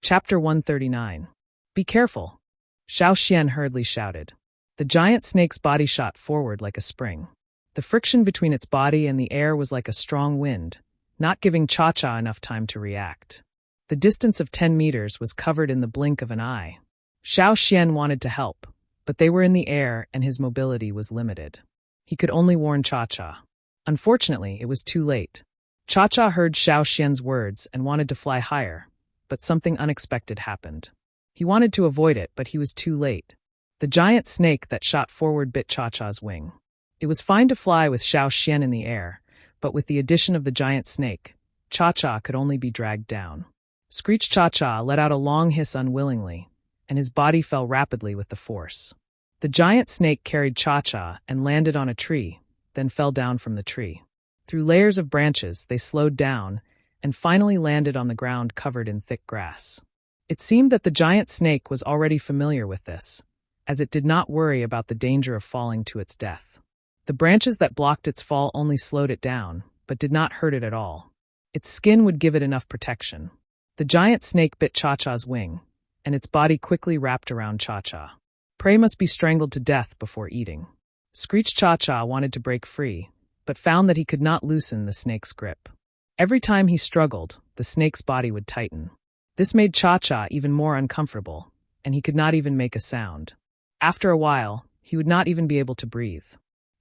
Chapter 139. Be careful, Xiao Xian hurriedly shouted. The giant snake's body shot forward like a spring. The friction between its body and the air was like a strong wind, not giving Cha-Cha enough time to react. The distance of 10 meters was covered in the blink of an eye. Xiao Xian wanted to help, but they were in the air and his mobility was limited. He could only warn Cha-Cha. Unfortunately, it was too late. Cha-Cha heard Xiao Xian's words and wanted to fly higher, but something unexpected happened. He wanted to avoid it, but he was too late. The giant snake that shot forward bit Cha-Cha's wing. It was fine to fly with Xiao Xian in the air, but with the addition of the giant snake, Cha-Cha could only be dragged down. Screech Cha-Cha let out a long hiss unwillingly, and his body fell rapidly with the force. The giant snake carried Cha-Cha and landed on a tree, then fell down from the tree. Through layers of branches, they slowed down and finally landed on the ground covered in thick grass. It seemed that the giant snake was already familiar with this, as it did not worry about the danger of falling to its death. The branches that blocked its fall only slowed it down, but did not hurt it at all. Its skin would give it enough protection. The giant snake bit Cha-Cha's wing, and its body quickly wrapped around Cha-Cha. Prey must be strangled to death before eating. Screech Cha-Cha wanted to break free, but found that he could not loosen the snake's grip. Every time he struggled, the snake's body would tighten. This made Cha-Cha even more uncomfortable, and he could not even make a sound. After a while, he would not even be able to breathe.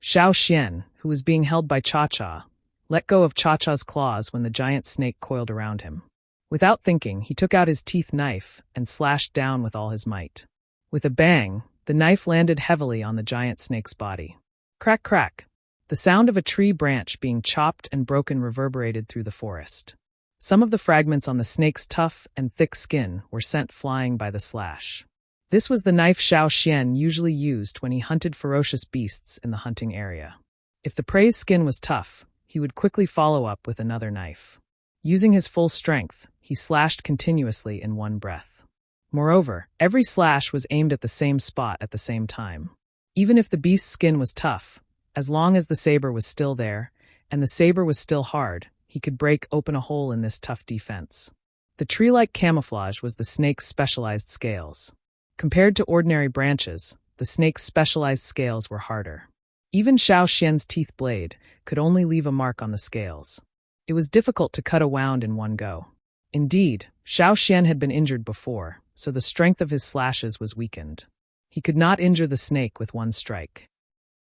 Xiao Xian, who was being held by Cha-Cha, let go of Cha-Cha's claws when the giant snake coiled around him. Without thinking, he took out his teeth knife and slashed down with all his might. With a bang, the knife landed heavily on the giant snake's body. Crack, crack. The sound of a tree branch being chopped and broken reverberated through the forest. Some of the fragments on the snake's tough and thick skin were sent flying by the slash. This was the knife Xiao Xian usually used when he hunted ferocious beasts in the hunting area. If the prey's skin was tough, he would quickly follow up with another knife. Using his full strength, he slashed continuously in one breath. Moreover, every slash was aimed at the same spot at the same time. Even if the beast's skin was tough, as long as the saber was still there, and the saber was still hard, he could break open a hole in this tough defense. The tree-like camouflage was the snake's specialized scales. Compared to ordinary branches, the snake's specialized scales were harder. Even Xiao Xian's teeth blade could only leave a mark on the scales. It was difficult to cut a wound in one go. Indeed, Xiao Xian had been injured before, so the strength of his slashes was weakened. He could not injure the snake with one strike.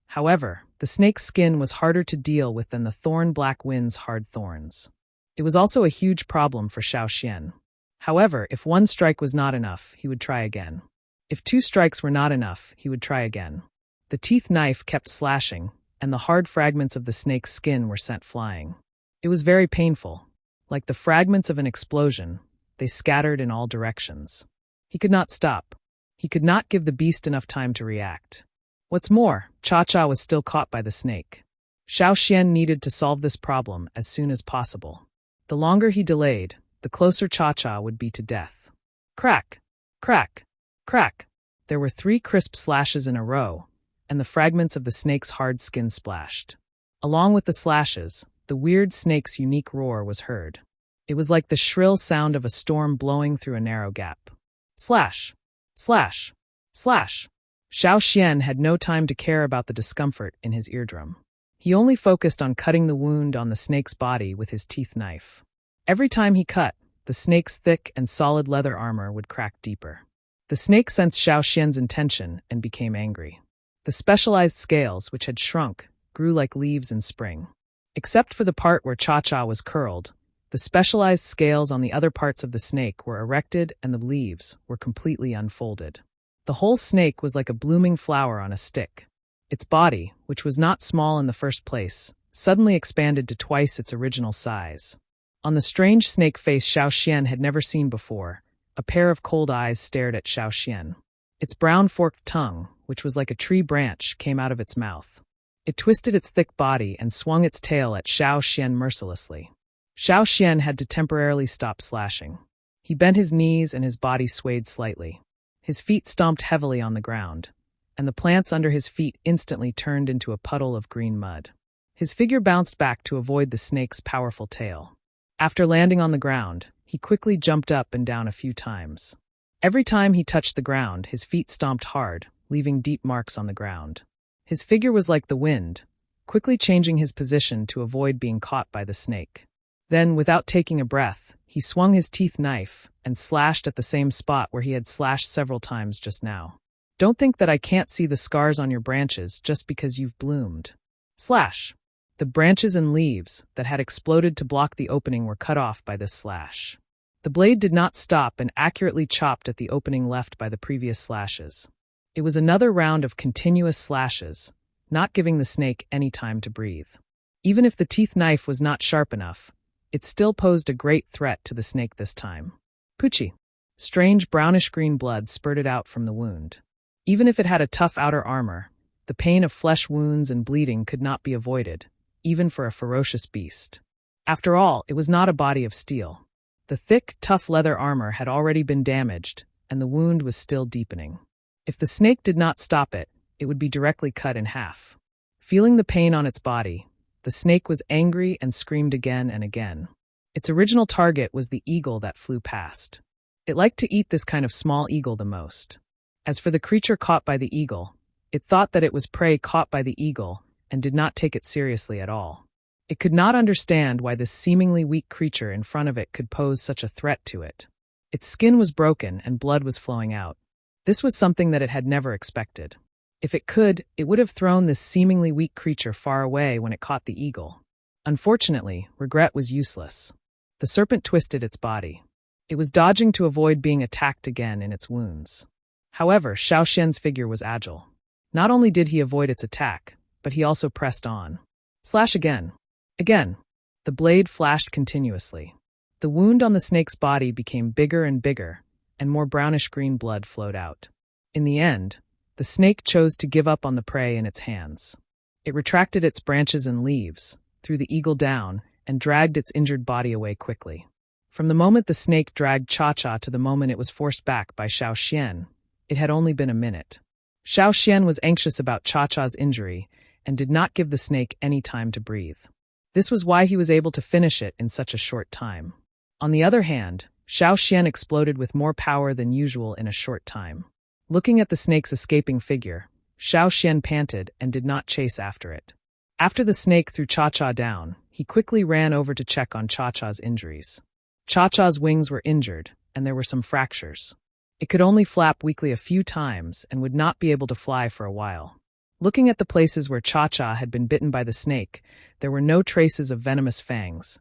However, the snake's skin was harder to deal with than the thorn-black wind's hard thorns. It was also a huge problem for Xiao Xian. However, if one strike was not enough, he would try again. If 2 strikes were not enough, he would try again. The teeth knife kept slashing, and the hard fragments of the snake's skin were sent flying. It was very painful. Like the fragments of an explosion, they scattered in all directions. He could not stop. He could not give the beast enough time to react. What's more, Cha-Cha was still caught by the snake. Xiao Xian needed to solve this problem as soon as possible. The longer he delayed, the closer Cha-Cha would be to death. Crack! Crack! Crack! There were 3 crisp slashes in a row, and the fragments of the snake's hard skin splashed. Along with the slashes, the weird snake's unique roar was heard. It was like the shrill sound of a storm blowing through a narrow gap. Slash! Slash! Slash! Xiao Xian had no time to care about the discomfort in his eardrum. He only focused on cutting the wound on the snake's body with his teeth knife. Every time he cut, the snake's thick and solid leather armor would crack deeper. The snake sensed Xiao Xian's intention and became angry. The specialized scales, which had shrunk, grew like leaves in spring. Except for the part where Cha-Cha was curled, the specialized scales on the other parts of the snake were erected and the leaves were completely unfolded. The whole snake was like a blooming flower on a stick. Its body, which was not small in the first place, suddenly expanded to twice its original size. On the strange snake face Xiao Xian had never seen before, a pair of cold eyes stared at Xiao Xian. Its brown forked tongue, which was like a tree branch, came out of its mouth. It twisted its thick body and swung its tail at Xiao Xian mercilessly. Xiao Xian had to temporarily stop slashing. He bent his knees and his body swayed slightly. His feet stomped heavily on the ground, and the plants under his feet instantly turned into a puddle of green mud. His figure bounced back to avoid the snake's powerful tail. After landing on the ground, he quickly jumped up and down a few times. Every time he touched the ground, his feet stomped hard, leaving deep marks on the ground. His figure was like the wind, quickly changing his position to avoid being caught by the snake. Then, without taking a breath, he swung his teeth knife and slashed at the same spot where he had slashed several times just now. Don't think that I can't see the scars on your branches just because you've bloomed. Slash! The branches and leaves that had exploded to block the opening were cut off by this slash. The blade did not stop and accurately chopped at the opening left by the previous slashes. It was another round of continuous slashes, not giving the snake any time to breathe. Even if the teeth knife was not sharp enough, it still posed a great threat to the snake this time. Poochie. Strange brownish-green blood spurted out from the wound. Even if it had a tough outer armor, the pain of flesh wounds and bleeding could not be avoided, even for a ferocious beast. After all, it was not a body of steel. The thick, tough leather armor had already been damaged, and the wound was still deepening. If the snake did not stop it, it would be directly cut in half. Feeling the pain on its body, the snake was angry and screamed again and again. Its original target was the eagle that flew past. It liked to eat this kind of small eagle the most. As for the creature caught by the eagle, it thought that it was prey caught by the eagle and did not take it seriously at all. It could not understand why this seemingly weak creature in front of it could pose such a threat to it. Its skin was broken and blood was flowing out. This was something that it had never expected. If it could, it would have thrown this seemingly weak creature far away when it caught the eagle. Unfortunately, regret was useless. The serpent twisted its body. It was dodging to avoid being attacked again in its wounds. However, Xiao Xian's figure was agile. Not only did he avoid its attack, but he also pressed on. Slash again. Again. The blade flashed continuously. The wound on the snake's body became bigger and bigger, and more brownish-green blood flowed out. In the end, the snake chose to give up on the prey in its hands. It retracted its branches and leaves, threw the eagle down, and dragged its injured body away quickly. From the moment the snake dragged Cha-Cha to the moment it was forced back by Xiao Xian, it had only been a minute. Xiao Xian was anxious about Cha-Cha's injury and did not give the snake any time to breathe. This was why he was able to finish it in such a short time. On the other hand, Xiao Xian exploded with more power than usual in a short time. Looking at the snake's escaping figure, Xiao Xian panted and did not chase after it. After the snake threw Cha-Cha down, he quickly ran over to check on Cha-Cha's injuries. Cha-Cha's wings were injured, and there were some fractures. It could only flap weakly a few times and would not be able to fly for a while. Looking at the places where Cha-Cha had been bitten by the snake, there were no traces of venomous fangs,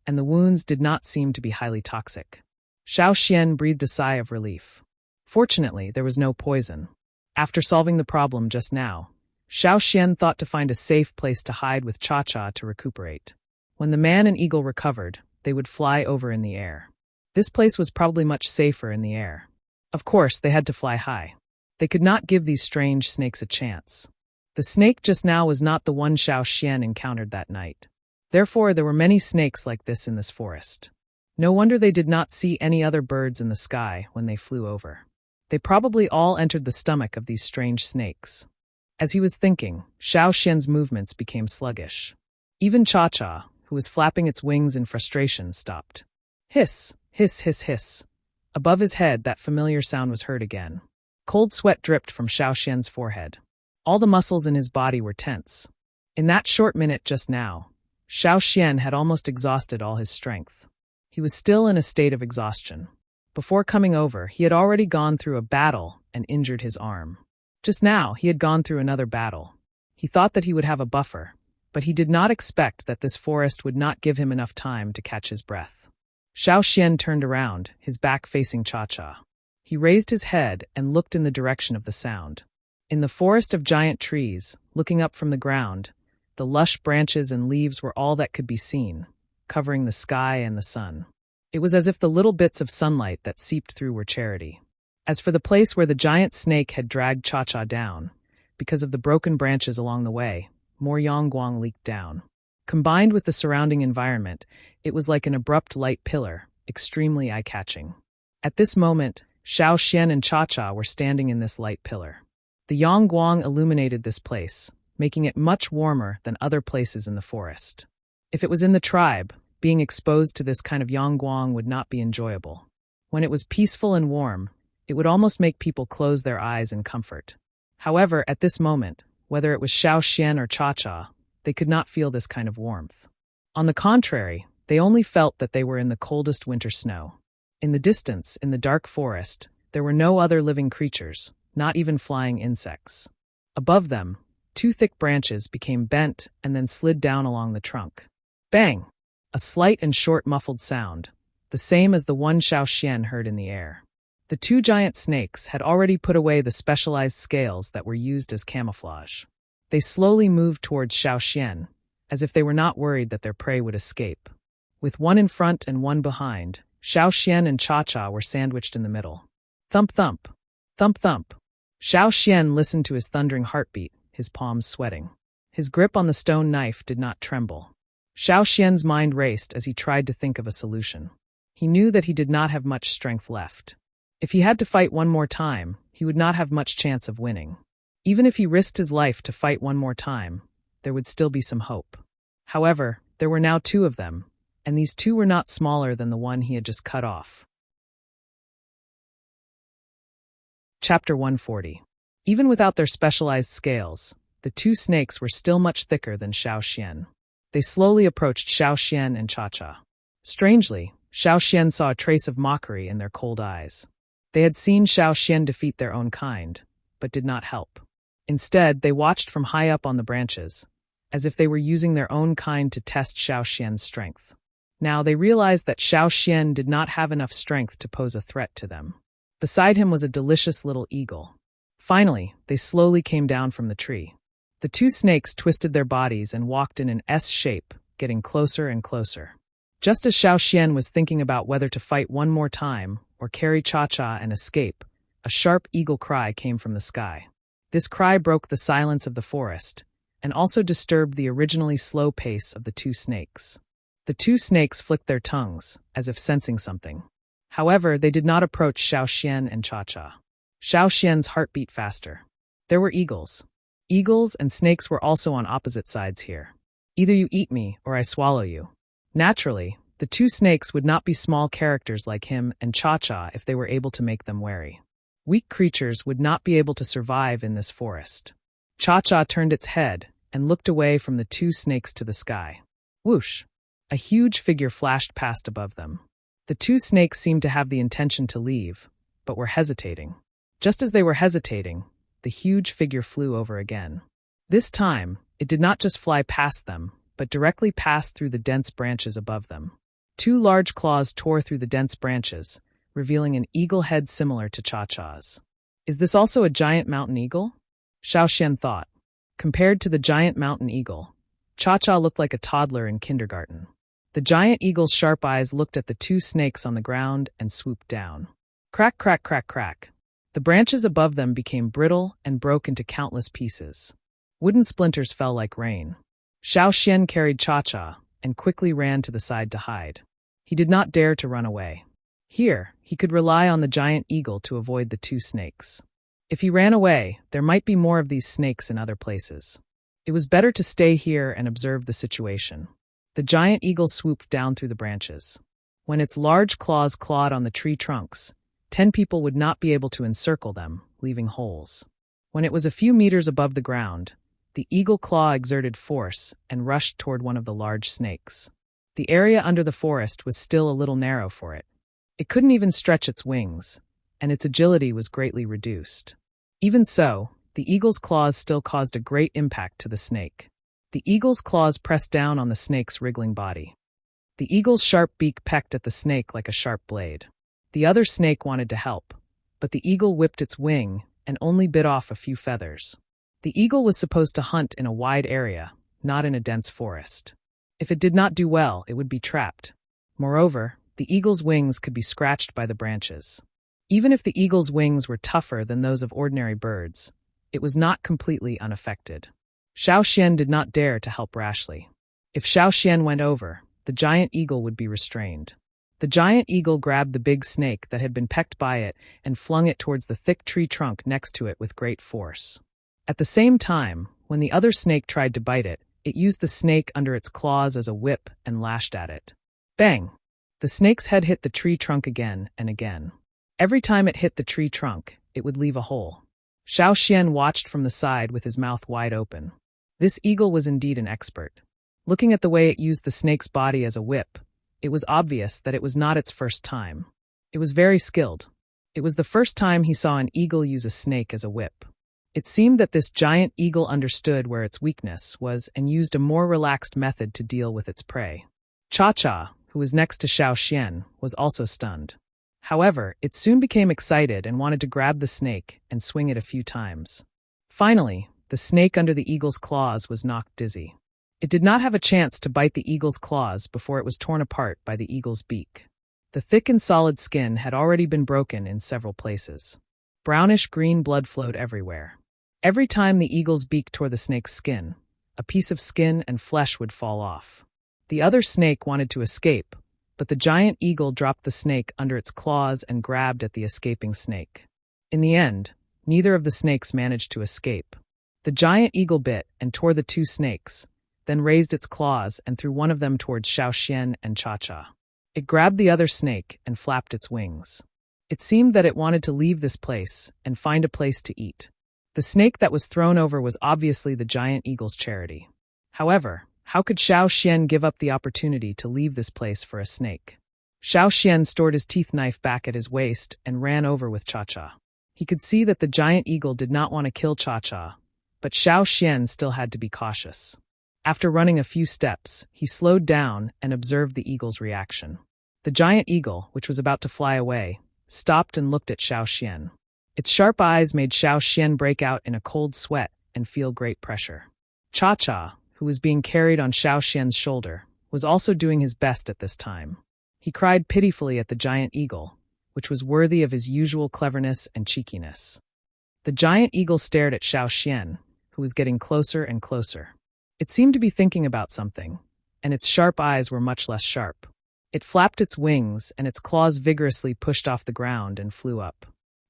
and the wounds did not seem to be highly toxic. Xiao Xian breathed a sigh of relief. Fortunately, there was no poison. After solving the problem just now, Xiao Xian thought to find a safe place to hide with Cha-Cha to recuperate. When the man and eagle recovered, they would fly over in the air. This place was probably much safer in the air. Of course, they had to fly high. They could not give these strange snakes a chance. The snake just now was not the one Xiao Xian encountered that night. Therefore, there were many snakes like this in this forest. No wonder they did not see any other birds in the sky when they flew over. They probably all entered the stomach of these strange snakes. As he was thinking, Xiao Xian's movements became sluggish. Even Cha-Cha, who was flapping its wings in frustration, stopped. Hiss, hiss, hiss, hiss. Above his head, that familiar sound was heard again. Cold sweat dripped from Xiao Xian's forehead. All the muscles in his body were tense. In that short minute just now, Xiao Xian had almost exhausted all his strength. He was still in a state of exhaustion. Before coming over, he had already gone through a battle and injured his arm. Just now, he had gone through another battle. He thought that he would have a buffer, but he did not expect that this forest would not give him enough time to catch his breath. Xiao Xian turned around, his back facing Cha-Cha. He raised his head and looked in the direction of the sound. In the forest of giant trees, looking up from the ground, the lush branches and leaves were all that could be seen, covering the sky and the sun. It was as if the little bits of sunlight that seeped through were charity. As for the place where the giant snake had dragged Cha-Cha down, because of the broken branches along the way, more Yangguang leaked down. Combined with the surrounding environment, it was like an abrupt light pillar, extremely eye-catching. At this moment, Xiao Xian and Cha-Cha were standing in this light pillar. The Yangguang illuminated this place, making it much warmer than other places in the forest. If it was in the tribe, being exposed to this kind of yangguang would not be enjoyable. When it was peaceful and warm, it would almost make people close their eyes in comfort. However, at this moment, whether it was Xiao Xian or Cha-Cha, they could not feel this kind of warmth. On the contrary, they only felt that they were in the coldest winter snow. In the distance, in the dark forest, there were no other living creatures, not even flying insects. Above them, 2 thick branches became bent and then slid down along the trunk. Bang! A slight and short muffled sound, the same as the one Xiao Xian heard in the air. The 2 giant snakes had already put away the specialized scales that were used as camouflage. They slowly moved towards Xiao Xian, as if they were not worried that their prey would escape. With one in front and one behind, Xiao Xian and Cha-Cha were sandwiched in the middle. Thump thump! Thump thump! Xiao Xian listened to his thundering heartbeat, his palms sweating. His grip on the stone knife did not tremble. Xiao Xian's mind raced as he tried to think of a solution. He knew that he did not have much strength left. If he had to fight one more time, he would not have much chance of winning. Even if he risked his life to fight one more time, there would still be some hope. However, there were now 2 of them, and these 2 were not smaller than the one he had just cut off. Chapter 140. Even without their specialized scales, the 2 snakes were still much thicker than Xiao Xian. They slowly approached Xiao Xian and Cha-Cha. Strangely, Xiao Xian saw a trace of mockery in their cold eyes. They had seen Xiao Xian defeat their own kind, but did not help. Instead, they watched from high up on the branches, as if they were using their own kind to test Xiao Xian's strength. Now they realized that Xiao Xian did not have enough strength to pose a threat to them. Beside him was a delicious little eagle. Finally, they slowly came down from the tree. The 2 snakes twisted their bodies and walked in an S shape, getting closer and closer. Just as Xiao Xian was thinking about whether to fight one more time or carry Cha-Cha and escape, a sharp eagle cry came from the sky. This cry broke the silence of the forest, and also disturbed the originally slow pace of the 2 snakes. The 2 snakes flicked their tongues, as if sensing something. However, they did not approach Xiao Xian and Cha-Cha. Xiao Xian's heart beat faster. There were eagles. Eagles and snakes were also on opposite sides here. Either you eat me, or I swallow you. Naturally, the 2 snakes would not be small characters like him and Cha-Cha if they were able to make them wary. Weak creatures would not be able to survive in this forest. Cha-Cha turned its head and looked away from the 2 snakes to the sky. Whoosh! A huge figure flashed past above them. The 2 snakes seemed to have the intention to leave, but were hesitating. Just as they were hesitating, the huge figure flew over again. This time, it did not just fly past them, but directly passed through the dense branches above them. 2 large claws tore through the dense branches, revealing an eagle head similar to Cha-Cha's. Is this also a giant mountain eagle? Xiao Xian thought. Compared to the giant mountain eagle, Cha-Cha looked like a toddler in kindergarten. The giant eagle's sharp eyes looked at the 2 snakes on the ground and swooped down. Crack, crack, crack, crack. The branches above them became brittle and broke into countless pieces. Wooden splinters fell like rain. Xiao Xian carried Cha-Cha and quickly ran to the side to hide. He did not dare to run away. Here, he could rely on the giant eagle to avoid the 2 snakes. If he ran away, there might be more of these snakes in other places. It was better to stay here and observe the situation. The giant eagle swooped down through the branches. When its large claws clawed on the tree trunks, 10 people would not be able to encircle them, leaving holes. When it was a few meters above the ground, the eagle claw exerted force and rushed toward one of the large snakes. The area under the forest was still a little narrow for it. It couldn't even stretch its wings, and its agility was greatly reduced. Even so, the eagle's claws still caused a great impact to the snake. The eagle's claws pressed down on the snake's wriggling body. The eagle's sharp beak pecked at the snake like a sharp blade. The other snake wanted to help, but the eagle whipped its wing and only bit off a few feathers. The eagle was supposed to hunt in a wide area, not in a dense forest. If it did not do well, it would be trapped. Moreover, the eagle's wings could be scratched by the branches. Even if the eagle's wings were tougher than those of ordinary birds, it was not completely unaffected. Xiao Xian did not dare to help rashly. If Xiao Xian went over, the giant eagle would be restrained. The giant eagle grabbed the big snake that had been pecked by it and flung it towards the thick tree trunk next to it with great force. At the same time, when the other snake tried to bite it, it used the snake under its claws as a whip and lashed at it. Bang! The snake's head hit the tree trunk again and again. Every time it hit the tree trunk, it would leave a hole. Xiao Xian watched from the side with his mouth wide open. This eagle was indeed an expert. Looking at the way it used the snake's body as a whip, it was obvious that it was not its first time. It was very skilled. It was the first time he saw an eagle use a snake as a whip. It seemed that this giant eagle understood where its weakness was and used a more relaxed method to deal with its prey. Cha-Cha, who was next to Xiao Xian, was also stunned. However, it soon became excited and wanted to grab the snake and swing it a few times. Finally, the snake under the eagle's claws was knocked dizzy. It did not have a chance to bite the eagle's claws before it was torn apart by the eagle's beak. The thick and solid skin had already been broken in several places. Brownish-green blood flowed everywhere. Every time the eagle's beak tore the snake's skin, a piece of skin and flesh would fall off. The other snake wanted to escape, but the giant eagle dropped the snake under its claws and grabbed at the escaping snake. In the end, neither of the snakes managed to escape. The giant eagle bit and tore the two snakes, then raised its claws and threw one of them towards Xiao Xian and Cha-Cha. It grabbed the other snake and flapped its wings. It seemed that it wanted to leave this place and find a place to eat. The snake that was thrown over was obviously the giant eagle's charity. However, how could Xiao Xian give up the opportunity to leave this place for a snake? Xiao Xian stored his teeth knife back at his waist and ran over with Cha-Cha. He could see that the giant eagle did not want to kill Cha-Cha, but Xiao Xian still had to be cautious. After running a few steps, he slowed down and observed the eagle's reaction. The giant eagle, which was about to fly away, stopped and looked at Xiao Xian. Its sharp eyes made Xiao Xian break out in a cold sweat and feel great pressure. Cha-Cha, who was being carried on Xiao Xian's shoulder, was also doing his best at this time. He cried pitifully at the giant eagle, which was worthy of his usual cleverness and cheekiness. The giant eagle stared at Xiao Xian, who was getting closer and closer. It seemed to be thinking about something, and its sharp eyes were much less sharp. It flapped its wings, and its claws vigorously pushed off the ground and flew up.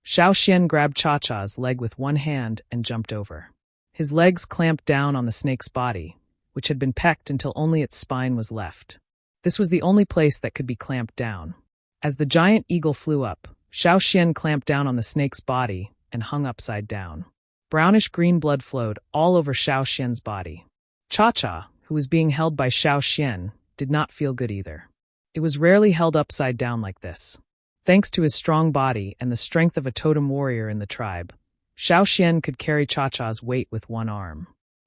Xiao Xian grabbed Cha-Cha's leg with one hand and jumped over. His legs clamped down on the snake's body, which had been pecked until only its spine was left. This was the only place that could be clamped down. As the giant eagle flew up, Xiao Xian clamped down on the snake's body and hung upside down. Brownish-green blood flowed all over Xiao Xian's body. Cha-Cha, who was being held by Xiao Xian, did not feel good either. It was rarely held upside down like this. Thanks to his strong body and the strength of a totem warrior in the tribe, Xiao Xian could carry Cha-Cha's weight with one arm.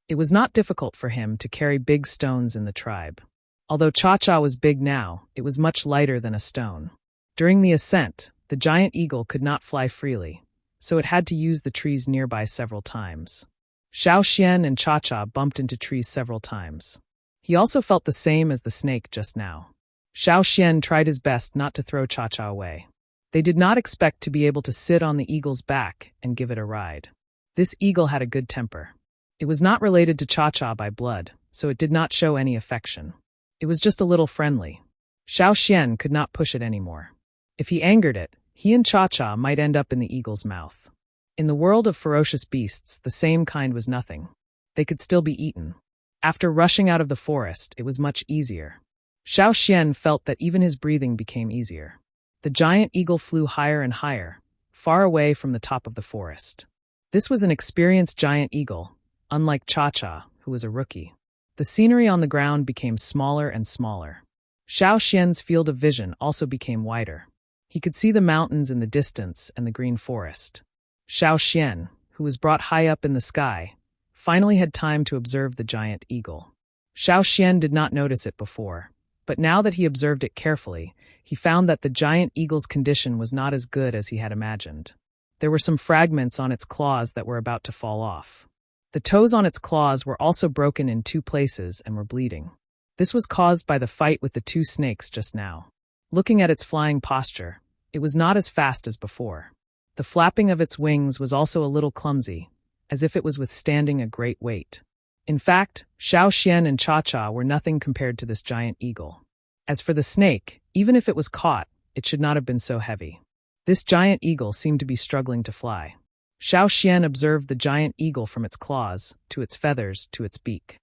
It was not difficult for him to carry big stones in the tribe. Although Cha-Cha was big now, it was much lighter than a stone. During the ascent, the giant eagle could not fly freely, so it had to use the trees nearby several times. Xiao Xian and Cha-Cha bumped into trees several times. He also felt the same as the snake just now. Xiao Xian tried his best not to throw Cha-Cha away. They did not expect to be able to sit on the eagle's back and give it a ride. This eagle had a good temper. It was not related to Cha-Cha by blood, so it did not show any affection. It was just a little friendly. Xiao Xian could not push it anymore. If he angered it, he and Cha-Cha might end up in the eagle's mouth. In the world of ferocious beasts, the same kind was nothing. They could still be eaten. After rushing out of the forest, it was much easier. Xiao Xian felt that even his breathing became easier. The giant eagle flew higher and higher, far away from the top of the forest. This was an experienced giant eagle, unlike Cha-Cha, who was a rookie. The scenery on the ground became smaller and smaller. Xiao Xian's field of vision also became wider. He could see the mountains in the distance and the green forest. Xiao Xian, who was brought high up in the sky, finally had time to observe the giant eagle. Xiao Xian did not notice it before, but now that he observed it carefully, he found that the giant eagle's condition was not as good as he had imagined. There were some fragments on its claws that were about to fall off. The toes on its claws were also broken in two places and were bleeding. This was caused by the fight with the two snakes just now. Looking at its flying posture, it was not as fast as before. The flapping of its wings was also a little clumsy, as if it was withstanding a great weight. In fact, Xiao Xian and Cha-Cha were nothing compared to this giant eagle. As for the snake, even if it was caught, it should not have been so heavy. This giant eagle seemed to be struggling to fly. Xiao Xian observed the giant eagle from its claws, to its feathers, to its beak.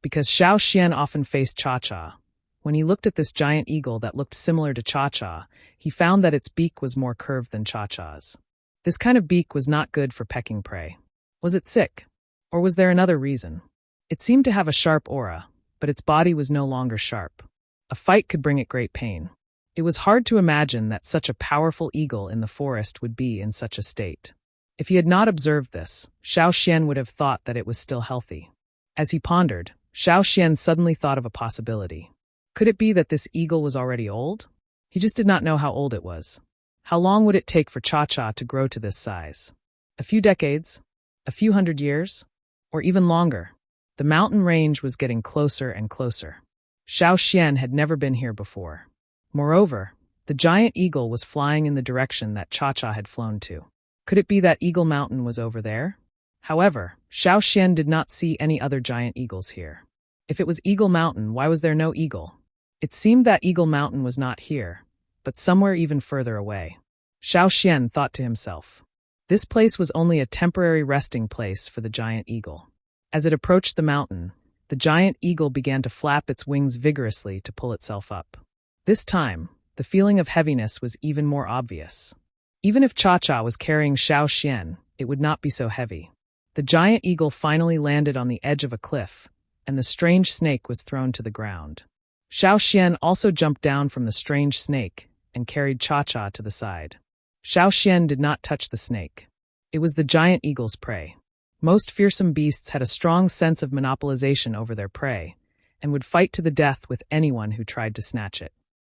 Because Xiao Xian often faced Cha-Cha, When he looked at this giant eagle that looked similar to Cha-Cha, he found that its beak was more curved than Cha-Cha's. This kind of beak was not good for pecking prey. Was it sick? Or was there another reason? It seemed to have a sharp aura, but its body was no longer sharp. A fight could bring it great pain. It was hard to imagine that such a powerful eagle in the forest would be in such a state. If he had not observed this, Xiao Xian would have thought that it was still healthy. As he pondered, Xiao Xian suddenly thought of a possibility. Could it be that this eagle was already old? He just did not know how old it was. How long would it take for Cha-Cha to grow to this size? A few decades? A few hundred years? Or even longer? The mountain range was getting closer and closer. Xiao Xian had never been here before. Moreover, the giant eagle was flying in the direction that Cha-Cha had flown to. Could it be that Eagle Mountain was over there? However, Xiao Xian did not see any other giant eagles here. If it was Eagle Mountain, why was there no eagle? It seemed that Eagle Mountain was not here, but somewhere even further away. Xiao Xian thought to himself. This place was only a temporary resting place for the giant eagle. As it approached the mountain, the giant eagle began to flap its wings vigorously to pull itself up. This time, the feeling of heaviness was even more obvious. Even if Cha-Cha was carrying Xiao Xian, it would not be so heavy. The giant eagle finally landed on the edge of a cliff, and the strange snake was thrown to the ground. Xiao Xian also jumped down from the strange snake and carried Cha-Cha to the side. Xiao Xian did not touch the snake. It was the giant eagle's prey. Most fearsome beasts had a strong sense of monopolization over their prey, and would fight to the death with anyone who tried to snatch it.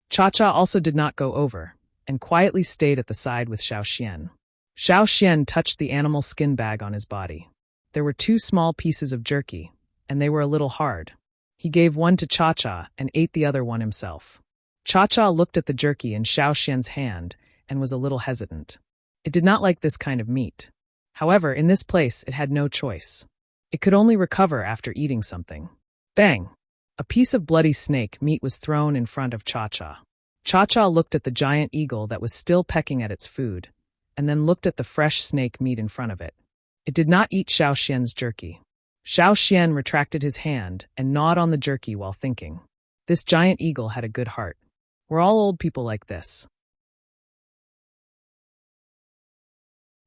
Cha-Cha also did not go over, and quietly stayed at the side with Xiao Xian. Xiao Xian touched the animal's skin bag on his body. There were 2 small pieces of jerky, and they were a little hard. He gave one to Cha-Cha and ate the other one himself. Cha-Cha looked at the jerky in Xiao Xian's hand and was a little hesitant. It did not like this kind of meat. However, in this place, it had no choice. It could only recover after eating something. Bang! A piece of bloody snake meat was thrown in front of Cha-Cha. Cha-Cha looked at the giant eagle that was still pecking at its food, and then looked at the fresh snake meat in front of it. It did not eat Xiao Xian's jerky. Xiao Xian retracted his hand and gnawed on the jerky while thinking. This giant eagle had a good heart. We're all old people like this.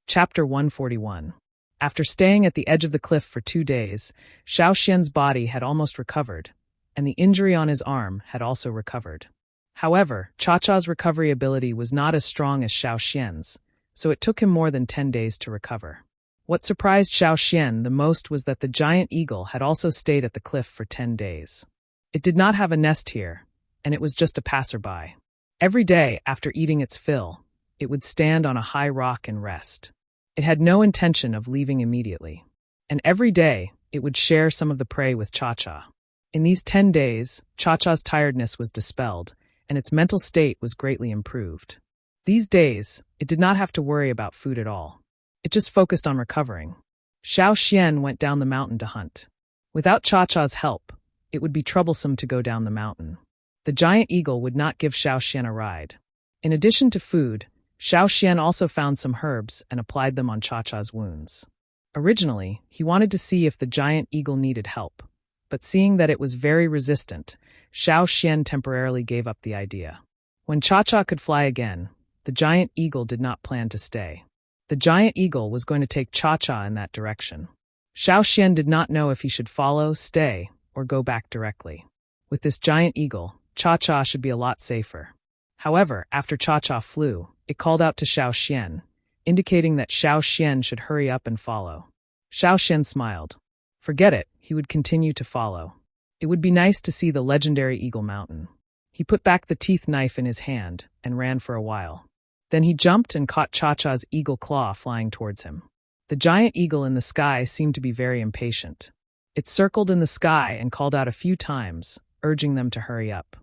Chapter 141. After staying at the edge of the cliff for 2 days, Xiao Xian's body had almost recovered, and the injury on his arm had also recovered. However, Cha-Cha's recovery ability was not as strong as Xiao Xian's, so it took him more than 10 days to recover. What surprised Xiao Xian the most was that the giant eagle had also stayed at the cliff for 10 days. It did not have a nest here, and it was just a passerby. Every day, after eating its fill, it would stand on a high rock and rest. It had no intention of leaving immediately. And every day, it would share some of the prey with Cha-Cha. In these 10 days, Cha-Cha's tiredness was dispelled, and its mental state was greatly improved. These days, it did not have to worry about food at all. It just focused on recovering. Xiao Xian went down the mountain to hunt. Without Cha-Cha's help, it would be troublesome to go down the mountain. The giant eagle would not give Xiao Xian a ride. In addition to food, Xiao Xian also found some herbs and applied them on Cha-Cha's wounds. Originally, he wanted to see if the giant eagle needed help, but seeing that it was very resistant, Xiao Xian temporarily gave up the idea. When Cha-Cha could fly again, the giant eagle did not plan to stay. The giant eagle was going to take Cha-Cha in that direction. Xiao Xian did not know if he should follow, stay, or go back directly. With this giant eagle, Cha-Cha should be a lot safer. However, after Cha-Cha flew, it called out to Xiao Xian, indicating that Xiao Xian should hurry up and follow. Xiao Xian smiled. Forget it, he would continue to follow. It would be nice to see the legendary Eagle Mountain. He put back the teeth knife in his hand and ran for a while. Then he jumped and caught Cha-Cha's eagle claw flying towards him. The giant eagle in the sky seemed to be very impatient. It circled in the sky and called out a few times, urging them to hurry up.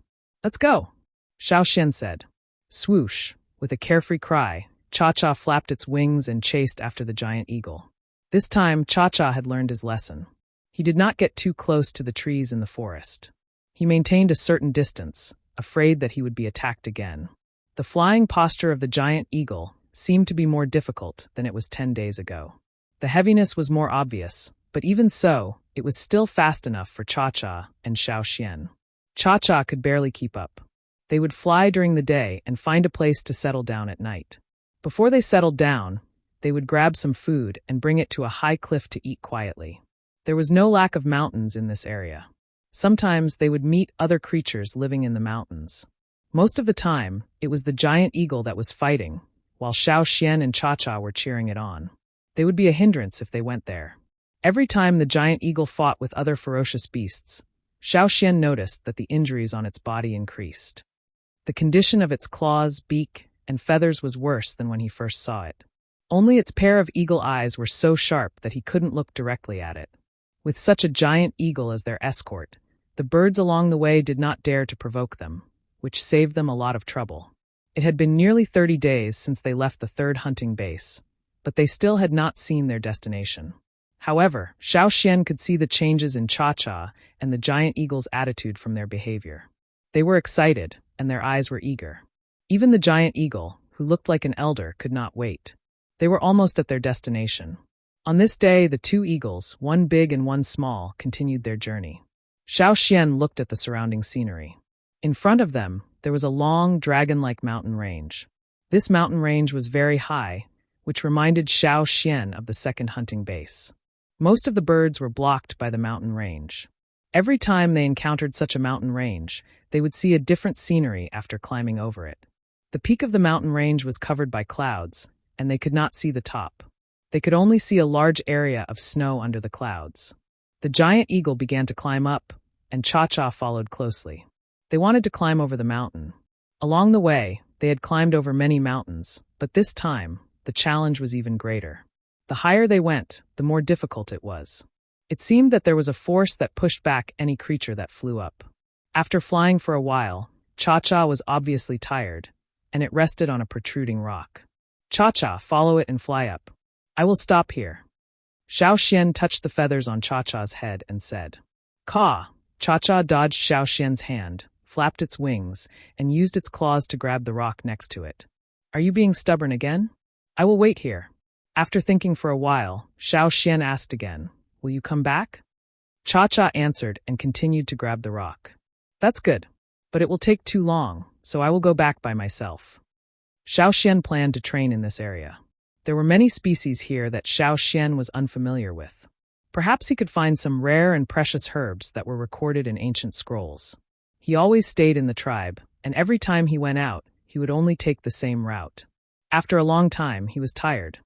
Let's go, Xiao Xian said. Swoosh, with a carefree cry, Cha-Cha flapped its wings and chased after the giant eagle. This time, Cha-Cha had learned his lesson. He did not get too close to the trees in the forest. He maintained a certain distance, afraid that he would be attacked again. The flying posture of the giant eagle seemed to be more difficult than it was 10 days ago. The heaviness was more obvious, but even so, it was still fast enough for Cha-Cha and Xiao Xian. Cha-Cha could barely keep up. They would fly during the day and find a place to settle down at night. Before they settled down, they would grab some food and bring it to a high cliff to eat quietly. There was no lack of mountains in this area. Sometimes they would meet other creatures living in the mountains. Most of the time, it was the giant eagle that was fighting, while Xiao Xian and Cha-Cha were cheering it on. They would be a hindrance if they went there. Every time the giant eagle fought with other ferocious beasts, Xiao Xian noticed that the injuries on its body increased. The condition of its claws, beak, and feathers was worse than when he first saw it. Only its pair of eagle eyes were so sharp that he couldn't look directly at it. With such a giant eagle as their escort, the birds along the way did not dare to provoke them, which saved them a lot of trouble. It had been nearly 30 days since they left the third hunting base, but they still had not seen their destination. However, Xiao Xian could see the changes in Cha-Cha and the giant eagle's attitude from their behavior. They were excited, and their eyes were eager. Even the giant eagle, who looked like an elder, could not wait. They were almost at their destination. On this day, the two eagles, one big and one small, continued their journey. Xiao Xian looked at the surrounding scenery. In front of them, there was a long, dragon-like mountain range. This mountain range was very high, which reminded Xiao Xian of the second hunting base. Most of the birds were blocked by the mountain range. Every time they encountered such a mountain range, they would see a different scenery after climbing over it. The peak of the mountain range was covered by clouds, and they could not see the top. They could only see a large area of snow under the clouds. The giant eagle began to climb up, and Cha-Cha followed closely. They wanted to climb over the mountain. Along the way, they had climbed over many mountains, but this time, the challenge was even greater. The higher they went, the more difficult it was. It seemed that there was a force that pushed back any creature that flew up. After flying for a while, Cha-Cha was obviously tired, and it rested on a protruding rock. Cha-Cha, follow it and fly up. I will stop here. Xiao Xian touched the feathers on Cha-Cha's head and said, Caw! Cha-Cha dodged Xiao Xian's hand, flapped its wings, and used its claws to grab the rock next to it. Are you being stubborn again? I will wait here. After thinking for a while, Xiao Xian asked again, Will you come back? Cha-Cha answered and continued to grab the rock. That's good, but it will take too long, so I will go back by myself. Xiao Xian planned to train in this area. There were many species here that Xiao Xian was unfamiliar with. Perhaps he could find some rare and precious herbs that were recorded in ancient scrolls. He always stayed in the tribe, and every time he went out, he would only take the same route. After a long time, he was tired.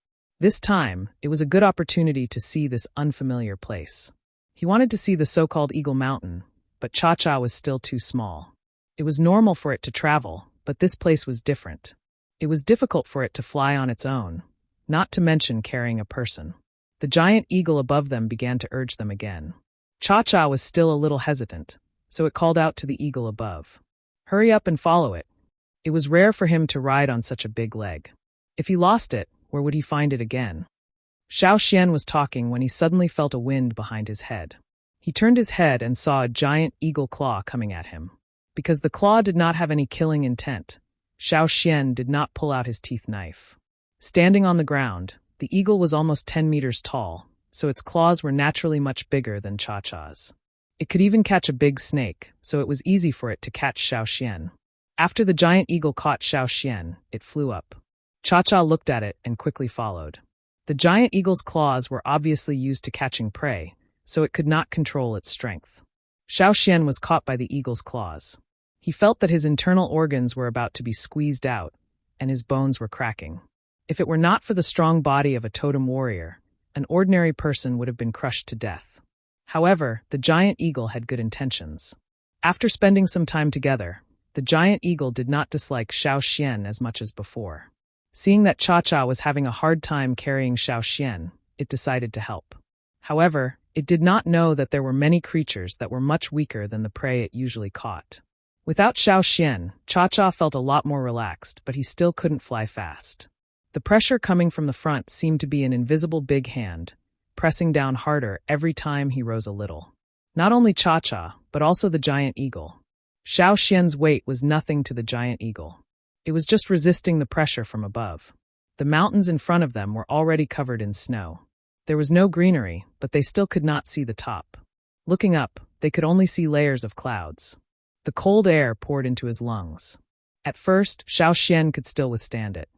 This time, it was a good opportunity to see this unfamiliar place. He wanted to see the so-called Eagle Mountain, but Cha-Cha was still too small. It was normal for it to travel, but this place was different. It was difficult for it to fly on its own, not to mention carrying a person. The giant eagle above them began to urge them again. Cha-Cha was still a little hesitant, so it called out to the eagle above. Hurry up and follow it. It was rare for him to ride on such a big leg. If he lost it, where would he find it again? Xiao Xian was talking when he suddenly felt a wind behind his head. He turned his head and saw a giant eagle claw coming at him. Because the claw did not have any killing intent, Xiao Xian did not pull out his teeth knife. Standing on the ground, the eagle was almost 10 meters tall, so its claws were naturally much bigger than Cha-Cha's. It could even catch a big snake, so it was easy for it to catch Xiao Xian. After the giant eagle caught Xiao Xian, it flew up. Cha-Cha looked at it and quickly followed. The giant eagle's claws were obviously used to catching prey, so it could not control its strength. Xiao Xian was caught by the eagle's claws. He felt that his internal organs were about to be squeezed out, and his bones were cracking. If it were not for the strong body of a totem warrior, an ordinary person would have been crushed to death. However, the giant eagle had good intentions. After spending some time together, the giant eagle did not dislike Xiao Xian as much as before. Seeing that Cha-Cha was having a hard time carrying Xiao Xian, it decided to help. However, it did not know that there were many creatures that were much weaker than the prey it usually caught. Without Xiao Xian, Cha-Cha felt a lot more relaxed, but he still couldn't fly fast. The pressure coming from the front seemed to be an invisible big hand, pressing down harder every time he rose a little. Not only Cha-Cha, but also the giant eagle. Xiao Xian's weight was nothing to the giant eagle. It was just resisting the pressure from above. The mountains in front of them were already covered in snow. There was no greenery, but they still could not see the top. Looking up, they could only see layers of clouds. The cold air poured into his lungs. At first, Xiao Xian could still withstand it.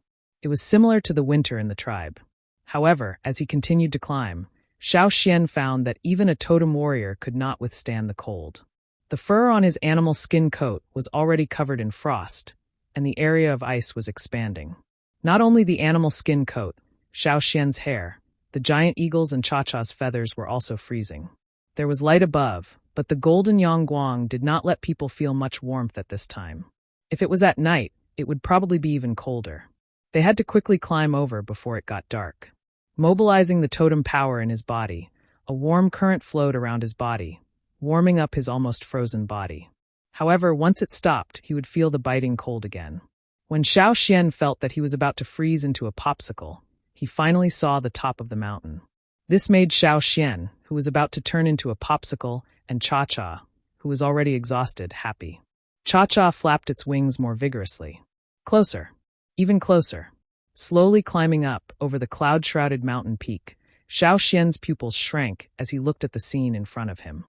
It was similar to the winter in the tribe. However, as he continued to climb, Xiao Xian found that even a totem warrior could not withstand the cold. The fur on his animal skin coat was already covered in frost, and the area of ice was expanding. Not only the animal skin coat, Xiao Xian's hair, the giant eagle's and Cha-Cha's feathers were also freezing. There was light above, but the golden Yangguang did not let people feel much warmth at this time. If it was at night, it would probably be even colder. They had to quickly climb over before it got dark. Mobilizing the totem power in his body, a warm current flowed around his body, warming up his almost frozen body. However, once it stopped, he would feel the biting cold again. When Xiao Xian felt that he was about to freeze into a popsicle, he finally saw the top of the mountain. This made Xiao Xian, who was about to turn into a popsicle, and Cha-Cha, who was already exhausted, happy. Cha-Cha flapped its wings more vigorously. Closer. Even closer. Slowly climbing up over the cloud-shrouded mountain peak, Xiao Xian's pupils shrank as he looked at the scene in front of him.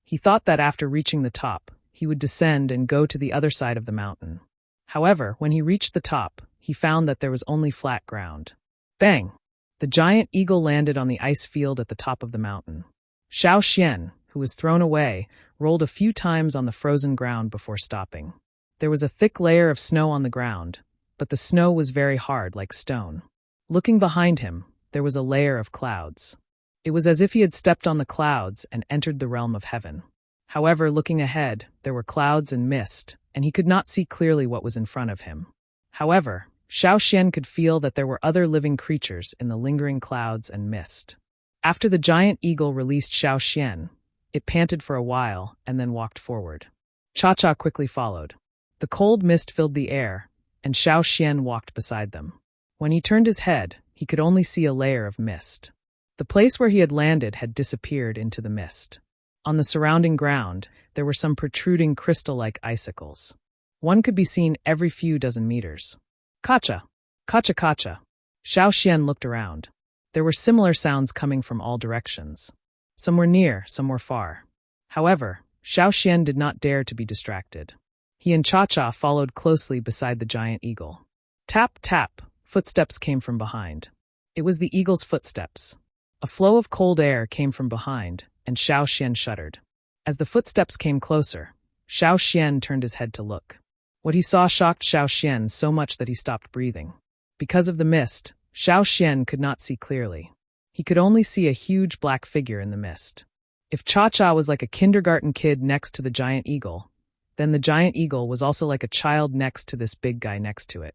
He thought that after reaching the top, he would descend and go to the other side of the mountain. However, when he reached the top, he found that there was only flat ground. Bang! The giant eagle landed on the ice field at the top of the mountain. Xiao Xian, who was thrown away, rolled a few times on the frozen ground before stopping. There was a thick layer of snow on the ground, but the snow was very hard like stone. Looking behind him, there was a layer of clouds. It was as if he had stepped on the clouds and entered the realm of heaven. However, looking ahead, there were clouds and mist, and he could not see clearly what was in front of him. However, Xiao Xian could feel that there were other living creatures in the lingering clouds and mist. After the giant eagle released Xiao Xian, it panted for a while and then walked forward. Cha-Cha quickly followed. The cold mist filled the air, and Xiao Xian walked beside them. When he turned his head, he could only see a layer of mist. The place where he had landed had disappeared into the mist. On the surrounding ground, there were some protruding crystal-like icicles. One could be seen every few dozen meters. Kacha! Kacha kacha! Xiao Xian looked around. There were similar sounds coming from all directions. Some were near, some were far. However, Xiao Xian did not dare to be distracted. He and Cha-Cha followed closely beside the giant eagle. Tap, tap, footsteps came from behind. It was the eagle's footsteps. A flow of cold air came from behind, and Xiao Xian shuddered. As the footsteps came closer, Xiao Xian turned his head to look. What he saw shocked Xiao Xian so much that he stopped breathing. Because of the mist, Xiao Xian could not see clearly. He could only see a huge black figure in the mist. If Cha-Cha was like a kindergarten kid next to the giant eagle, then the giant eagle was also like a child next to this big guy next to it.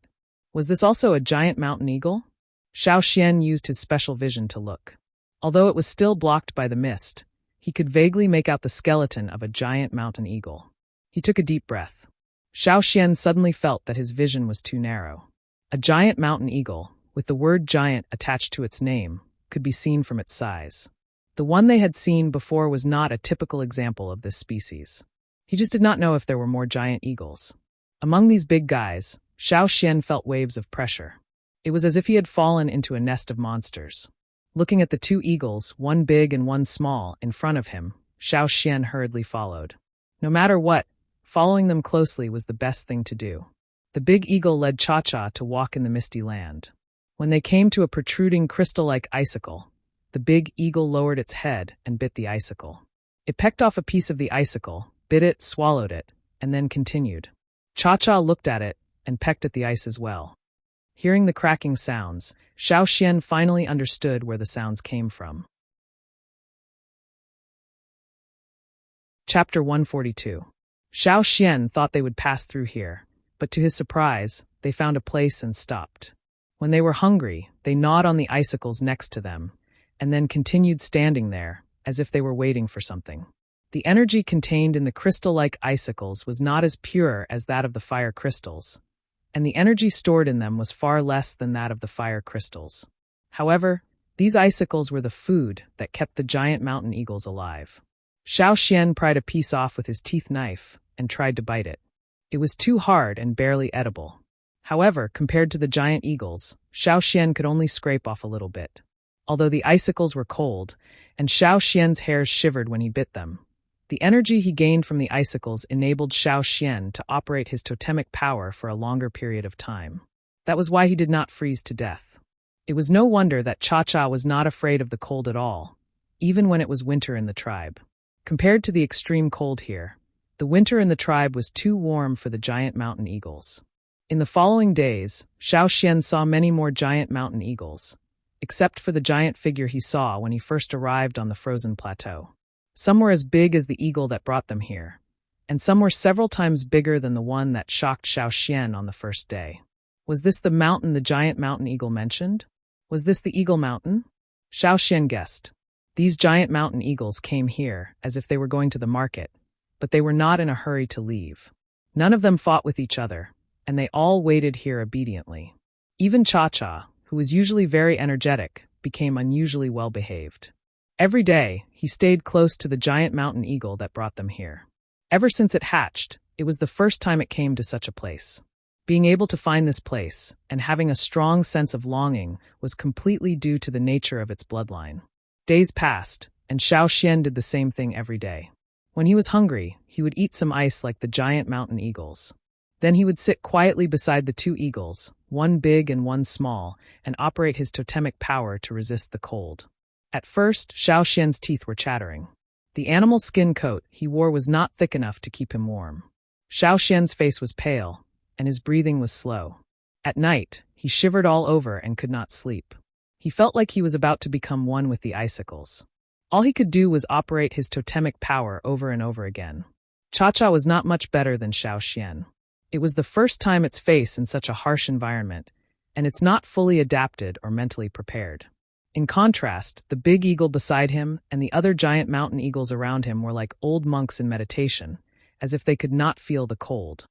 Was this also a giant mountain eagle? Xiao Xian used his special vision to look. Although it was still blocked by the mist, he could vaguely make out the skeleton of a giant mountain eagle. He took a deep breath. Xiao Xian suddenly felt that his vision was too narrow. A giant mountain eagle, with the word giant attached to its name, could be seen from its size. The one they had seen before was not a typical example of this species. He just did not know if there were more giant eagles. Among these big guys, Xiao Xian felt waves of pressure. It was as if he had fallen into a nest of monsters. Looking at the two eagles, one big and one small, in front of him, Xiao Xian hurriedly followed. No matter what, following them closely was the best thing to do. The big eagle led Cha-Cha to walk in the misty land. When they came to a protruding crystal-like icicle, the big eagle lowered its head and bit the icicle. It pecked off a piece of the icicle, bit it, swallowed it, and then continued. Cha-Cha looked at it and pecked at the ice as well. Hearing the cracking sounds, Xiao Xian finally understood where the sounds came from. Chapter 142. Xiao Xian thought they would pass through here, but to his surprise, they found a place and stopped. When they were hungry, they gnawed on the icicles next to them, and then continued standing there, as if they were waiting for something. The energy contained in the crystal-like icicles was not as pure as that of the fire crystals, and the energy stored in them was far less than that of the fire crystals. However, these icicles were the food that kept the giant mountain eagles alive. Xiao Xian pried a piece off with his teeth knife and tried to bite it. It was too hard and barely edible. However, compared to the giant eagles, Xiao Xian could only scrape off a little bit. Although the icicles were cold, and Xiao Xian's hairs shivered when he bit them, The energy he gained from the icicles enabled Xiao Xian to operate his totemic power for a longer period of time. That was why he did not freeze to death. It was no wonder that Cha-Cha was not afraid of the cold at all, even when it was winter in the tribe. Compared to the extreme cold here, the winter in the tribe was too warm for the giant mountain eagles. In the following days, Xiao Xian saw many more giant mountain eagles, except for the giant figure he saw when he first arrived on the frozen plateau. Some were as big as the eagle that brought them here, and some were several times bigger than the one that shocked Xiao Xian on the first day. Was this the mountain the giant mountain eagle mentioned? Was this the Eagle Mountain? Xiao Xian guessed. These giant mountain eagles came here as if they were going to the market, but they were not in a hurry to leave. None of them fought with each other, and they all waited here obediently. Even Cha-Cha, who was usually very energetic, became unusually well-behaved. Every day, he stayed close to the giant mountain eagle that brought them here. Ever since it hatched, it was the first time it came to such a place. Being able to find this place, and having a strong sense of longing, was completely due to the nature of its bloodline. Days passed, and Xiao Xian did the same thing every day. When he was hungry, he would eat some ice like the giant mountain eagles. Then he would sit quietly beside the two eagles, one big and one small, and operate his totemic power to resist the cold. At first, Xiao Xian's teeth were chattering. The animal skin coat he wore was not thick enough to keep him warm. Xiao Xian's face was pale, and his breathing was slow. At night, he shivered all over and could not sleep. He felt like he was about to become one with the icicles. All he could do was operate his totemic power over and over again. Cha-Cha was not much better than Xiao Xian. It was the first time it's faced in such a harsh environment, and it's not fully adapted or mentally prepared. In contrast, the big eagle beside him and the other giant mountain eagles around him were like old monks in meditation, as if they could not feel the cold.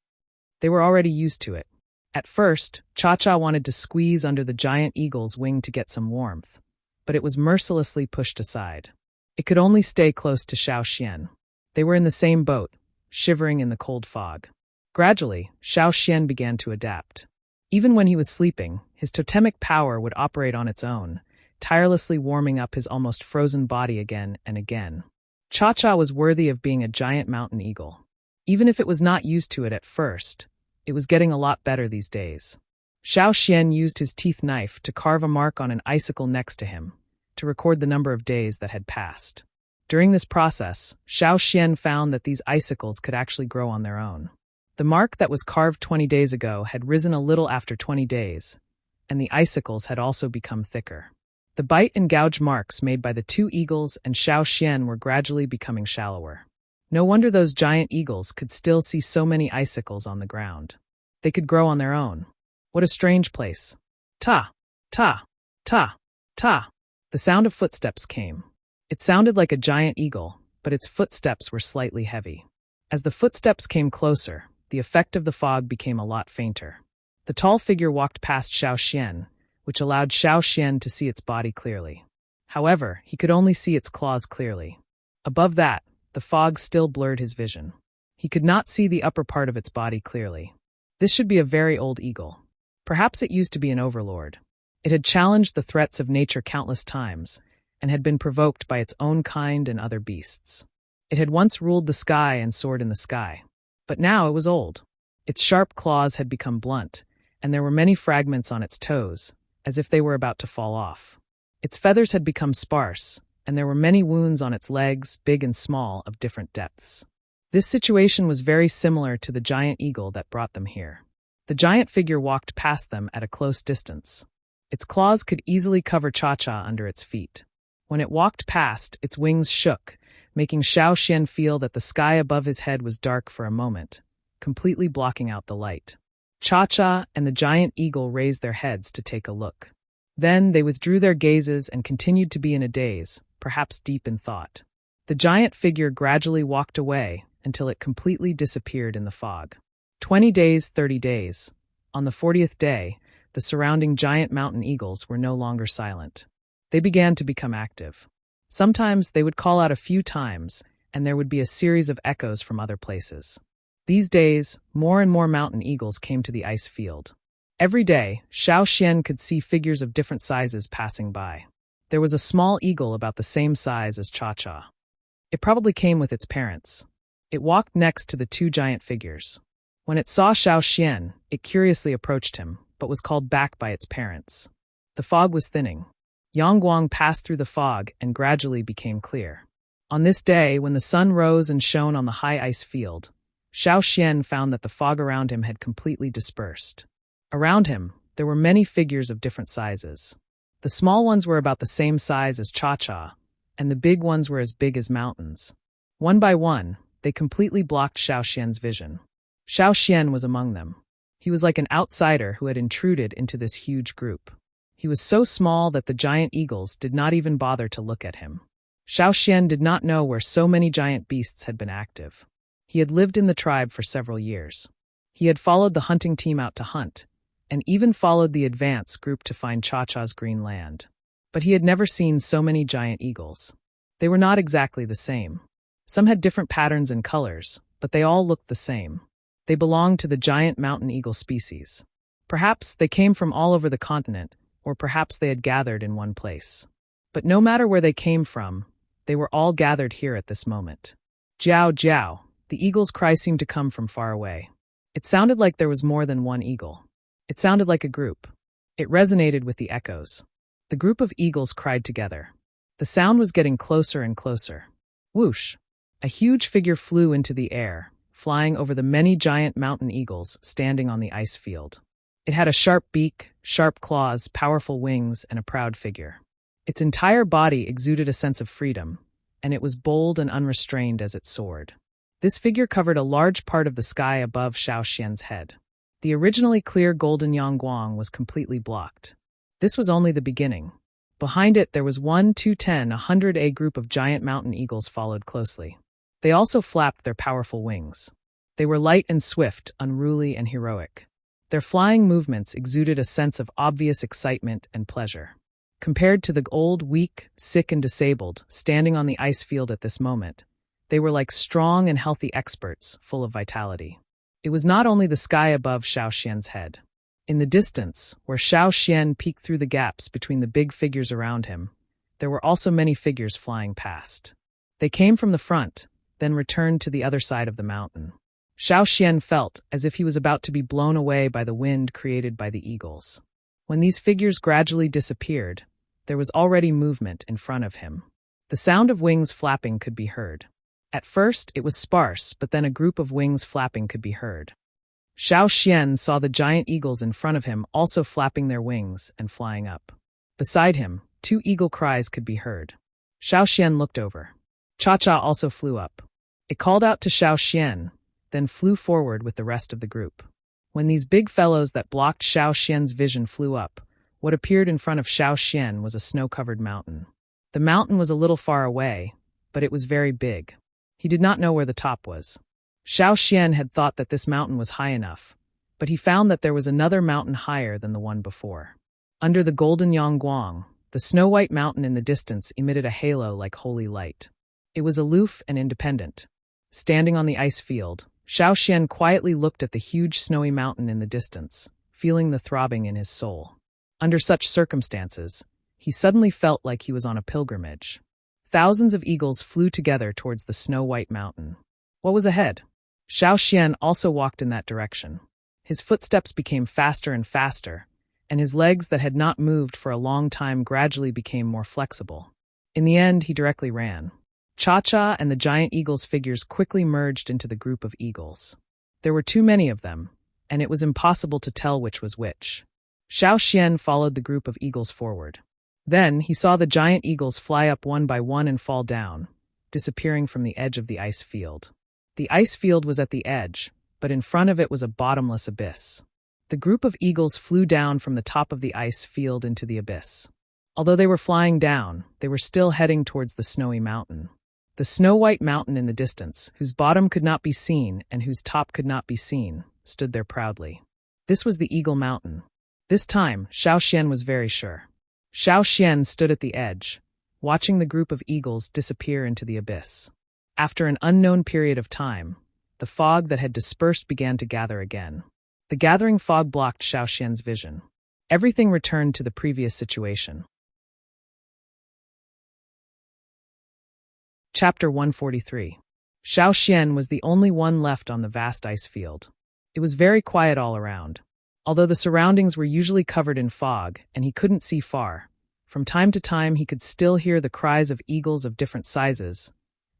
They were already used to it. At first, Cha-Cha wanted to squeeze under the giant eagle's wing to get some warmth, but it was mercilessly pushed aside. It could only stay close to Xiao Xian. They were in the same boat, shivering in the cold fog. Gradually, Xiao Xian began to adapt. Even when he was sleeping, his totemic power would operate on its own, tirelessly warming up his almost frozen body again and again. Cha-Cha was worthy of being a giant mountain eagle. Even if it was not used to it at first, it was getting a lot better these days. Xiao Xian used his teeth knife to carve a mark on an icicle next to him, to record the number of days that had passed. During this process, Xiao Xian found that these icicles could actually grow on their own. The mark that was carved 20 days ago had risen a little after 20 days, and the icicles had also become thicker. The bite and gouge marks made by the two eagles and Xiao Xian were gradually becoming shallower. No wonder those giant eagles could still see so many icicles on the ground. They could grow on their own. What a strange place. Ta, ta, ta, ta. The sound of footsteps came. It sounded like a giant eagle, but its footsteps were slightly heavy. As the footsteps came closer, the effect of the fog became a lot fainter. The tall figure walked past Xiao Xian, which allowed Xiao Xian to see its body clearly. However, he could only see its claws clearly. Above that, the fog still blurred his vision. He could not see the upper part of its body clearly. This should be a very old eagle. Perhaps it used to be an overlord. It had challenged the threats of nature countless times, and had been provoked by its own kind and other beasts. It had once ruled the sky and soared in the sky. But now it was old. Its sharp claws had become blunt, and there were many fragments on its toes, as if they were about to fall off. Its feathers had become sparse, and there were many wounds on its legs, big and small, of different depths. This situation was very similar to the giant eagle that brought them here. The giant figure walked past them at a close distance. Its claws could easily cover Cha-Cha under its feet. When it walked past, its wings shook, making Xiao Xian feel that the sky above his head was dark for a moment, completely blocking out the light. Cha-Cha and the giant eagle raised their heads to take a look. Then they withdrew their gazes and continued to be in a daze, perhaps deep in thought. The giant figure gradually walked away until it completely disappeared in the fog. 20 days, 30 days. On the 40th day, the surrounding giant mountain eagles were no longer silent. They began to become active. Sometimes they would call out a few times, and there would be a series of echoes from other places. These days, more and more mountain eagles came to the ice field. Every day, Xiao Xian could see figures of different sizes passing by. There was a small eagle about the same size as Cha-Cha. It probably came with its parents. It walked next to the two giant figures. When it saw Xiao Xian, it curiously approached him, but was called back by its parents. The fog was thinning. Yangguang passed through the fog and gradually became clear. On this day, when the sun rose and shone on the high ice field, Xiao Xian found that the fog around him had completely dispersed. Around him, there were many figures of different sizes. The small ones were about the same size as Cha-Cha, and the big ones were as big as mountains. One by one, they completely blocked Xiao Xian's vision. Xiao Xian was among them. He was like an outsider who had intruded into this huge group. He was so small that the giant eagles did not even bother to look at him. Xiao Xian did not know where so many giant beasts had been active. He had lived in the tribe for several years. He had followed the hunting team out to hunt, and even followed the advance group to find Cha-Cha's green land. But he had never seen so many giant eagles. They were not exactly the same. Some had different patterns and colors, but they all looked the same. They belonged to the giant mountain eagle species. Perhaps they came from all over the continent, or perhaps they had gathered in one place. But no matter where they came from, they were all gathered here at this moment. Jiao, jiao, the eagle's cry seemed to come from far away. It sounded like there was more than one eagle. It sounded like a group. It resonated with the echoes. The group of eagles cried together. The sound was getting closer and closer. Whoosh! A huge figure flew into the air, flying over the many giant mountain eagles standing on the ice field. It had a sharp beak, sharp claws, powerful wings, and a proud figure. Its entire body exuded a sense of freedom, and it was bold and unrestrained as it soared. This figure covered a large part of the sky above Xiao Xian's head. The originally clear golden Yangguang was completely blocked. This was only the beginning. Behind it there was 1, 2, 10, 100 group of giant mountain eagles followed closely. They also flapped their powerful wings. They were light and swift, unruly and heroic. Their flying movements exuded a sense of obvious excitement and pleasure. Compared to the old, weak, sick and disabled, standing on the ice field at this moment, they were like strong and healthy experts, full of vitality. It was not only the sky above Xiao Xian's head. In the distance, where Xiao Xian peeked through the gaps between the big figures around him, there were also many figures flying past. They came from the front, then returned to the other side of the mountain. Xiao Xian felt as if he was about to be blown away by the wind created by the eagles. When these figures gradually disappeared, there was already movement in front of him. The sound of wings flapping could be heard. At first, it was sparse, but then a group of wings flapping could be heard. Xiao Xian saw the giant eagles in front of him also flapping their wings and flying up. Beside him, 2 eagle cries could be heard. Xiao Xian looked over. Cha-Cha also flew up. It called out to Xiao Xian, then flew forward with the rest of the group. When these big fellows that blocked Xiao Xian's vision flew up, what appeared in front of Xiao Xian was a snow-covered mountain. The mountain was a little far away, but it was very big. He did not know where the top was. Xiao Xian had thought that this mountain was high enough, but he found that there was another mountain higher than the one before. Under the golden Yangguang, the snow-white mountain in the distance emitted a halo like holy light. It was aloof and independent. Standing on the ice field, Xiao Xian quietly looked at the huge snowy mountain in the distance, feeling the throbbing in his soul. Under such circumstances, he suddenly felt like he was on a pilgrimage. Thousands of eagles flew together towards the snow-white mountain. What was ahead? Xiao Xian also walked in that direction. His footsteps became faster and faster, and his legs that had not moved for a long time gradually became more flexible. In the end, he directly ran. Cha-Cha and the giant eagle's figures quickly merged into the group of eagles. There were too many of them, and it was impossible to tell which was which. Xiao Xian followed the group of eagles forward. Then he saw the giant eagles fly up one by one and fall down, disappearing from the edge of the ice field. The ice field was at the edge, but in front of it was a bottomless abyss. The group of eagles flew down from the top of the ice field into the abyss. Although they were flying down, they were still heading towards the snowy mountain. The snow-white mountain in the distance, whose bottom could not be seen and whose top could not be seen, stood there proudly. This was the Eagle Mountain. This time, Xiao Xian was very sure. Xiao Xian stood at the edge, watching the group of eagles disappear into the abyss. After an unknown period of time, the fog that had dispersed began to gather again. The gathering fog blocked Xiao Xian's vision. Everything returned to the previous situation. Chapter 143. Xiao Xian was the only one left on the vast ice field. It was very quiet all around. Although the surroundings were usually covered in fog and he couldn't see far, from time to time he could still hear the cries of eagles of different sizes,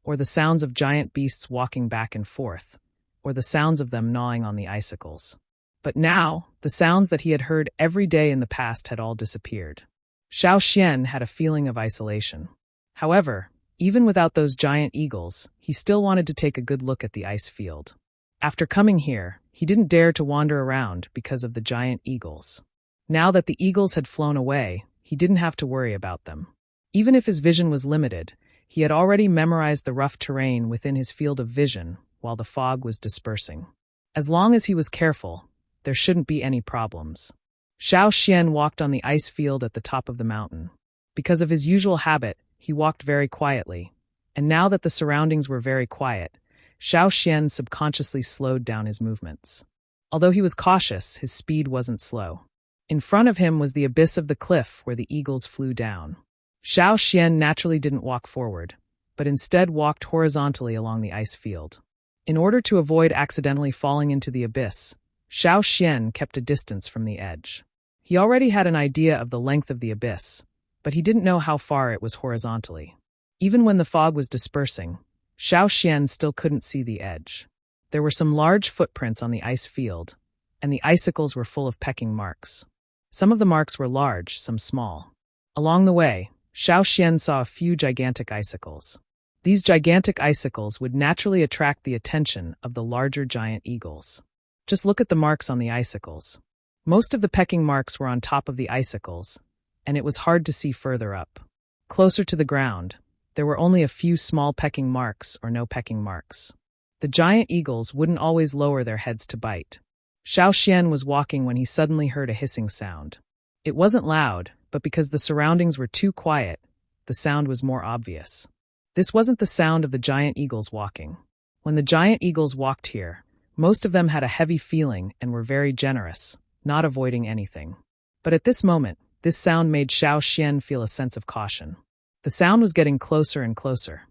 or the sounds of giant beasts walking back and forth, or the sounds of them gnawing on the icicles. But now, the sounds that he had heard every day in the past had all disappeared. Xiao Xian had a feeling of isolation. However, even without those giant eagles, he still wanted to take a good look at the ice field. After coming here, he didn't dare to wander around because of the giant eagles. Now that the eagles had flown away, he didn't have to worry about them. Even if his vision was limited, he had already memorized the rough terrain within his field of vision while the fog was dispersing. As long as he was careful, there shouldn't be any problems. Xiao Xian walked on the ice field at the top of the mountain. Because of his usual habit, he walked very quietly, and now that the surroundings were very quiet, Xiao Xian subconsciously slowed down his movements. Although he was cautious, his speed wasn't slow. In front of him was the abyss of the cliff where the eagles flew down. Xiao Xian naturally didn't walk forward, but instead walked horizontally along the ice field. In order to avoid accidentally falling into the abyss, Xiao Xian kept a distance from the edge. He already had an idea of the length of the abyss, but he didn't know how far it was horizontally. Even when the fog was dispersing, Xiao Xian still couldn't see the edge. There were some large footprints on the ice field, and the icicles were full of pecking marks. Some of the marks were large, some small. Along the way, Xiao Xian saw a few gigantic icicles. These gigantic icicles would naturally attract the attention of the larger giant eagles. Just look at the marks on the icicles. Most of the pecking marks were on top of the icicles, and it was hard to see further up. Closer to the ground, there were only a few small pecking marks or no pecking marks. The giant eagles wouldn't always lower their heads to bite. Xiao Xian was walking when he suddenly heard a hissing sound. It wasn't loud, but because the surroundings were too quiet, the sound was more obvious. This wasn't the sound of the giant eagles walking. When the giant eagles walked here, most of them had a heavy feeling and were very generous, not avoiding anything. But at this moment, this sound made Xiao Xian feel a sense of caution. The sound was getting closer and closer.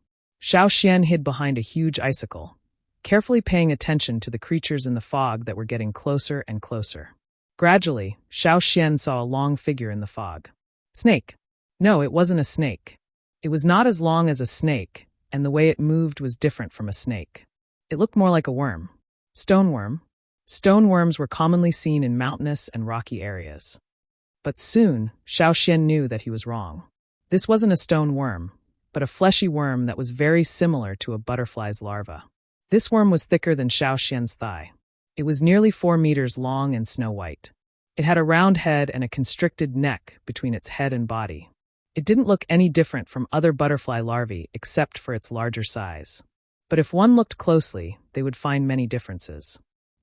Xiao Xian hid behind a huge icicle, carefully paying attention to the creatures in the fog that were getting closer and closer. Gradually, Xiao Xian saw a long figure in the fog. Snake. No, it wasn't a snake. It was not as long as a snake, and the way it moved was different from a snake. It looked more like a worm. Stoneworm. Stoneworms were commonly seen in mountainous and rocky areas. But soon, Xiao Xian knew that he was wrong. This wasn't a stone worm, but a fleshy worm that was very similar to a butterfly's larva. This worm was thicker than Xiao Xian's thigh. It was nearly 4 meters long and snow-white. It had a round head and a constricted neck between its head and body. It didn't look any different from other butterfly larvae except for its larger size. But if one looked closely, they would find many differences.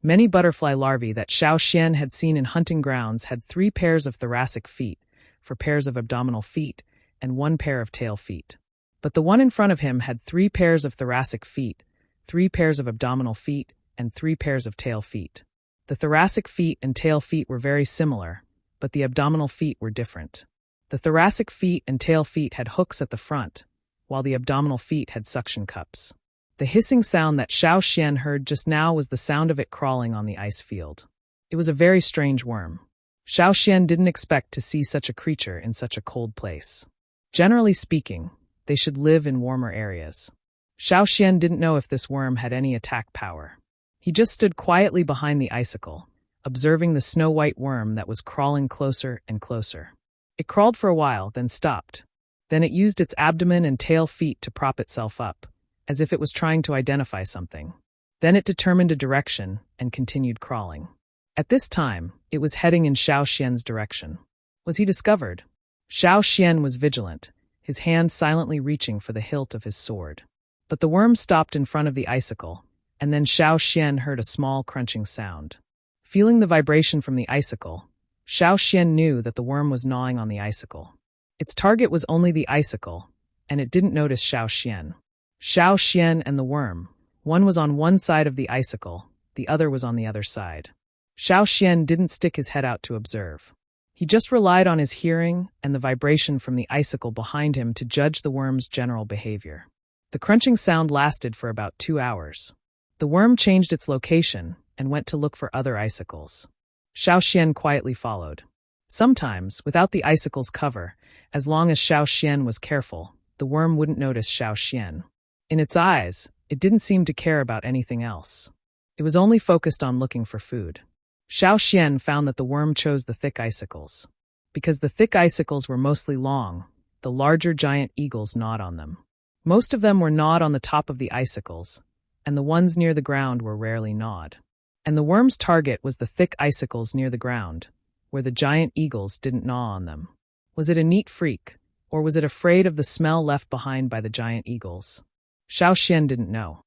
Many butterfly larvae that Xiao Xian had seen in hunting grounds had 3 pairs of thoracic feet, 4 pairs of abdominal feet, and 1 pair of tail feet. But the one in front of him had 3 pairs of thoracic feet, 3 pairs of abdominal feet, and 3 pairs of tail feet. The thoracic feet and tail feet were very similar, but the abdominal feet were different. The thoracic feet and tail feet had hooks at the front, while the abdominal feet had suction cups. The hissing sound that Xiao Xian heard just now was the sound of it crawling on the ice field. It was a very strange worm. Xiao Xian didn't expect to see such a creature in such a cold place. Generally speaking, they should live in warmer areas. Xiao Xian didn't know if this worm had any attack power. He just stood quietly behind the icicle, observing the snow-white worm that was crawling closer and closer. It crawled for a while, then stopped. Then it used its abdomen and tail feet to prop itself up, as if it was trying to identify something. Then it determined a direction and continued crawling. At this time, it was heading in Xiao Xian's direction. Was he discovered? Xiao Xian was vigilant, his hand silently reaching for the hilt of his sword. But the worm stopped in front of the icicle, and then Xiao Xian heard a small crunching sound. Feeling the vibration from the icicle, Xiao Xian knew that the worm was gnawing on the icicle. Its target was only the icicle, and it didn't notice Xiao Xian. Xiao Xian and the worm, one was on one side of the icicle, the other was on the other side. Xiao Xian didn't stick his head out to observe. He just relied on his hearing and the vibration from the icicle behind him to judge the worm's general behavior. The crunching sound lasted for about 2 hours. The worm changed its location and went to look for other icicles. Xiao Xian quietly followed. Sometimes, without the icicle's cover, as long as Xiao Xian was careful, the worm wouldn't notice Xiao Xian. In its eyes, it didn't seem to care about anything else. It was only focused on looking for food. Xiao Xian found that the worm chose the thick icicles. Because the thick icicles were mostly long, the larger giant eagles gnawed on them. Most of them were gnawed on the top of the icicles, and the ones near the ground were rarely gnawed. And the worm's target was the thick icicles near the ground, where the giant eagles didn't gnaw on them. Was it a neat freak, or was it afraid of the smell left behind by the giant eagles? Xiao Xian didn't know.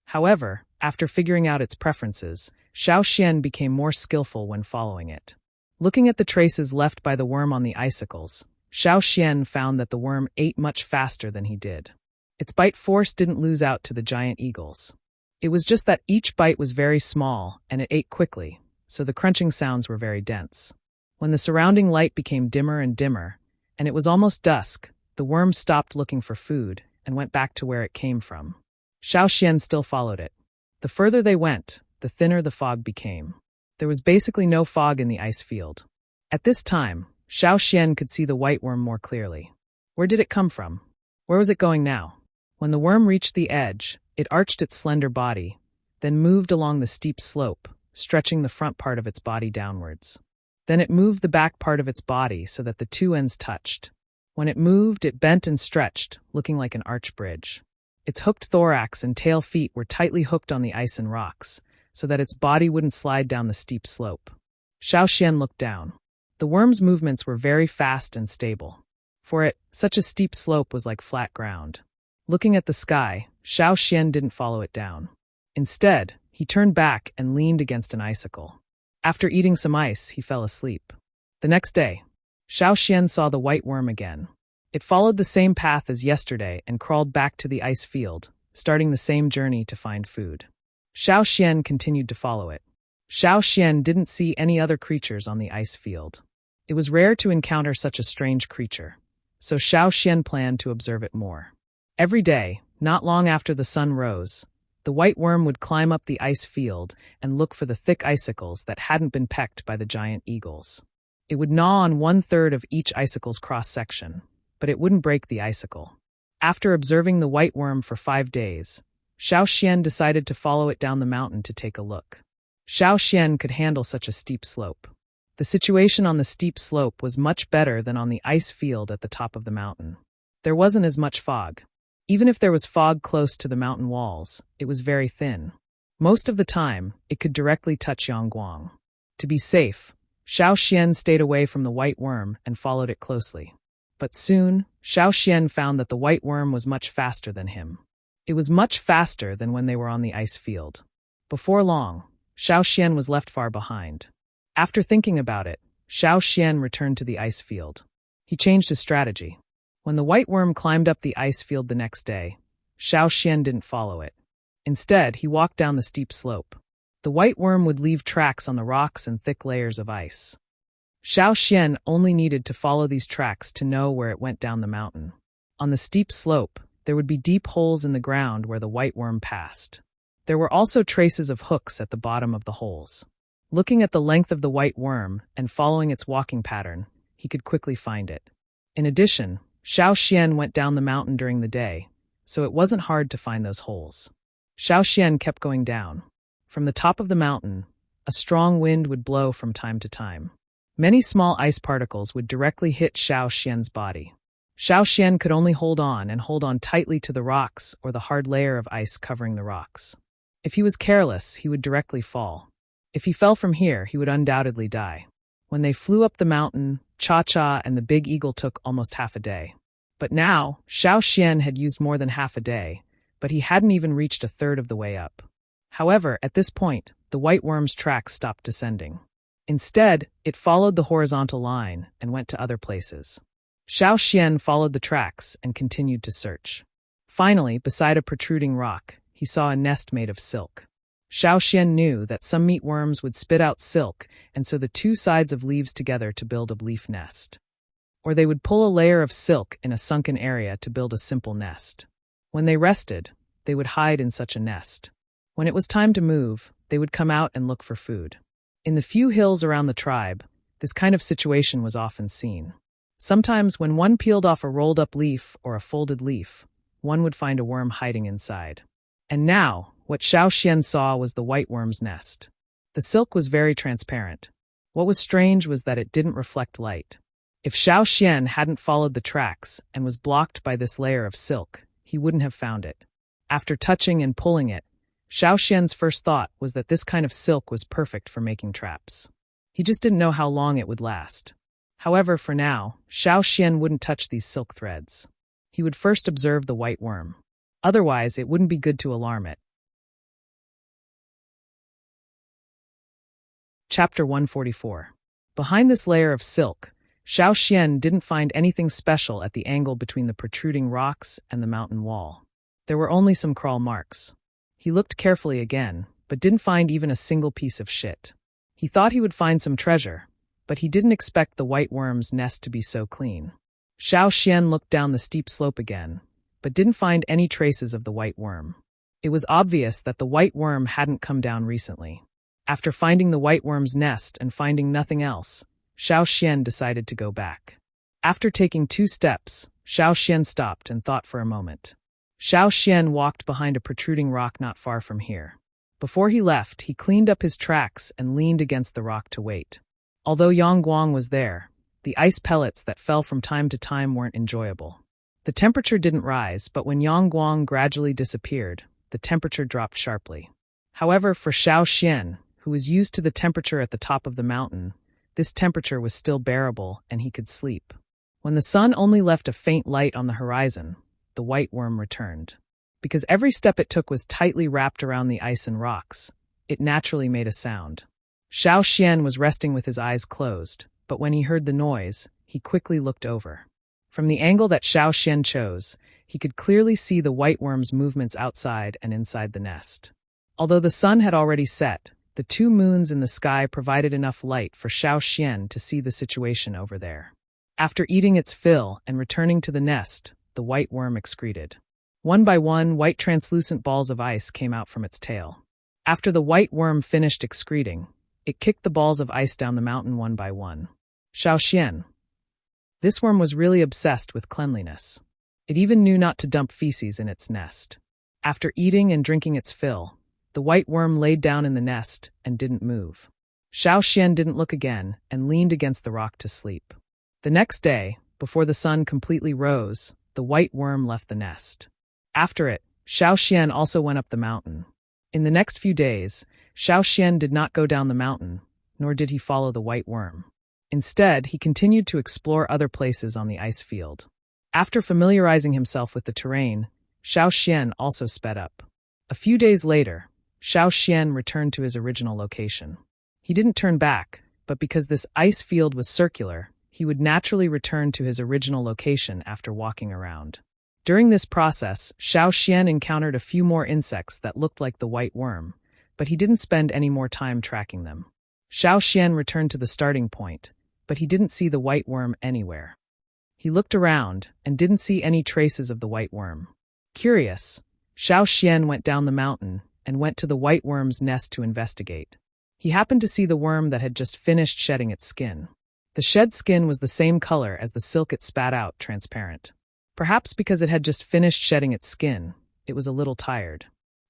However, after figuring out its preferences, Xiao Xian became more skillful when following it. Looking at the traces left by the worm on the icicles, Xiao Xian found that the worm ate much faster than he did. Its bite force didn't lose out to the giant eagles. It was just that each bite was very small and it ate quickly, so the crunching sounds were very dense. When the surrounding light became dimmer and dimmer, and it was almost dusk, the worm stopped looking for food and went back to where it came from. Xiao Xian still followed it. The further they went, the thinner the fog became. There was basically no fog in the ice field. At this time, Xiao Xian could see the white worm more clearly. Where did it come from? Where was it going now? When the worm reached the edge, it arched its slender body, then moved along the steep slope, stretching the front part of its body downwards. Then it moved the back part of its body so that the two ends touched. When it moved, it bent and stretched, looking like an arch bridge. Its hooked thorax and tail feet were tightly hooked on the ice and rocks, so that its body wouldn't slide down the steep slope. Xiao Xian looked down. The worm's movements were very fast and stable. For it, such a steep slope was like flat ground. Looking at the sky, Xiao Xian didn't follow it down. Instead, he turned back and leaned against an icicle. After eating some ice, he fell asleep. The next day, Xiao Xian saw the white worm again. It followed the same path as yesterday and crawled back to the ice field, starting the same journey to find food. Xiao Xian continued to follow it. Xiao Xian didn't see any other creatures on the ice field. It was rare to encounter such a strange creature, so Xiao Xian planned to observe it more. Every day, not long after the sun rose, the white worm would climb up the ice field and look for the thick icicles that hadn't been pecked by the giant eagles. It would gnaw on 1/3 of each icicle's cross-section, but it wouldn't break the icicle. After observing the white worm for 5 days, Xiao Xian decided to follow it down the mountain to take a look. Xiao Xian could handle such a steep slope. The situation on the steep slope was much better than on the ice field at the top of the mountain. There wasn't as much fog. Even if there was fog close to the mountain walls, it was very thin. Most of the time, it could directly touch Yangguang. To be safe, Xiao Xian stayed away from the white worm and followed it closely. But soon, Xiao Xian found that the white worm was much faster than him. It was much faster than when they were on the ice field. Before long, Xiao Xian was left far behind. After thinking about it, Xiao Xian returned to the ice field. He changed his strategy. When the white worm climbed up the ice field the next day, Xiao Xian didn't follow it. Instead, he walked down the steep slope. The white worm would leave tracks on the rocks and thick layers of ice. Xiao Xian only needed to follow these tracks to know where it went down the mountain. On the steep slope, there would be deep holes in the ground where the white worm passed. There were also traces of hooks at the bottom of the holes. Looking at the length of the white worm and following its walking pattern, he could quickly find it. In addition, Xiao Xian went down the mountain during the day, so it wasn't hard to find those holes. Xiao Xian kept going down. From the top of the mountain, a strong wind would blow from time to time. Many small ice particles would directly hit Xiao Xian's body. Xiao Xian could only hold on tightly to the rocks or the hard layer of ice covering the rocks. If he was careless, he would directly fall. If he fell from here, he would undoubtedly die. When they flew up the mountain, Cha-Cha and the big eagle took almost half a day. But now, Xiao Xian had used more than half a day, but he hadn't even reached 1/3 of the way up. However, at this point, the white worm's tracks stopped descending. Instead, it followed the horizontal line and went to other places. Xiao Xian followed the tracks and continued to search. Finally, beside a protruding rock, he saw a nest made of silk. Xiao Xian knew that some meatworms would spit out silk and sew the two sides of leaves together to build a leaf nest. Or they would pull a layer of silk in a sunken area to build a simple nest. When they rested, they would hide in such a nest. When it was time to move, they would come out and look for food. In the few hills around the tribe, this kind of situation was often seen. Sometimes when one peeled off a rolled-up leaf or a folded leaf, one would find a worm hiding inside. And now, what Xiao Xian saw was the white worm's nest. The silk was very transparent. What was strange was that it didn't reflect light. If Xiao Xian hadn't followed the tracks and was blocked by this layer of silk, he wouldn't have found it. After touching and pulling it, Xiao Xian's first thought was that this kind of silk was perfect for making traps. He just didn't know how long it would last. However, for now, Xiao Xian wouldn't touch these silk threads. He would first observe the white worm. Otherwise, it wouldn't be good to alarm it. Chapter 144. Behind this layer of silk, Xiao Xian didn't find anything special at the angle between the protruding rocks and the mountain wall. There were only some crawl marks. He looked carefully again, but didn't find even a single piece of shit. He thought he would find some treasure, but he didn't expect the white worm's nest to be so clean. Xiao Xian looked down the steep slope again, but didn't find any traces of the white worm. It was obvious that the white worm hadn't come down recently. After finding the white worm's nest and finding nothing else, Xiao Xian decided to go back. After taking 2 steps, Xiao Xian stopped and thought for a moment. Xiao Xian walked behind a protruding rock not far from here. Before he left, he cleaned up his tracks and leaned against the rock to wait. Although Yang Guang was there, the ice pellets that fell from time to time weren't enjoyable. The temperature didn't rise, but when Yang Guang gradually disappeared, the temperature dropped sharply. However, for Xiao Xian, who was used to the temperature at the top of the mountain, this temperature was still bearable and he could sleep. When the sun only left a faint light on the horizon, the white worm returned. Because every step it took was tightly wrapped around the ice and rocks, it naturally made a sound. Xiao Xian was resting with his eyes closed, but when he heard the noise, he quickly looked over. From the angle that Xiao Xian chose, he could clearly see the white worm's movements outside and inside the nest. Although the sun had already set, the 2 moons in the sky provided enough light for Xiao Xian to see the situation over there. After eating its fill and returning to the nest, the white worm excreted. One by one, white translucent balls of ice came out from its tail. After the white worm finished excreting, it kicked the balls of ice down the mountain one by one. Xiao Xian. This worm was really obsessed with cleanliness. It even knew not to dump feces in its nest. After eating and drinking its fill, the white worm laid down in the nest and didn't move. Xiao Xian didn't look again and leaned against the rock to sleep. The next day, before the sun completely rose, the white worm left the nest. After it, Xiao Xian also went up the mountain. In the next few days, Xiao Xian did not go down the mountain, nor did he follow the white worm. Instead, he continued to explore other places on the ice field. After familiarizing himself with the terrain, Xiao Xian also sped up. A few days later, Xiao Xian returned to his original location. He didn't turn back, but because this ice field was circular, he would naturally return to his original location after walking around. During this process, Xiao Xian encountered a few more insects that looked like the white worm, but he didn't spend any more time tracking them. Xiao Xian returned to the starting point, but he didn't see the white worm anywhere. He looked around and didn't see any traces of the white worm. Curious, Xiao Xian went down the mountain and went to the white worm's nest to investigate. He happened to see the worm that had just finished shedding its skin. The shed skin was the same color as the silk it spat out, transparent. Perhaps because it had just finished shedding its skin, it was a little tired.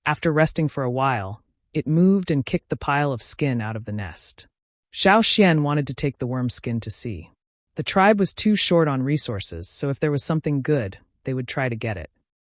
After resting for a while, it moved and kicked the pile of skin out of the nest. Xiao Xian wanted to take the worm's skin to see. The tribe was too short on resources, so if there was something good, they would try to get it.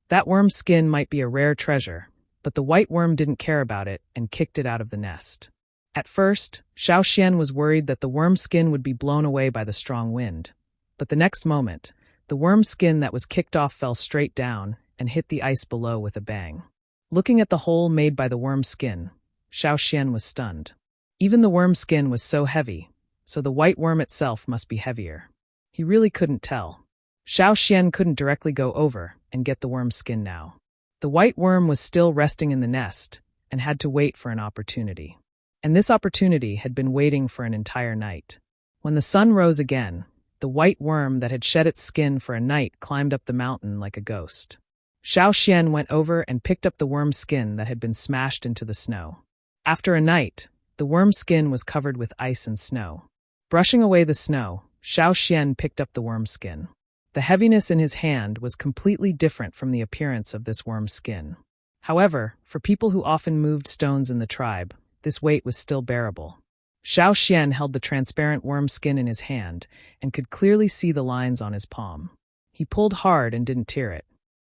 That worm's skin might be a rare treasure, but the white worm didn't care about it and kicked it out of the nest. At first, Xiao Xian was worried that the worm's skin would be blown away by the strong wind. But the next moment, the worm's skin that was kicked off fell straight down and hit the ice below with a bang. Looking at the hole made by the worm's skin, Xiao Xian was stunned. Even the worm's skin was so heavy, so the white worm itself must be heavier. He really couldn't tell. Xiao Xian couldn't directly go over and get the worm's skin now. The white worm was still resting in the nest and had to wait for an opportunity. And this opportunity had been waiting for an entire night. When the sun rose again, the white worm that had shed its skin for a night climbed up the mountain like a ghost. Xiao Xian went over and picked up the worm's skin that had been smashed into the snow. After a night, the worm's skin was covered with ice and snow. Brushing away the snow, Xiao Xian picked up the worm's skin. The heaviness in his hand was completely different from the appearance of this worm's skin. However, for people who often moved stones in the tribe, this weight was still bearable. Xiao Xian held the transparent worm skin in his hand and could clearly see the lines on his palm. He pulled hard and didn't tear it.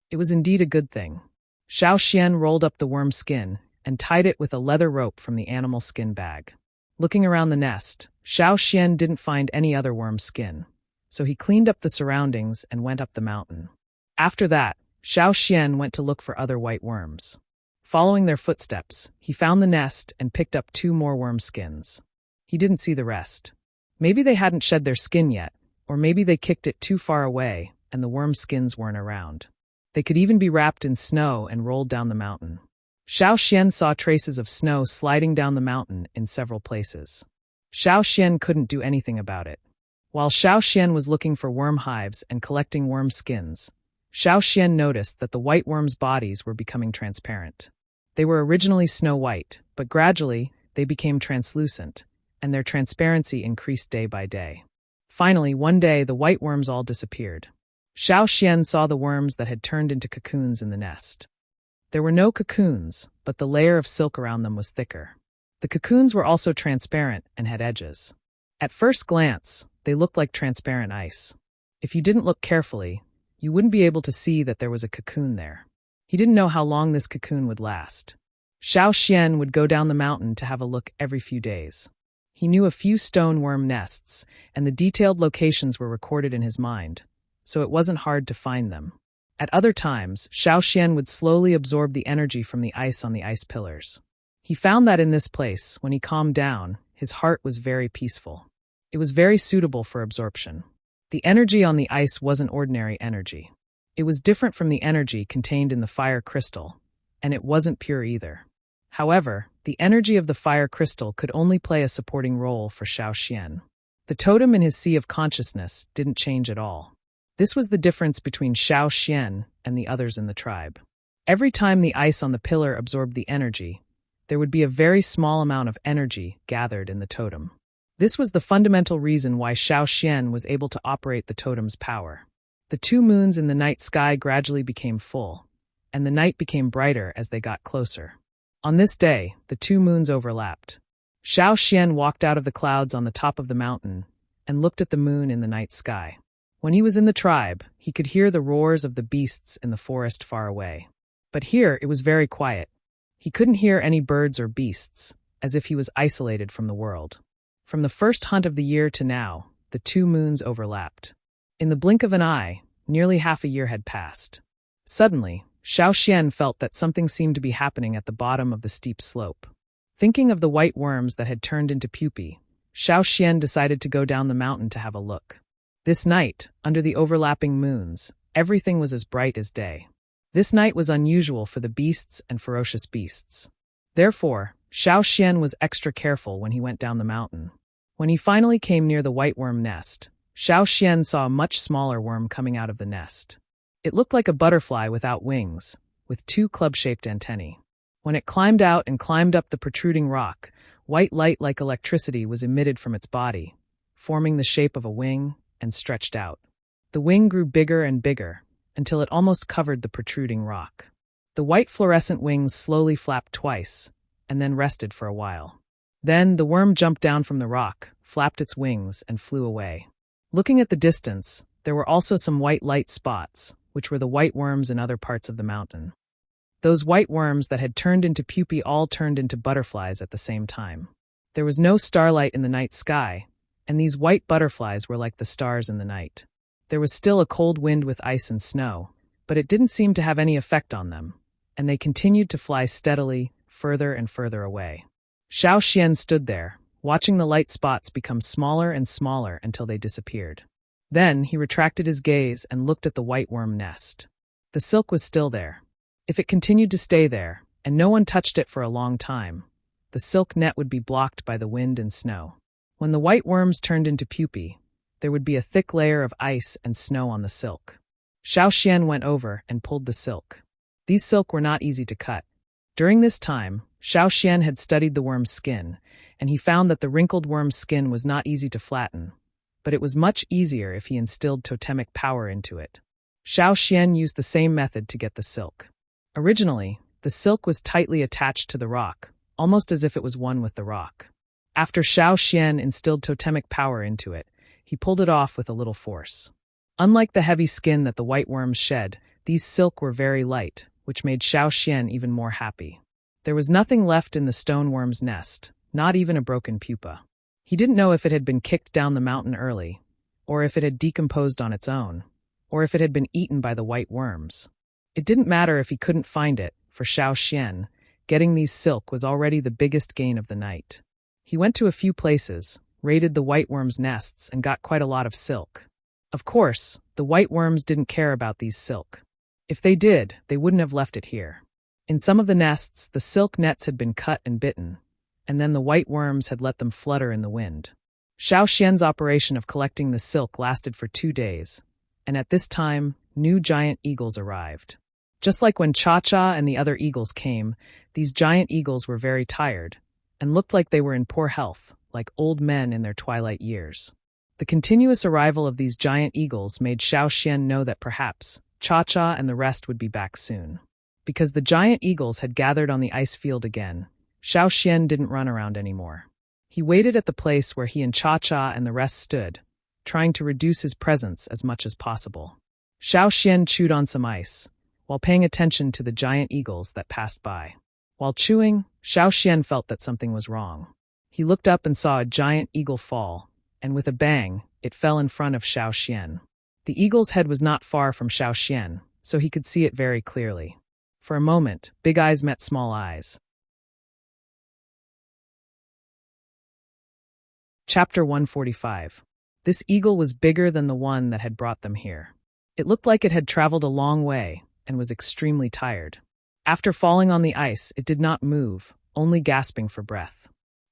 It was indeed a good thing. Xiao Xian rolled up the worm's skin and tied it with a leather rope from the animal skin bag. Looking around the nest, Xiao Xian didn't find any other worm skin, so he cleaned up the surroundings and went up the mountain. After that, Xiao Xian went to look for other white worms. Following their footsteps, he found the nest and picked up 2 more worm skins. He didn't see the rest. Maybe they hadn't shed their skin yet, or maybe they kicked it too far away and the worm skins weren't around. They could even be wrapped in snow and rolled down the mountain. Xiao Xian saw traces of snow sliding down the mountain in several places. Xiao Xian couldn't do anything about it. While Xiao Xian was looking for worm hives and collecting worm skins, Xiao Xian noticed that the white worms' bodies were becoming transparent. They were originally snow white, but gradually they became translucent, and their transparency increased day by day. Finally, one day the white worms all disappeared. Xiao Xian saw the worms that had turned into cocoons in the nest. There were no cocoons, but the layer of silk around them was thicker. The cocoons were also transparent and had edges. At first glance, they looked like transparent ice. If you didn't look carefully, you wouldn't be able to see that there was a cocoon there. He didn't know how long this cocoon would last. Xiao Xian would go down the mountain to have a look every few days. He knew a few stone worm nests, and the detailed locations were recorded in his mind, so it wasn't hard to find them. At other times, Xiao Xian would slowly absorb the energy from the ice on the ice pillars. He found that in this place, when he calmed down, his heart was very peaceful. It was very suitable for absorption. The energy on the ice wasn't ordinary energy. It was different from the energy contained in the fire crystal, and it wasn't pure either. However, the energy of the fire crystal could only play a supporting role for Xiao Xian. The totem in his sea of consciousness didn't change at all. This was the difference between Xiao Xian and the others in the tribe. Every time the ice on the pillar absorbed the energy, there would be a very small amount of energy gathered in the totem. This was the fundamental reason why Xiao Xian was able to operate the totem's power. The 2 moons in the night sky gradually became full, and the night became brighter as they got closer. On this day, the 2 moons overlapped. Xiao Xian walked out of the clouds on the top of the mountain and looked at the moon in the night sky. When he was in the tribe, he could hear the roars of the beasts in the forest far away. But here it was very quiet. He couldn't hear any birds or beasts, as if he was isolated from the world. From the first hunt of the year to now, the 2 moons overlapped. In the blink of an eye, nearly half a year had passed. Suddenly, Xiao Xian felt that something seemed to be happening at the bottom of the steep slope. Thinking of the white worms that had turned into pupae, Xiao Xian decided to go down the mountain to have a look. This night, under the overlapping moons, everything was as bright as day. This night was unusual for the beasts and ferocious beasts. Therefore, Xiao Xian was extra careful when he went down the mountain. When he finally came near the white worm nest, Xiao Xian saw a much smaller worm coming out of the nest. It looked like a butterfly without wings, with 2 club-shaped antennae. When it climbed out and climbed up the protruding rock, white light like electricity was emitted from its body, forming the shape of a wing, and stretched out. The wing grew bigger and bigger, until it almost covered the protruding rock. The white fluorescent wings slowly flapped twice, and then rested for a while. Then the worm jumped down from the rock, flapped its wings, and flew away. Looking at the distance, there were also some white light spots, which were the white worms in other parts of the mountain. Those white worms that had turned into pupae all turned into butterflies at the same time. There was no starlight in the night sky, and these white butterflies were like the stars in the night. There was still a cold wind with ice and snow, but it didn't seem to have any effect on them, and they continued to fly steadily, further and further away. Xiao Xian stood there, watching the light spots become smaller and smaller until they disappeared. Then he retracted his gaze and looked at the white worm nest. The silk was still there. If it continued to stay there, and no one touched it for a long time, the silk net would be blocked by the wind and snow. When the white worms turned into pupae, there would be a thick layer of ice and snow on the silk. Xiao Xian went over and pulled the silk. These silk were not easy to cut. During this time, Xiao Xian had studied the worm's skin, and he found that the wrinkled worm's skin was not easy to flatten, but it was much easier if he instilled totemic power into it. Xiao Xian used the same method to get the silk. Originally, the silk was tightly attached to the rock, almost as if it was one with the rock. After Xiao Xian instilled totemic power into it, he pulled it off with a little force. Unlike the heavy skin that the white worms shed, these silk were very light, which made Xiao Xian even more happy. There was nothing left in the stone worm's nest, not even a broken pupa. He didn't know if it had been kicked down the mountain early, or if it had decomposed on its own, or if it had been eaten by the white worms. It didn't matter if he couldn't find it, for Xiao Xian, getting these silk was already the biggest gain of the night. He went to a few places, raided the white worms' nests, and got quite a lot of silk. Of course, the white worms didn't care about these silk. If they did, they wouldn't have left it here. In some of the nests, the silk nets had been cut and bitten, and then the white worms had let them flutter in the wind. Xiao Xian's operation of collecting the silk lasted for 2 days, and at this time, new giant eagles arrived. Just like when Cha-Cha and the other eagles came, these giant eagles were very tired, and looked like they were in poor health, like old men in their twilight years. The continuous arrival of these giant eagles made Xiao Xian know that perhaps Cha-Cha and the rest would be back soon. Because the giant eagles had gathered on the ice field again, Xiao Xian didn't run around anymore. He waited at the place where he and Cha-Cha and the rest stood, trying to reduce his presence as much as possible. Xiao Xian chewed on some ice, while paying attention to the giant eagles that passed by. While chewing, Xiao Xian felt that something was wrong. He looked up and saw a giant eagle fall, and with a bang, it fell in front of Xiao Xian. The eagle's head was not far from Xiao Xian, so he could see it very clearly. For a moment, big eyes met small eyes. Chapter 145. This eagle was bigger than the one that had brought them here. It looked like it had traveled a long way and was extremely tired. After falling on the ice, it did not move, only gasping for breath.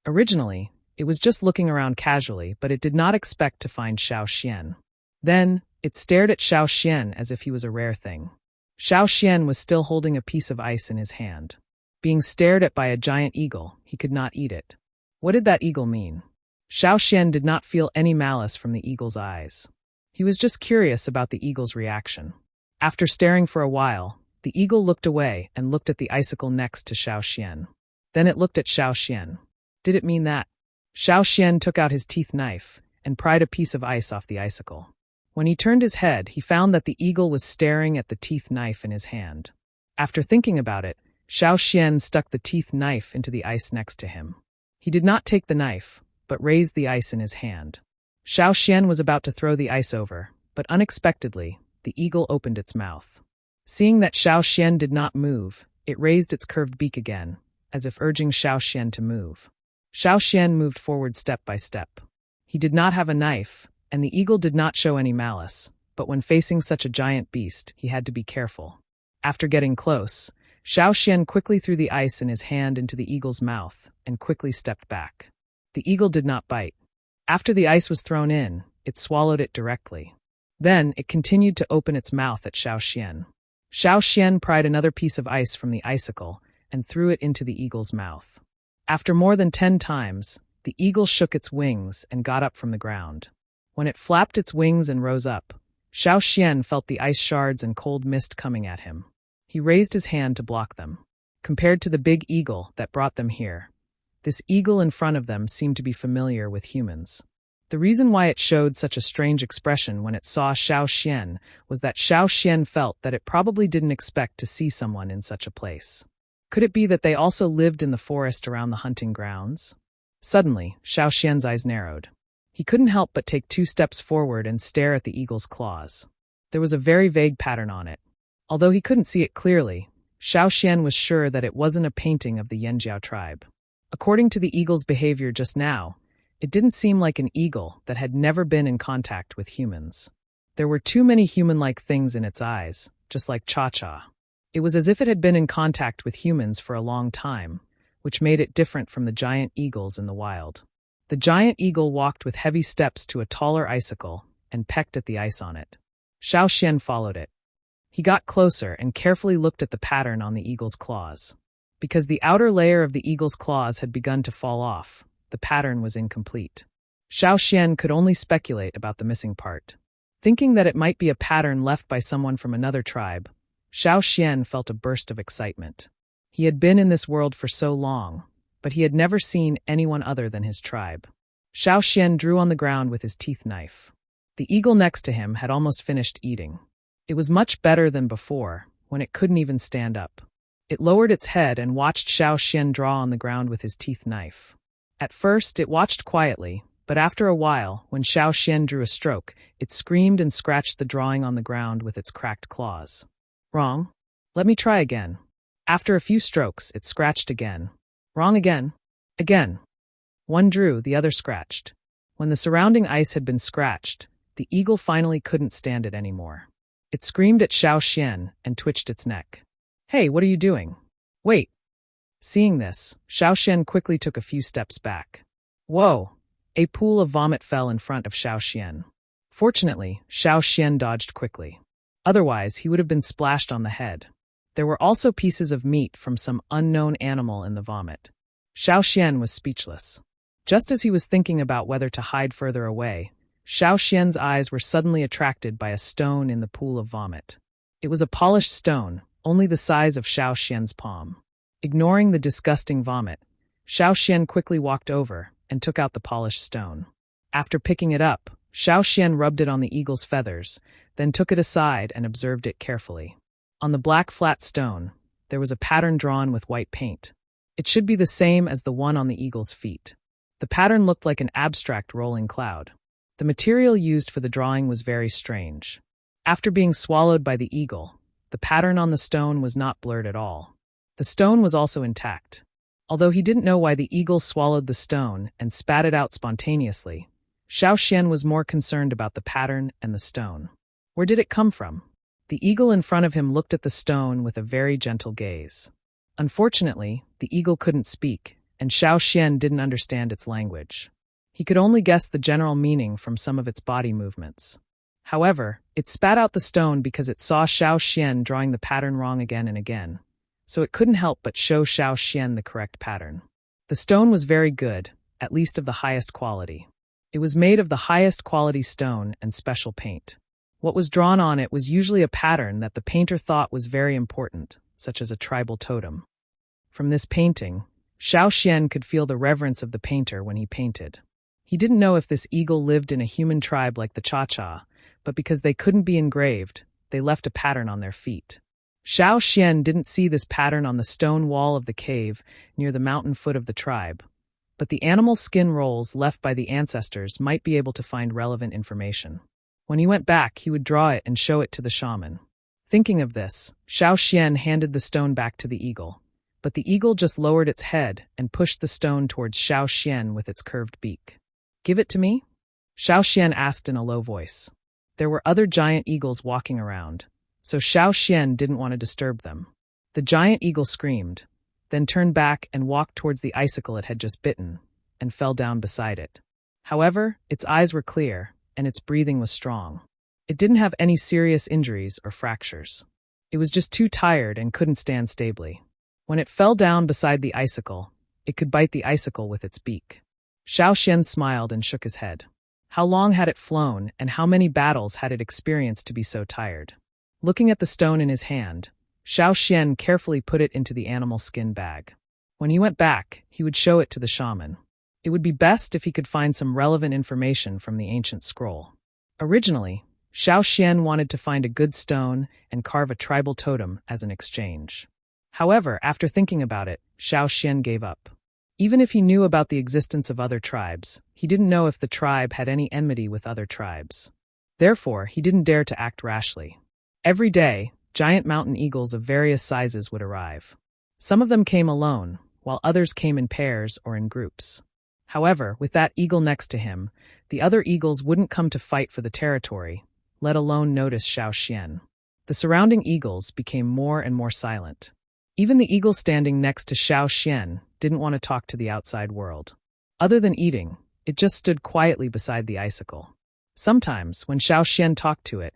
Originally, it was just looking around casually, but it did not expect to find Xiao Xian. Then, it stared at Xiao Xian as if he was a rare thing. Xiao Xian was still holding a piece of ice in his hand. Being stared at by a giant eagle, he could not eat it. What did that eagle mean? Xiao Xian did not feel any malice from the eagle's eyes. He was just curious about the eagle's reaction. After staring for a while, the eagle looked away and looked at the icicle next to Xiao Xian. Then it looked at Xiao Xian. Did it mean that? Xiao Xian took out his teeth knife and pried a piece of ice off the icicle. When he turned his head, he found that the eagle was staring at the teeth knife in his hand. After thinking about it, Xiao Xian stuck the teeth knife into the ice next to him. He did not take the knife, but raised the ice in his hand. Xiao Xian was about to throw the ice over, but unexpectedly, the eagle opened its mouth. Seeing that Xiao Xian did not move, it raised its curved beak again, as if urging Xiao Xian to move. Xiao Xian moved forward step by step. He did not have a knife, and the eagle did not show any malice, but when facing such a giant beast, he had to be careful. After getting close, Xiao Xian quickly threw the ice in his hand into the eagle's mouth and quickly stepped back. The eagle did not bite. After the ice was thrown in, it swallowed it directly. Then it continued to open its mouth at Xiao Xian. Xiao Xian pried another piece of ice from the icicle and threw it into the eagle's mouth. After more than 10 times, the eagle shook its wings and got up from the ground. When it flapped its wings and rose up, Xiao Xian felt the ice shards and cold mist coming at him. He raised his hand to block them. Compared to the big eagle that brought them here, this eagle in front of them seemed to be familiar with humans. The reason why it showed such a strange expression when it saw Xiao Xian was that Xiao Xian felt that it probably didn't expect to see someone in such a place. Could it be that they also lived in the forest around the hunting grounds? Suddenly, Xiao Xian's eyes narrowed. He couldn't help but take 2 steps forward and stare at the eagle's claws. There was a very vague pattern on it. Although he couldn't see it clearly, Xiao Xian was sure that it wasn't a painting of the Yanjiao tribe. According to the eagle's behavior just now, it didn't seem like an eagle that had never been in contact with humans. There were too many human-like things in its eyes, just like Cha-Cha. It was as if it had been in contact with humans for a long time, which made it different from the giant eagles in the wild. The giant eagle walked with heavy steps to a taller icicle and pecked at the ice on it. Xiao Xian followed it. He got closer and carefully looked at the pattern on the eagle's claws. Because the outer layer of the eagle's claws had begun to fall off, the pattern was incomplete. Xiao Xian could only speculate about the missing part. Thinking that it might be a pattern left by someone from another tribe, Xiao Xian felt a burst of excitement. He had been in this world for so long, but he had never seen anyone other than his tribe. Xiao Xian drew on the ground with his teeth knife. The eagle next to him had almost finished eating. It was much better than before, when it couldn't even stand up. It lowered its head and watched Xiao Xian draw on the ground with his teeth knife. At first, it watched quietly, but after a while, when Xiao Xian drew a stroke, it screamed and scratched the drawing on the ground with its cracked claws. Wrong. Let me try again. After a few strokes, it scratched again. Wrong again. Again. One drew, the other scratched. When the surrounding ice had been scratched, the eagle finally couldn't stand it anymore. It screamed at Xiao Xian and twitched its neck. Hey, what are you doing? Wait. Seeing this, Xiao Xian quickly took a few steps back. Whoa! A pool of vomit fell in front of Xiao Xian. Fortunately, Xiao Xian dodged quickly. Otherwise, he would have been splashed on the head. There were also pieces of meat from some unknown animal in the vomit. Xiao Xian was speechless. Just as he was thinking about whether to hide further away, Xiao Xian's eyes were suddenly attracted by a stone in the pool of vomit. It was a polished stone, only the size of Xiao Xian's palm. Ignoring the disgusting vomit, Xiao Xian quickly walked over and took out the polished stone. After picking it up, Xiao Xian rubbed it on the eagle's feathers, then took it aside and observed it carefully. On the black flat stone, there was a pattern drawn with white paint. It should be the same as the one on the eagle's feet. The pattern looked like an abstract rolling cloud. The material used for the drawing was very strange. After being swallowed by the eagle, the pattern on the stone was not blurred at all. The stone was also intact. Although he didn't know why the eagle swallowed the stone and spat it out spontaneously, Xiao Xian was more concerned about the pattern and the stone. Where did it come from? The eagle in front of him looked at the stone with a very gentle gaze. Unfortunately, the eagle couldn't speak, and Xiao Xian didn't understand its language. He could only guess the general meaning from some of its body movements. However, it spat out the stone because it saw Xiao Xian drawing the pattern wrong again and again, so it couldn't help but show Xiao Xian the correct pattern. The stone was very good, at least of the highest quality. It was made of the highest quality stone and special paint. What was drawn on it was usually a pattern that the painter thought was very important, such as a tribal totem. From this painting, Xiao Xian could feel the reverence of the painter when he painted. He didn't know if this eagle lived in a human tribe like the Cha-Cha, but because they couldn't be engraved, they left a pattern on their feet. Xiao Xian didn't see this pattern on the stone wall of the cave near the mountain foot of the tribe, but the animal skin rolls left by the ancestors might be able to find relevant information. When he went back, he would draw it and show it to the shaman. Thinking of this, Xiao Xian handed the stone back to the eagle, but the eagle just lowered its head and pushed the stone towards Xiao Xian with its curved beak. Give it to me? Xiao Xian asked in a low voice. There were other giant eagles walking around, so Xiao Xian didn't want to disturb them. The giant eagle screamed, then turned back and walked towards the icicle it had just bitten, and fell down beside it. However, its eyes were clear, and its breathing was strong. It didn't have any serious injuries or fractures. It was just too tired and couldn't stand stably. When it fell down beside the icicle, it could bite the icicle with its beak. Xiao Xian smiled and shook his head. How long had it flown, and how many battles had it experienced to be so tired? Looking at the stone in his hand, Xiao Xian carefully put it into the animal skin bag. When he went back, he would show it to the shaman. It would be best if he could find some relevant information from the ancient scroll. Originally, Xiao Xian wanted to find a good stone and carve a tribal totem as an exchange. However, after thinking about it, Xiao Xian gave up. Even if he knew about the existence of other tribes, he didn't know if the tribe had any enmity with other tribes. Therefore, he didn't dare to act rashly. Every day, giant mountain eagles of various sizes would arrive. Some of them came alone, while others came in pairs or in groups. However, with that eagle next to him, the other eagles wouldn't come to fight for the territory, let alone notice Xiao Xian. The surrounding eagles became more and more silent. Even the eagle standing next to Xiao Xian didn't want to talk to the outside world. Other than eating, it just stood quietly beside the icicle. Sometimes, when Xiao Xian talked to it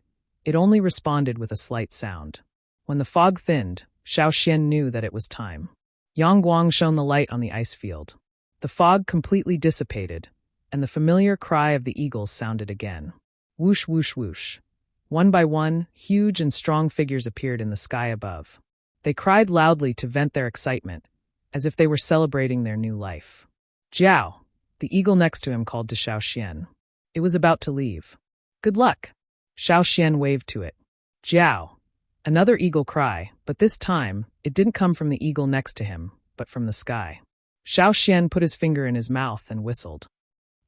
It only responded with a slight sound. When the fog thinned, Xiao Xian knew that it was time. Yang Guang shone the light on the ice field. The fog completely dissipated, and the familiar cry of the eagles sounded again. Whoosh, whoosh, whoosh. One by one, huge and strong figures appeared in the sky above. They cried loudly to vent their excitement, as if they were celebrating their new life. Jiao, the eagle next to him, called to Xiao Xian. It was about to leave. Good luck. Xiao Xian waved to it. Jiao. Another eagle cry, but this time, it didn't come from the eagle next to him, but from the sky. Xiao Xian put his finger in his mouth and whistled.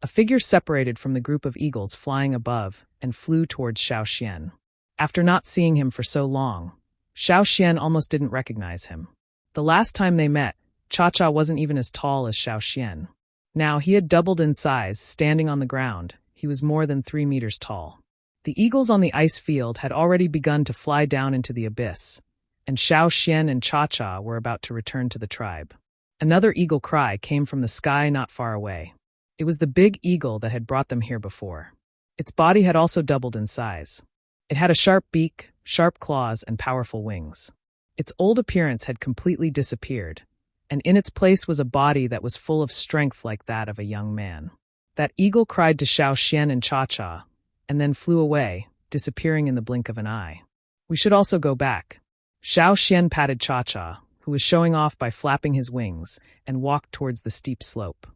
A figure separated from the group of eagles flying above and flew towards Xiao Xian. After not seeing him for so long, Xiao Xian almost didn't recognize him. The last time they met, Cha-Cha wasn't even as tall as Xiao Xian. Now he had doubled in size, standing on the ground. He was more than 3 meters tall. The eagles on the ice field had already begun to fly down into the abyss, and Xiao Xian and Cha-Cha were about to return to the tribe. Another eagle cry came from the sky not far away. It was the big eagle that had brought them here before. Its body had also doubled in size. It had a sharp beak, sharp claws, and powerful wings. Its old appearance had completely disappeared, and in its place was a body that was full of strength like that of a young man. That eagle cried to Xiao Xian and Cha-Cha, and then flew away, disappearing in the blink of an eye. We should also go back. Xiao Xian patted Cha-Cha, who was showing off by flapping his wings, and walked towards the steep slope.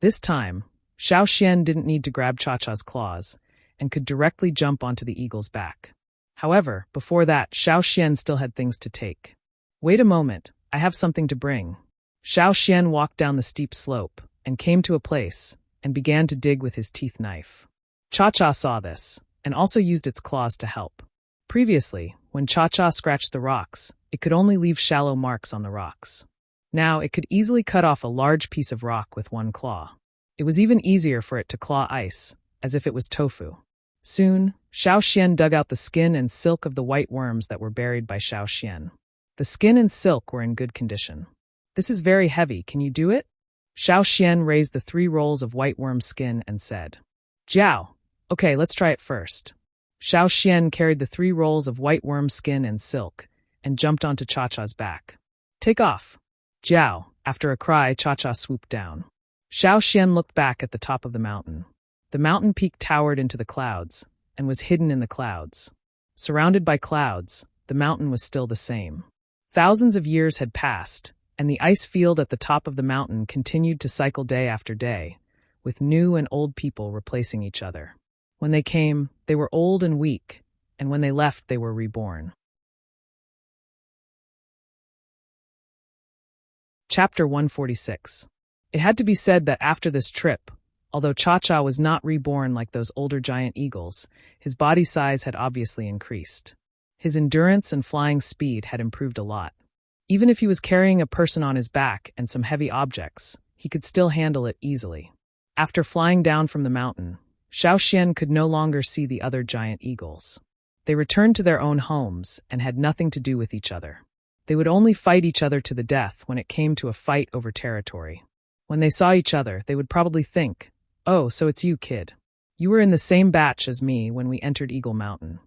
This time, Xiao Xian didn't need to grab Cha-Cha's claws, and could directly jump onto the eagle's back. However, before that, Xiao Xian still had things to take. Wait a moment, I have something to bring. Xiao Xian walked down the steep slope, and came to a place, and began to dig with his teeth knife. Cha-Cha saw this, and also used its claws to help. Previously, when Cha-Cha scratched the rocks, it could only leave shallow marks on the rocks. Now it could easily cut off a large piece of rock with one claw. It was even easier for it to claw ice, as if it was tofu. Soon, Xiao Xian dug out the skin and silk of the white worms that were buried by Xiao Xian. The skin and silk were in good condition. This is very heavy, can you do it? Xiao Xian raised the 3 rolls of white worm skin and said, Jiao, okay, let's try it first. Xiao Xian carried the 3 rolls of white worm skin and silk, and jumped onto Cha-Cha's back. Take off. Jiao, after a cry, Cha-Cha swooped down. Xiao Xian looked back at the top of the mountain. The mountain peak towered into the clouds, and was hidden in the clouds. Surrounded by clouds, the mountain was still the same. Thousands of years had passed, and the ice field at the top of the mountain continued to cycle day after day, with new and old people replacing each other. When they came, they were old and weak, and when they left, they were reborn. Chapter 146. It had to be said that after this trip, although Cha-Cha was not reborn like those older giant eagles, his body size had obviously increased. His endurance and flying speed had improved a lot. Even if he was carrying a person on his back and some heavy objects, he could still handle it easily. After flying down from the mountain, Xiao Xian could no longer see the other giant eagles. They returned to their own homes and had nothing to do with each other. They would only fight each other to the death when it came to a fight over territory. When they saw each other, they would probably think, "Oh, so it's you, kid. You were in the same batch as me when we entered Eagle Mountain."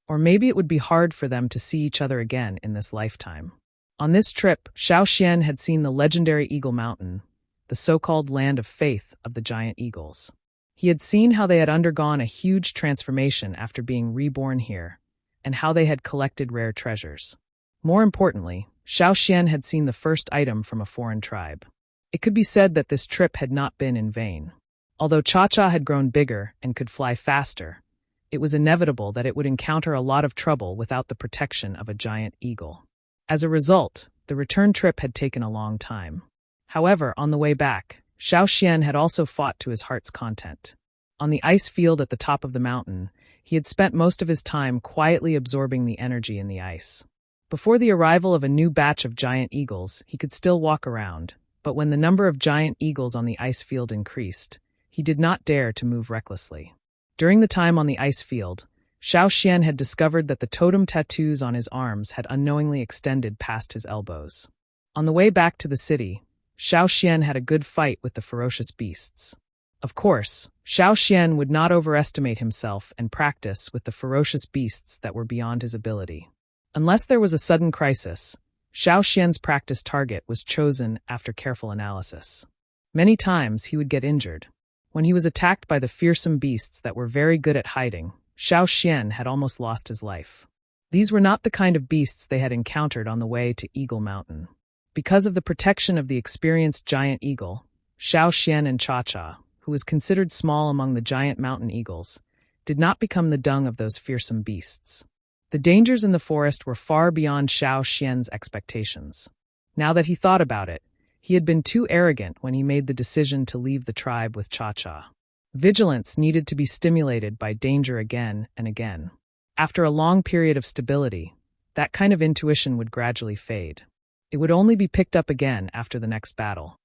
Or maybe it would be hard for them to see each other again in this lifetime. On this trip, Xiao Xian had seen the legendary Eagle Mountain, the so-called land of faith of the giant eagles. He had seen how they had undergone a huge transformation after being reborn here, and how they had collected rare treasures. More importantly, Xiao Xian had seen the first item from a foreign tribe. It could be said that this trip had not been in vain. Although Cha-Cha had grown bigger and could fly faster, it was inevitable that it would encounter a lot of trouble without the protection of a giant eagle. As a result, the return trip had taken a long time. However, on the way back, Xiao Xian had also fought to his heart's content. On the ice field at the top of the mountain, he had spent most of his time quietly absorbing the energy in the ice. Before the arrival of a new batch of giant eagles, he could still walk around, but when the number of giant eagles on the ice field increased, he did not dare to move recklessly. During the time on the ice field, Xiao Xian had discovered that the totem tattoos on his arms had unknowingly extended past his elbows. On the way back to the city, Xiao Xian had a good fight with the ferocious beasts. Of course, Xiao Xian would not overestimate himself and practice with the ferocious beasts that were beyond his ability. Unless there was a sudden crisis, Xiao Xian's practice target was chosen after careful analysis. Many times he would get injured. When he was attacked by the fearsome beasts that were very good at hiding, Xiao Xian had almost lost his life. These were not the kind of beasts they had encountered on the way to Eagle Mountain. Because of the protection of the experienced giant eagle, Xiao Xian and Cha-Cha, who was considered small among the giant mountain eagles, did not become the dung of those fearsome beasts. The dangers in the forest were far beyond Xiao Xian's expectations. Now that he thought about it, he had been too arrogant when he made the decision to leave the tribe with Cha-Cha. Vigilance needed to be stimulated by danger again and again. After a long period of stability, that kind of intuition would gradually fade. It would only be picked up again after the next battle.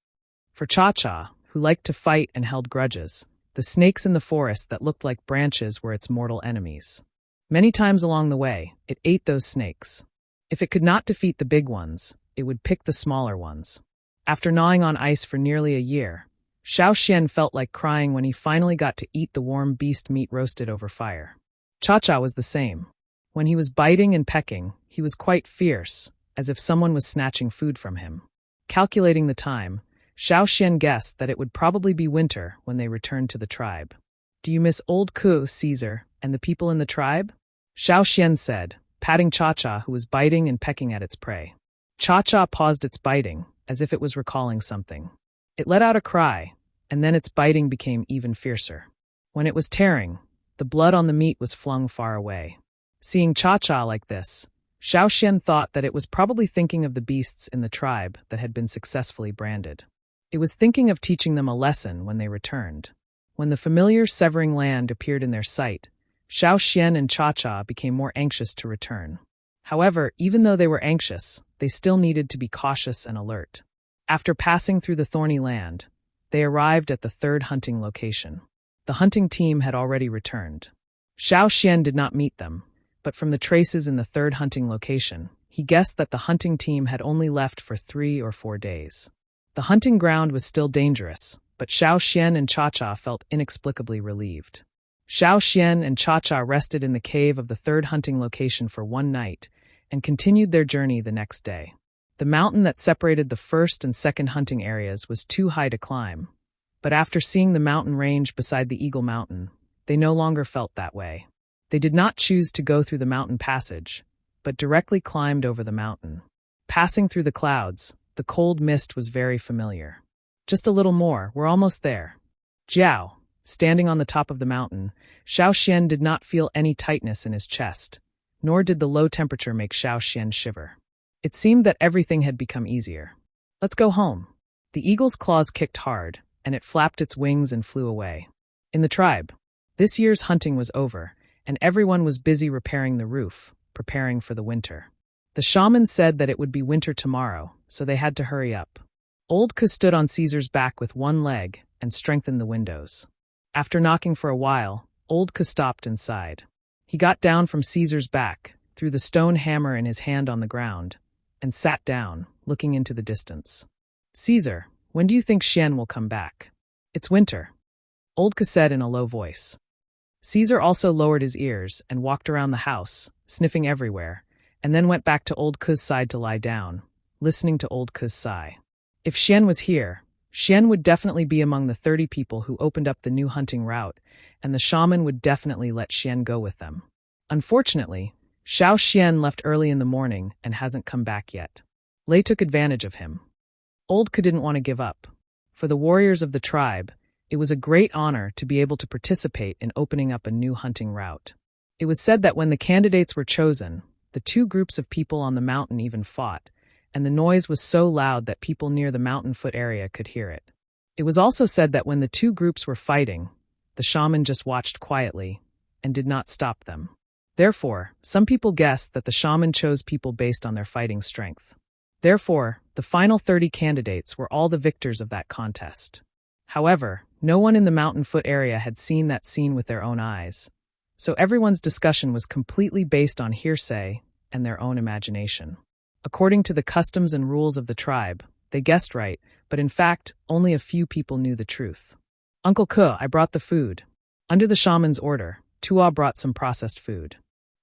For Cha-Cha, who liked to fight and held grudges, the snakes in the forest that looked like branches were its mortal enemies. Many times along the way, it ate those snakes. If it could not defeat the big ones, it would pick the smaller ones. After gnawing on ice for nearly a year, Xiao Xian felt like crying when he finally got to eat the warm beast meat roasted over fire. Cha-Cha was the same. When he was biting and pecking, he was quite fierce, as if someone was snatching food from him. Calculating the time, Xiao Xian guessed that it would probably be winter when they returned to the tribe. "Do you miss old Ku, Caesar, and the people in the tribe?" Xiao Xian said, patting Cha-Cha, who was biting and pecking at its prey. Cha-Cha paused its biting, as if it was recalling something. It let out a cry, and then its biting became even fiercer. When it was tearing, the blood on the meat was flung far away. Seeing Cha-Cha like this, Xiao Xian thought that it was probably thinking of the beasts in the tribe that had been successfully branded. It was thinking of teaching them a lesson when they returned. When the familiar severing land appeared in their sight, Xiao Xian and Cha-Cha became more anxious to return. However, even though they were anxious, they still needed to be cautious and alert. After passing through the thorny land, they arrived at the third hunting location. The hunting team had already returned. Xiao Xian did not meet them, but from the traces in the third hunting location, he guessed that the hunting team had only left for 3 or 4 days. The hunting ground was still dangerous, but Xiao Xian and Cha-Cha felt inexplicably relieved. Xiao Xian and Cha-Cha rested in the cave of the third hunting location for 1 night and continued their journey the next day. The mountain that separated the first and second hunting areas was too high to climb, but after seeing the mountain range beside the Eagle Mountain, they no longer felt that way. They did not choose to go through the mountain passage, but directly climbed over the mountain. Passing through the clouds, the cold mist was very familiar. "Just a little more, we're almost there." Jiao, standing on the top of the mountain, Xiao Xian did not feel any tightness in his chest, nor did the low temperature make Xiao Xian shiver. It seemed that everything had become easier. "Let's go home." The eagle's claws kicked hard, and it flapped its wings and flew away. In the tribe, this year's hunting was over, and everyone was busy repairing the roof, preparing for the winter. The shaman said that it would be winter tomorrow, so they had to hurry up. Old Ku stood on Caesar's back with one leg and strengthened the windows. After knocking for a while, Old Ku stopped and sighed. He got down from Caesar's back, threw the stone hammer in his hand on the ground, and sat down, looking into the distance. "Caesar, when do you think Xian will come back?" "It's winter," Old Ku said in a low voice. Caesar also lowered his ears and walked around the house, sniffing everywhere, and then went back to Old Ku's side to lie down, listening to Old Ku's sigh. If Xian was here, Xian would definitely be among the 30 people who opened up the new hunting route, and the shaman would definitely let Xian go with them. Unfortunately, Xiao Xian left early in the morning and hasn't come back yet. Lei took advantage of him. Old Ku didn't want to give up. For the warriors of the tribe, it was a great honor to be able to participate in opening up a new hunting route. It was said that when the candidates were chosen, the 2 groups of people on the mountain even fought, and the noise was so loud that people near the mountain foot area could hear it. It was also said that when the 2 groups were fighting, the shaman just watched quietly and did not stop them. Therefore, some people guessed that the shaman chose people based on their fighting strength. Therefore, the final 30 candidates were all the victors of that contest. However, no one in the mountain foot area had seen that scene with their own eyes, so everyone's discussion was completely based on hearsay and their own imagination. According to the customs and rules of the tribe, they guessed right, but in fact, only a few people knew the truth. Uncle Ke, I brought the food. Under the shaman's order, Tua brought some processed food.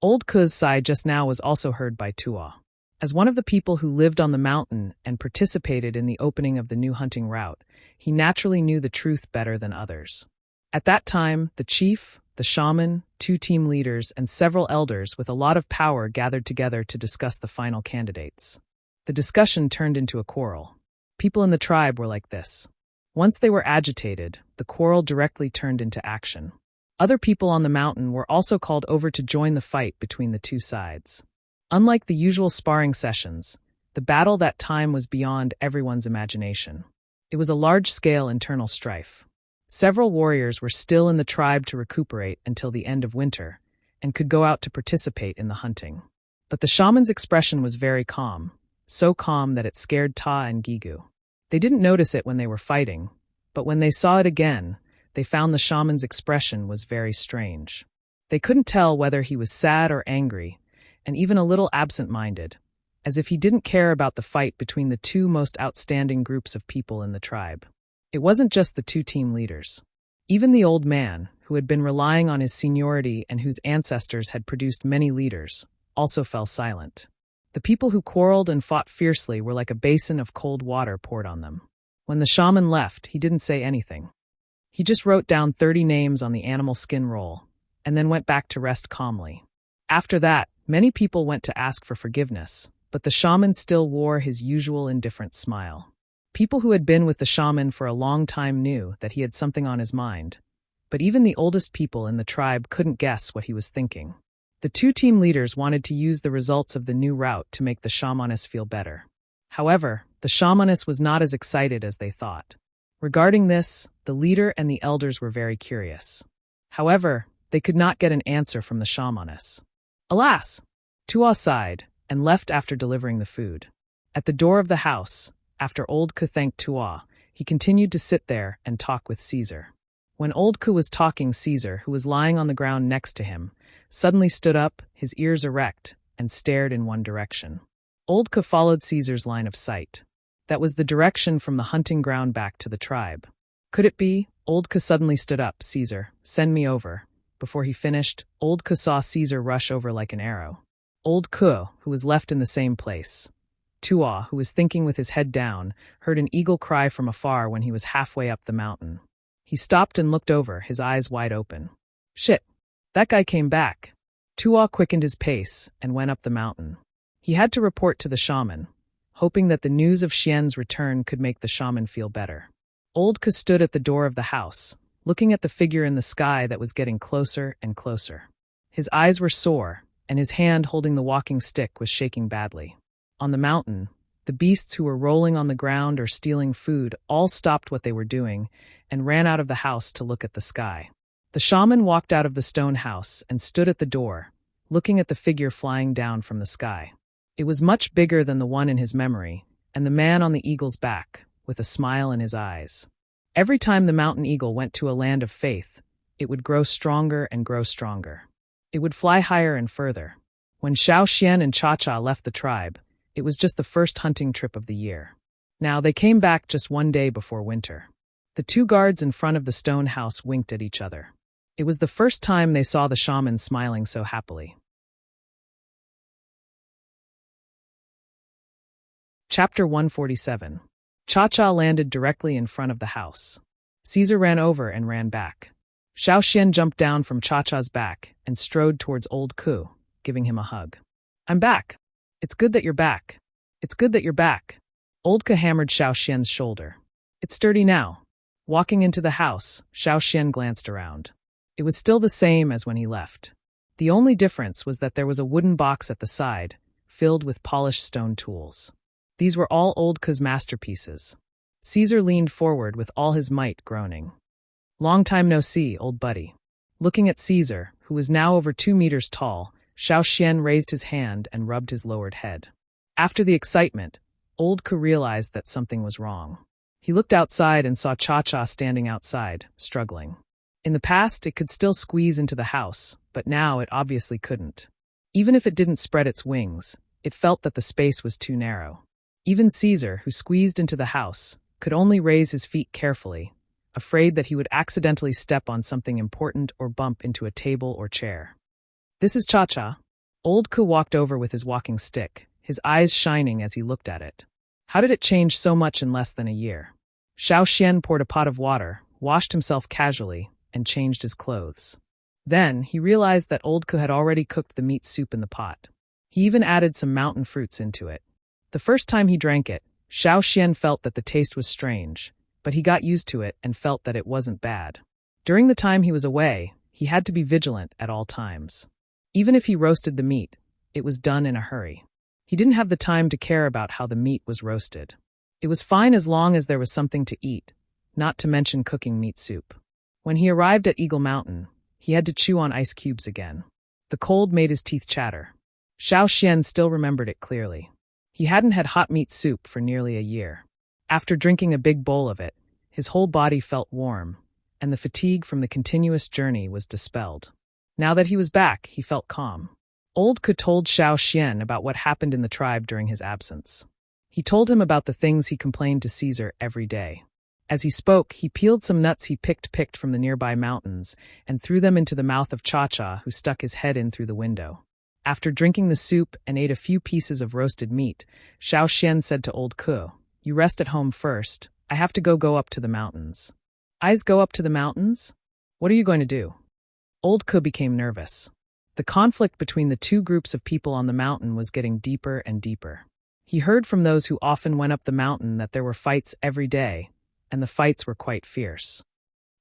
Old Ke's sigh just now was also heard by Tua. As one of the people who lived on the mountain and participated in the opening of the new hunting route, he naturally knew the truth better than others. At that time, the chief, the shaman, 2 team leaders, and several elders with a lot of power gathered together to discuss the final candidates. The discussion turned into a quarrel. People in the tribe were like this. Once they were agitated, the quarrel directly turned into action. Other people on the mountain were also called over to join the fight between the 2 sides. Unlike the usual sparring sessions, the battle that time was beyond everyone's imagination. It was a large-scale internal strife. Several warriors were still in the tribe to recuperate until the end of winter, and could go out to participate in the hunting. But the shaman's expression was very calm, so calm that it scared Ta and Gigu. They didn't notice it when they were fighting, but when they saw it again, they found the shaman's expression was very strange. They couldn't tell whether he was sad or angry, and even a little absent-minded, as if he didn't care about the fight between the 2 most outstanding groups of people in the tribe. It wasn't just the 2 team leaders. Even the old man, who had been relying on his seniority and whose ancestors had produced many leaders, also fell silent. The people who quarreled and fought fiercely were like a basin of cold water poured on them. When the shaman left, he didn't say anything. He just wrote down 30 names on the animal skin roll, and then went back to rest calmly. After that, many people went to ask for forgiveness, but the shaman still wore his usual indifferent smile. People who had been with the shaman for a long time knew that he had something on his mind, but even the oldest people in the tribe couldn't guess what he was thinking. The 2 team leaders wanted to use the results of the new route to make the shamaness feel better. However, the shamaness was not as excited as they thought. Regarding this, the leader and the elders were very curious. However, they could not get an answer from the shamaness. Alas! Tua sighed and left after delivering the food. At the door of the house, after Old Ke thanked Tua, he continued to sit there and talk with Caesar. When Old Ke was talking, Caesar, who was lying on the ground next to him, suddenly stood up, his ears erect, and stared in one direction. Old Ke followed Caesar's line of sight. That was the direction from the hunting ground back to the tribe. Could it be? Old Ke suddenly stood up. Caesar, send me over. Before he finished, Old Ke saw Caesar rush over like an arrow. Old Ke, who was left in the same place. Tua, who was thinking with his head down, heard an eagle cry from afar when he was halfway up the mountain. He stopped and looked over, his eyes wide open. Shit! That guy came back. Tua quickened his pace and went up the mountain. He had to report to the shaman, hoping that the news of Xian's return could make the shaman feel better. Old Ke stood at the door of the house, looking at the figure in the sky that was getting closer and closer. His eyes were sore, and his hand holding the walking stick was shaking badly. On the mountain, the beasts who were rolling on the ground or stealing food all stopped what they were doing and ran out of the house to look at the sky. The shaman walked out of the stone house and stood at the door, looking at the figure flying down from the sky. It was much bigger than the one in his memory, and the man on the eagle's back, with a smile in his eyes. Every time the mountain eagle went to a land of faith, it would grow stronger and grow stronger. It would fly higher and further. When Xiao Xian and Cha-Cha left the tribe, it was just the first hunting trip of the year. Now they came back just one day before winter. The 2 guards in front of the stone house winked at each other. It was the first time they saw the shaman smiling so happily. Chapter 147. Cha-Cha landed directly in front of the house. Caesar ran over and ran back. Xiao Xian jumped down from Cha-Cha's back and strode towards Old Ke, giving him a hug. I'm back. It's good that you're back. It's good that you're back. Old Ke hammered Xiao Xian's shoulder. It's sturdy now. Walking into the house, Xiao Xian glanced around. It was still the same as when he left. The only difference was that there was a wooden box at the side, filled with polished stone tools. These were all Old Ke's masterpieces. Caesar leaned forward with all his might, groaning. Long time no see, old buddy. Looking at Caesar, who was now over 2 meters tall, Xiao Xian raised his hand and rubbed his lowered head. After the excitement, Old Ke realized that something was wrong. He looked outside and saw Cha-Cha standing outside, struggling. In the past, it could still squeeze into the house, but now it obviously couldn't. Even if it didn't spread its wings, it felt that the space was too narrow. Even Caesar, who squeezed into the house, could only raise his feet carefully, afraid that he would accidentally step on something important or bump into a table or chair. "This is Cha-Cha." Old Ku walked over with his walking stick, his eyes shining as he looked at it. How did it change so much in less than a year? Xiao Xian poured a pot of water, washed himself casually, and changed his clothes. Then, he realized that Old Ku had already cooked the meat soup in the pot. He even added some mountain fruits into it. The first time he drank it, Xiao Xian felt that the taste was strange, but he got used to it and felt that it wasn't bad. During the time he was away, he had to be vigilant at all times. Even if he roasted the meat, it was done in a hurry. He didn't have the time to care about how the meat was roasted. It was fine as long as there was something to eat, not to mention cooking meat soup. When he arrived at Eagle Mountain, he had to chew on ice cubes again. The cold made his teeth chatter. Xiao Xian still remembered it clearly. He hadn't had hot meat soup for nearly a year. After drinking a big bowl of it, his whole body felt warm, and the fatigue from the continuous journey was dispelled. Now that he was back, he felt calm. Old Ku told Xiao Xian about what happened in the tribe during his absence. He told him about the things he complained to Caesar every day. As he spoke, he peeled some nuts he picked from the nearby mountains and threw them into the mouth of Cha-Cha, who stuck his head in through the window. After drinking the soup and ate a few pieces of roasted meat, Xiao Xian said to Old Ku, "You rest at home first. I have to go up to the mountains." "Eyes go up to the mountains? What are you going to do?" Old Ku became nervous. The conflict between the two groups of people on the mountain was getting deeper and deeper. He heard from those who often went up the mountain that there were fights every day, and the fights were quite fierce.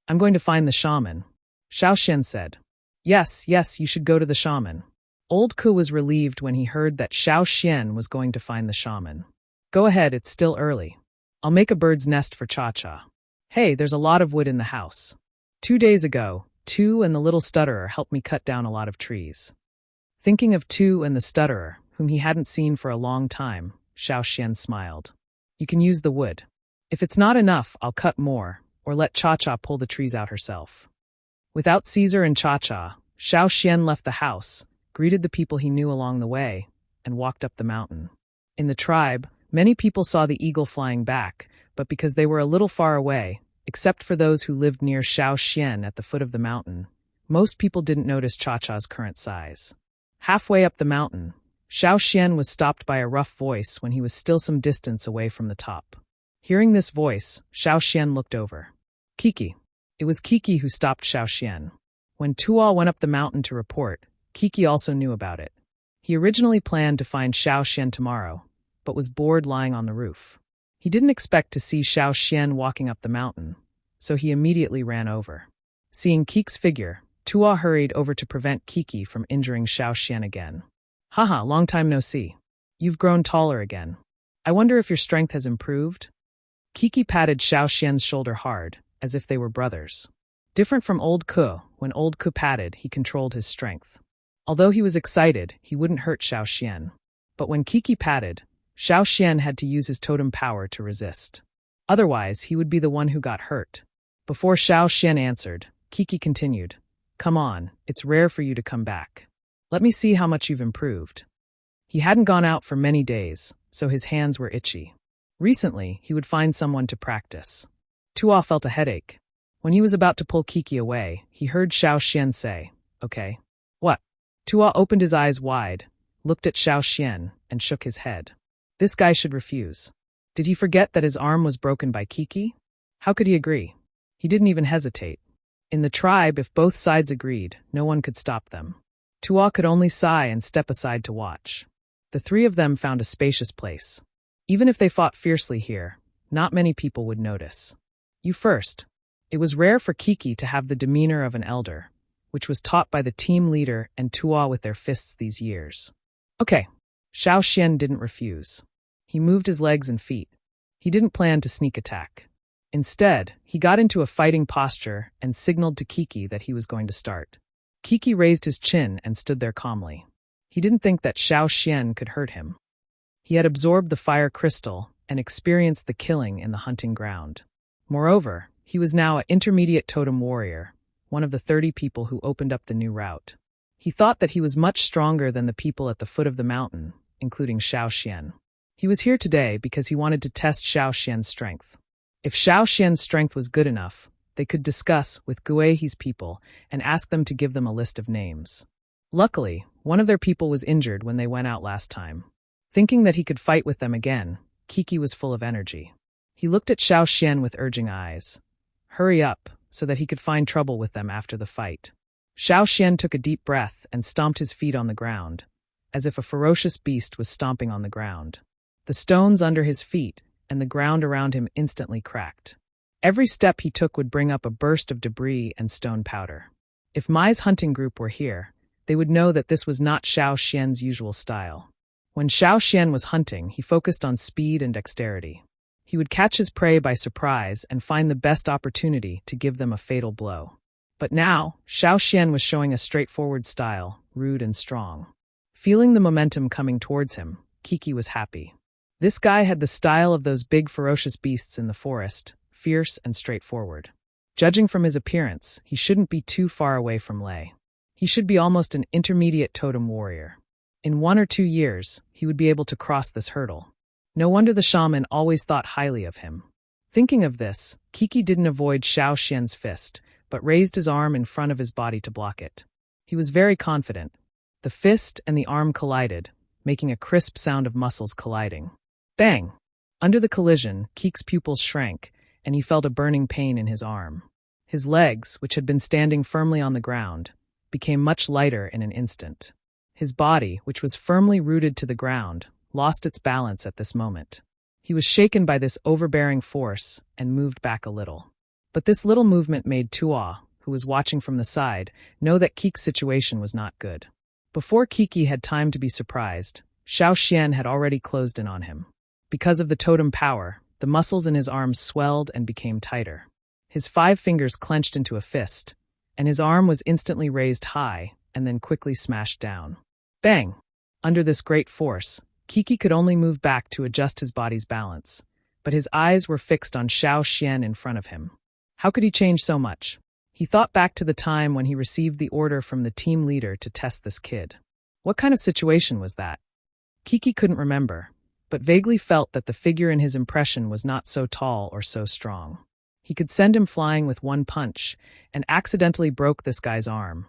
"I'm going to find the shaman," Xiao Xian said. Yes, you should go to the shaman." Old Ku was relieved when he heard that Xiao Xian was going to find the shaman. "Go ahead, it's still early. I'll make a bird's nest for Cha-Cha. Hey, there's a lot of wood in the house. 2 days ago, Tu and the little stutterer helped me cut down a lot of trees." Thinking of Tu and the stutterer, whom he hadn't seen for a long time, Xiao Xian smiled. "You can use the wood. If it's not enough, I'll cut more, or let Cha-Cha pull the trees out herself." Without Caesar and Cha-Cha, Xiao Xian left the house, greeted the people he knew along the way, and walked up the mountain. In the tribe, many people saw the eagle flying back, but because they were a little far away, except for those who lived near Xiao Xian at the foot of the mountain, most people didn't notice Cha-Cha's current size. Halfway up the mountain, Xiao Xian was stopped by a rough voice when he was still some distance away from the top. Hearing this voice, Xiao Xian looked over. Kiki. It was Kiki who stopped Xiao Xian. When Tuo went up the mountain to report, Kiki also knew about it. He originally planned to find Xiao Xian tomorrow, but was bored lying on the roof. He didn't expect to see Xiao Xian walking up the mountain, so he immediately ran over. Seeing Kiki's figure, Tuo hurried over to prevent Kiki from injuring Xiao Xian again. "Haha, long time no see. You've grown taller again. I wonder if your strength has improved?" Kiki patted Xiao Xian's shoulder hard, as if they were brothers. Different from Old Ku, when Old Ku patted, he controlled his strength. Although he was excited, he wouldn't hurt Xiao Xian. But when Kiki patted, Xiao Xian had to use his totem power to resist. Otherwise, he would be the one who got hurt. Before Xiao Xian answered, Kiki continued, "Come on, it's rare for you to come back. Let me see how much you've improved." He hadn't gone out for many days, so his hands were itchy. Recently, he would find someone to practice. Tuo felt a headache. When he was about to pull Kiki away, he heard Xiao Xian say, "Okay." "What?" Tuo opened his eyes wide, looked at Xiao Xian, and shook his head. This guy should refuse. Did he forget that his arm was broken by Kiki? How could he agree? He didn't even hesitate. In the tribe, if both sides agreed, no one could stop them. Tuo could only sigh and step aside to watch. The three of them found a spacious place. Even if they fought fiercely here, not many people would notice. "You first." It was rare for Kiki to have the demeanor of an elder, which was taught by the team leader and Tuo with their fists these years. "Okay." Xiao Xian didn't refuse. He moved his legs and feet. He didn't plan to sneak attack. Instead, he got into a fighting posture and signaled to Kiki that he was going to start. Kiki raised his chin and stood there calmly. He didn't think that Xiao Xian could hurt him. He had absorbed the fire crystal and experienced the killing in the hunting ground. Moreover, he was now an intermediate totem warrior, one of the 30 people who opened up the new route. He thought that he was much stronger than the people at the foot of the mountain, including Xiao Xian. He was here today because he wanted to test Xiao Xian's strength. If Xiao Xian's strength was good enough, they could discuss with Guihe's people and ask them to give them a list of names. Luckily, one of their people was injured when they went out last time. Thinking that he could fight with them again, Kiki was full of energy. He looked at Xiao Xian with urging eyes. Hurry up, so that he could find trouble with them after the fight. Xiao Xian took a deep breath and stomped his feet on the ground, as if a ferocious beast was stomping on the ground. The stones under his feet and the ground around him instantly cracked. Every step he took would bring up a burst of debris and stone powder. If Mai's hunting group were here, they would know that this was not Xiao Xian's usual style. When Xiao Xian was hunting, he focused on speed and dexterity. He would catch his prey by surprise and find the best opportunity to give them a fatal blow. But now, Xiao Xian was showing a straightforward style, rude and strong. Feeling the momentum coming towards him, Kiki was happy. This guy had the style of those big ferocious beasts in the forest, fierce and straightforward. Judging from his appearance, he shouldn't be too far away from Lei. He should be almost an intermediate totem warrior. In 1 or 2 years, he would be able to cross this hurdle. No wonder the shaman always thought highly of him. Thinking of this, Kiki didn't avoid Xiao Xian's fist, but raised his arm in front of his body to block it. He was very confident. The fist and the arm collided, making a crisp sound of muscles colliding. Bang! Under the collision, Kiki's pupils shrank, and he felt a burning pain in his arm. His legs, which had been standing firmly on the ground, became much lighter in an instant. His body, which was firmly rooted to the ground, lost its balance at this moment. He was shaken by this overbearing force and moved back a little. But this little movement made Tuo, who was watching from the side, know that Kiki's situation was not good. Before Kiki had time to be surprised, Xiao Xian had already closed in on him. Because of the totem power, the muscles in his arms swelled and became tighter. His 5 fingers clenched into a fist, and his arm was instantly raised high and then quickly smashed down. Bang! Under this great force, Kiki could only move back to adjust his body's balance, but his eyes were fixed on Xiao Xian in front of him. How could he change so much? He thought back to the time when he received the order from the team leader to test this kid. What kind of situation was that? Kiki couldn't remember, but vaguely felt that the figure in his impression was not so tall or so strong. He could send him flying with one punch, and accidentally broke this guy's arm.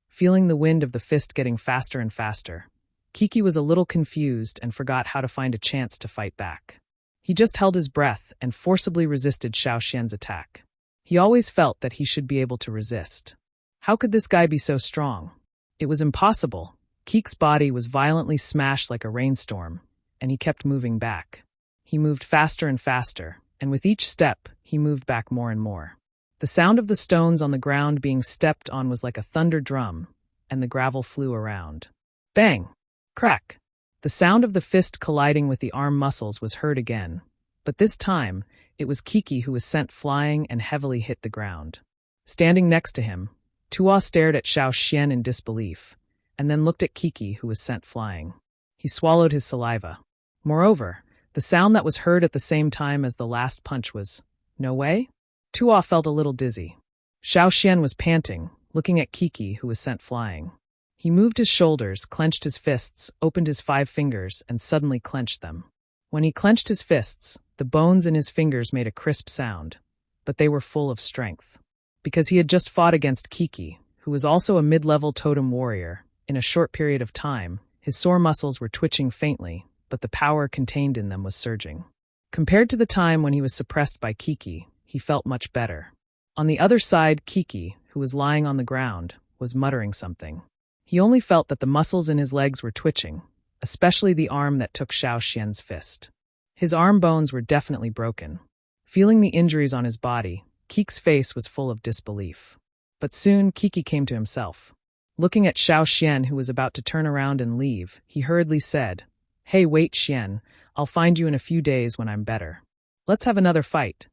Feeling the wind of the fist getting faster and faster, Kiki was a little confused and forgot how to find a chance to fight back. He just held his breath and forcibly resisted Xiao Xian's attack. He always felt that he should be able to resist. How could this guy be so strong? It was impossible. Kiki's body was violently smashed like a rainstorm, and he kept moving back. He moved faster and faster, and with each step, he moved back more and more. The sound of the stones on the ground being stepped on was like a thunder drum, and the gravel flew around. Bang! Crack! The sound of the fist colliding with the arm muscles was heard again, but this time, it was Kiki who was sent flying and heavily hit the ground. Standing next to him, Tuo stared at Xiao Xian in disbelief, and then looked at Kiki who was sent flying. He swallowed his saliva. Moreover, the sound that was heard at the same time as the last punch was, "No way?" Tuo felt a little dizzy. Xiao Xian was panting, looking at Kiki who was sent flying. He moved his shoulders, clenched his fists, opened his 5 fingers, and suddenly clenched them. When he clenched his fists, the bones in his fingers made a crisp sound, but they were full of strength. Because he had just fought against Kiki, who was also a mid-level totem warrior, in a short period of time, his sore muscles were twitching faintly, but the power contained in them was surging. Compared to the time when he was suppressed by Kiki, he felt much better. On the other side, Kiki, who was lying on the ground, was muttering something. He only felt that the muscles in his legs were twitching, especially the arm that took Xiao Xian's fist. His arm bones were definitely broken. Feeling the injuries on his body, Kiki's face was full of disbelief. But soon Kiki came to himself. Looking at Xiao Xian, who was about to turn around and leave, he hurriedly said, "Hey, wait, Xian, I'll find you in a few days when I'm better. Let's have another fight."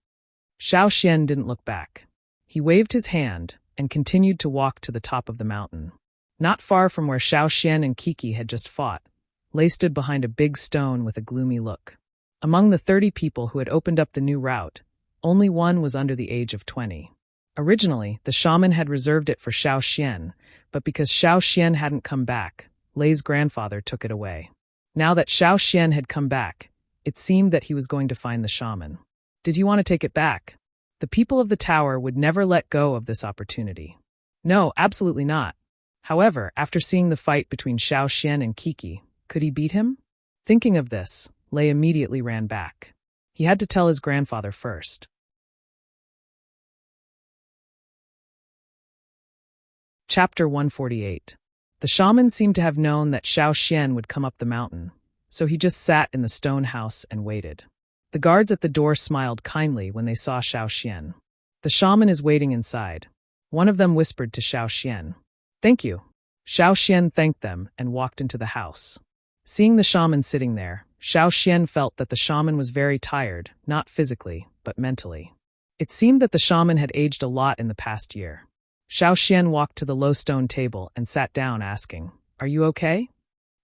Xiao Xian didn't look back. He waved his hand and continued to walk to the top of the mountain. Not far from where Xiao Xian and Kiki had just fought, Lei stood behind a big stone with a gloomy look. Among the 30 people who had opened up the new route, only one was under the age of 20. Originally, the shaman had reserved it for Xiao Xian, but because Xiao Xian hadn't come back, Lei's grandfather took it away. Now that Xiao Xian had come back, it seemed that he was going to find the shaman. Did he want to take it back? The people of the tower would never let go of this opportunity. No, absolutely not. However, after seeing the fight between Xiao Xian and Kiki, could he beat him? Thinking of this, Lei immediately ran back. He had to tell his grandfather first. Chapter 148. The shaman seemed to have known that Xiao Xian would come up the mountain, so he just sat in the stone house and waited. The guards at the door smiled kindly when they saw Xiao Xian. The shaman is waiting inside. One of them whispered to Xiao Xian. Thank you. Xiao Xian thanked them and walked into the house. Seeing the shaman sitting there, Xiao Xian felt that the shaman was very tired, not physically, but mentally. It seemed that the shaman had aged a lot in the past year. Xiao Xian walked to the low stone table and sat down asking, "Are you okay?"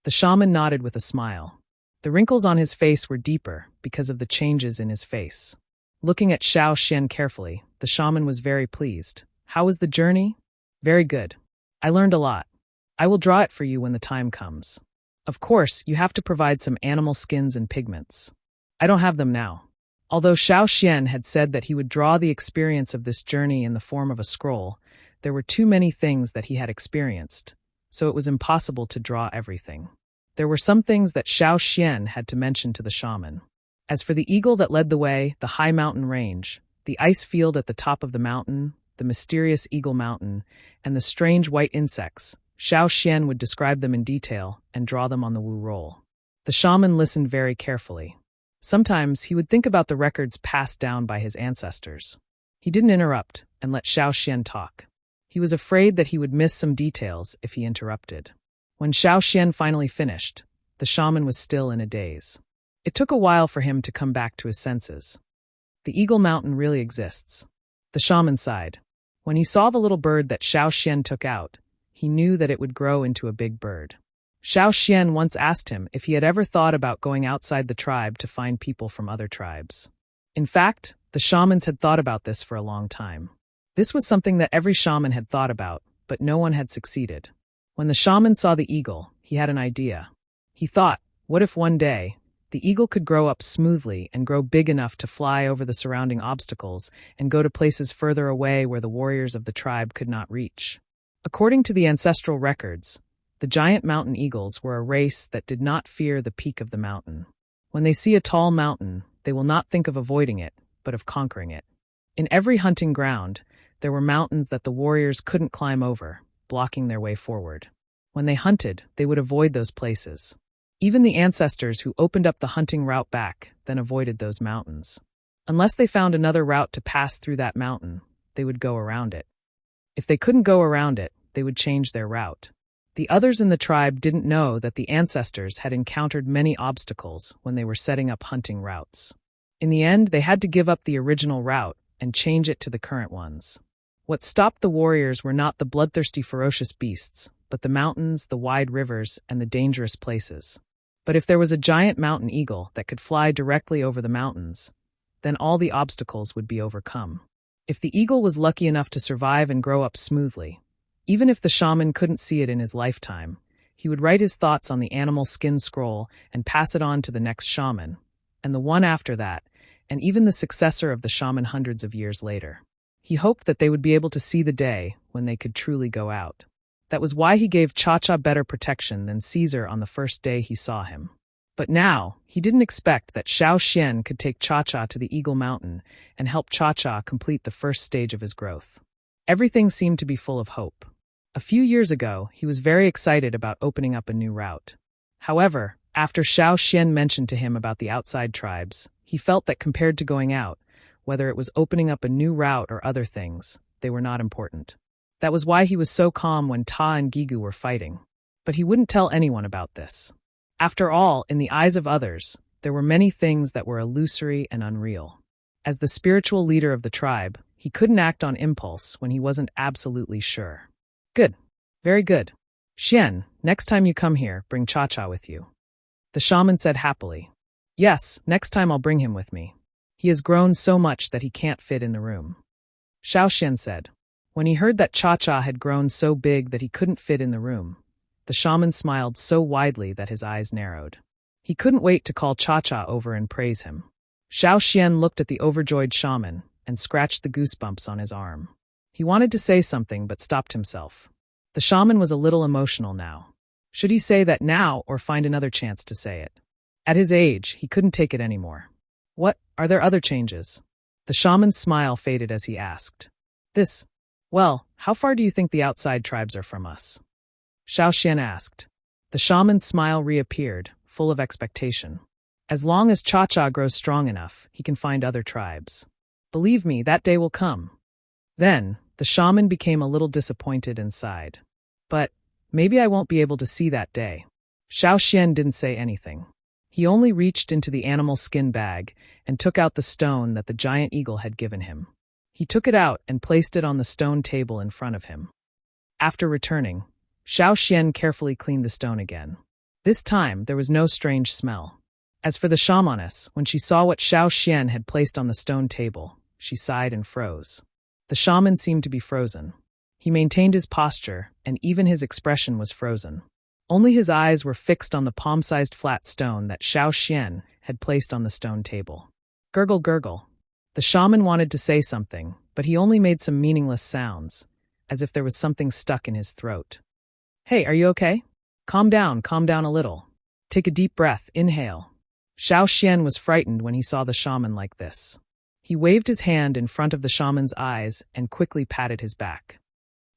The shaman nodded with a smile. The wrinkles on his face were deeper because of the changes in his face. Looking at Xiao Xian carefully, the shaman was very pleased. How was the journey? Very good. I learned a lot. I will draw it for you when the time comes. Of course, you have to provide some animal skins and pigments. I don't have them now. Although Xiao Xian had said that he would draw the experience of this journey in the form of a scroll, there were too many things that he had experienced, so it was impossible to draw everything. There were some things that Xiao Xian had to mention to the shaman. As for the eagle that led the way, the high mountain range, the ice field at the top of the mountain, the mysterious eagle mountain, and the strange white insects, Xiao Xian would describe them in detail and draw them on the Wu roll. The shaman listened very carefully. Sometimes he would think about the records passed down by his ancestors. He didn't interrupt and let Xiao Xian talk. He was afraid that he would miss some details if he interrupted. When Xiao Xian finally finished, the shaman was still in a daze. It took a while for him to come back to his senses. The Eagle Mountain really exists. The shaman sighed. When he saw the little bird that Xiao Xian took out, he knew that it would grow into a big bird. Xiao Xian once asked him if he had ever thought about going outside the tribe to find people from other tribes. In fact, the shamans had thought about this for a long time. This was something that every shaman had thought about, but no one had succeeded. When the shaman saw the eagle, he had an idea. He thought, what if one day, the eagle could grow up smoothly and grow big enough to fly over the surrounding obstacles and go to places further away where the warriors of the tribe could not reach. According to the ancestral records, the giant mountain eagles were a race that did not fear the peak of the mountain. When they see a tall mountain, they will not think of avoiding it, but of conquering it. In every hunting ground, there were mountains that the warriors couldn't climb over, blocking their way forward. When they hunted, they would avoid those places. Even the ancestors who opened up the hunting route back then avoided those mountains. Unless they found another route to pass through that mountain, they would go around it. If they couldn't go around it, they would change their route. The others in the tribe didn't know that the ancestors had encountered many obstacles when they were setting up hunting routes. In the end, they had to give up the original route and change it to the current ones. What stopped the warriors were not the bloodthirsty, ferocious beasts, but the mountains, the wide rivers, and the dangerous places. But if there was a giant mountain eagle that could fly directly over the mountains, then all the obstacles would be overcome. If the eagle was lucky enough to survive and grow up smoothly, even if the shaman couldn't see it in his lifetime, he would write his thoughts on the animal skin scroll and pass it on to the next shaman, and the one after that, and even the successor of the shaman hundreds of years later. He hoped that they would be able to see the day when they could truly go out. That was why he gave Cha-Cha better protection than Caesar on the first day he saw him. But now, he didn't expect that Xiao Xian could take Cha-Cha to the Eagle Mountain and help Cha-Cha complete the first stage of his growth. Everything seemed to be full of hope. A few years ago, he was very excited about opening up a new route. However, after Xiao Xian mentioned to him about the outside tribes, he felt that compared to going out, whether it was opening up a new route or other things, they were not important. That was why he was so calm when Ta and Gigu were fighting. But he wouldn't tell anyone about this. After all, in the eyes of others, there were many things that were illusory and unreal. As the spiritual leader of the tribe, he couldn't act on impulse when he wasn't absolutely sure. Good. Very good. Xian, next time you come here, bring Cha-Cha with you. The shaman said happily. Yes, next time I'll bring him with me. He has grown so much that he can't fit in the room. Xiao Xian said. When he heard that Cha-Cha had grown so big that he couldn't fit in the room, the shaman smiled so widely that his eyes narrowed. He couldn't wait to call Cha-Cha over and praise him. Xiao Xian looked at the overjoyed shaman and scratched the goosebumps on his arm. He wanted to say something but stopped himself. The shaman was a little emotional now. Should he say that now or find another chance to say it? At his age, he couldn't take it anymore. What, are there other changes? The shaman's smile faded as he asked. Well, how far do you think the outside tribes are from us? Xiao Xian asked. The shaman's smile reappeared, full of expectation. As long as Cha-Cha grows strong enough, he can find other tribes. Believe me, that day will come. Then, the shaman became a little disappointed and sighed. But, maybe I won't be able to see that day. Xiao Xian didn't say anything. He only reached into the animal skin bag and took out the stone that the giant eagle had given him. He took it out and placed it on the stone table in front of him. After returning, Xiao Xian carefully cleaned the stone again. This time, there was no strange smell. As for the shamaness, when she saw what Xiao Xian had placed on the stone table, she sighed and froze. The shaman seemed to be frozen. He maintained his posture, and even his expression was frozen. Only his eyes were fixed on the palm-sized flat stone that Xiao Xian had placed on the stone table. Gurgle, gurgle. The shaman wanted to say something, but he only made some meaningless sounds, as if there was something stuck in his throat. Hey, are you okay? Calm down a little. Take a deep breath, inhale. Xiao Xian was frightened when he saw the shaman like this. He waved his hand in front of the shaman's eyes and quickly patted his back.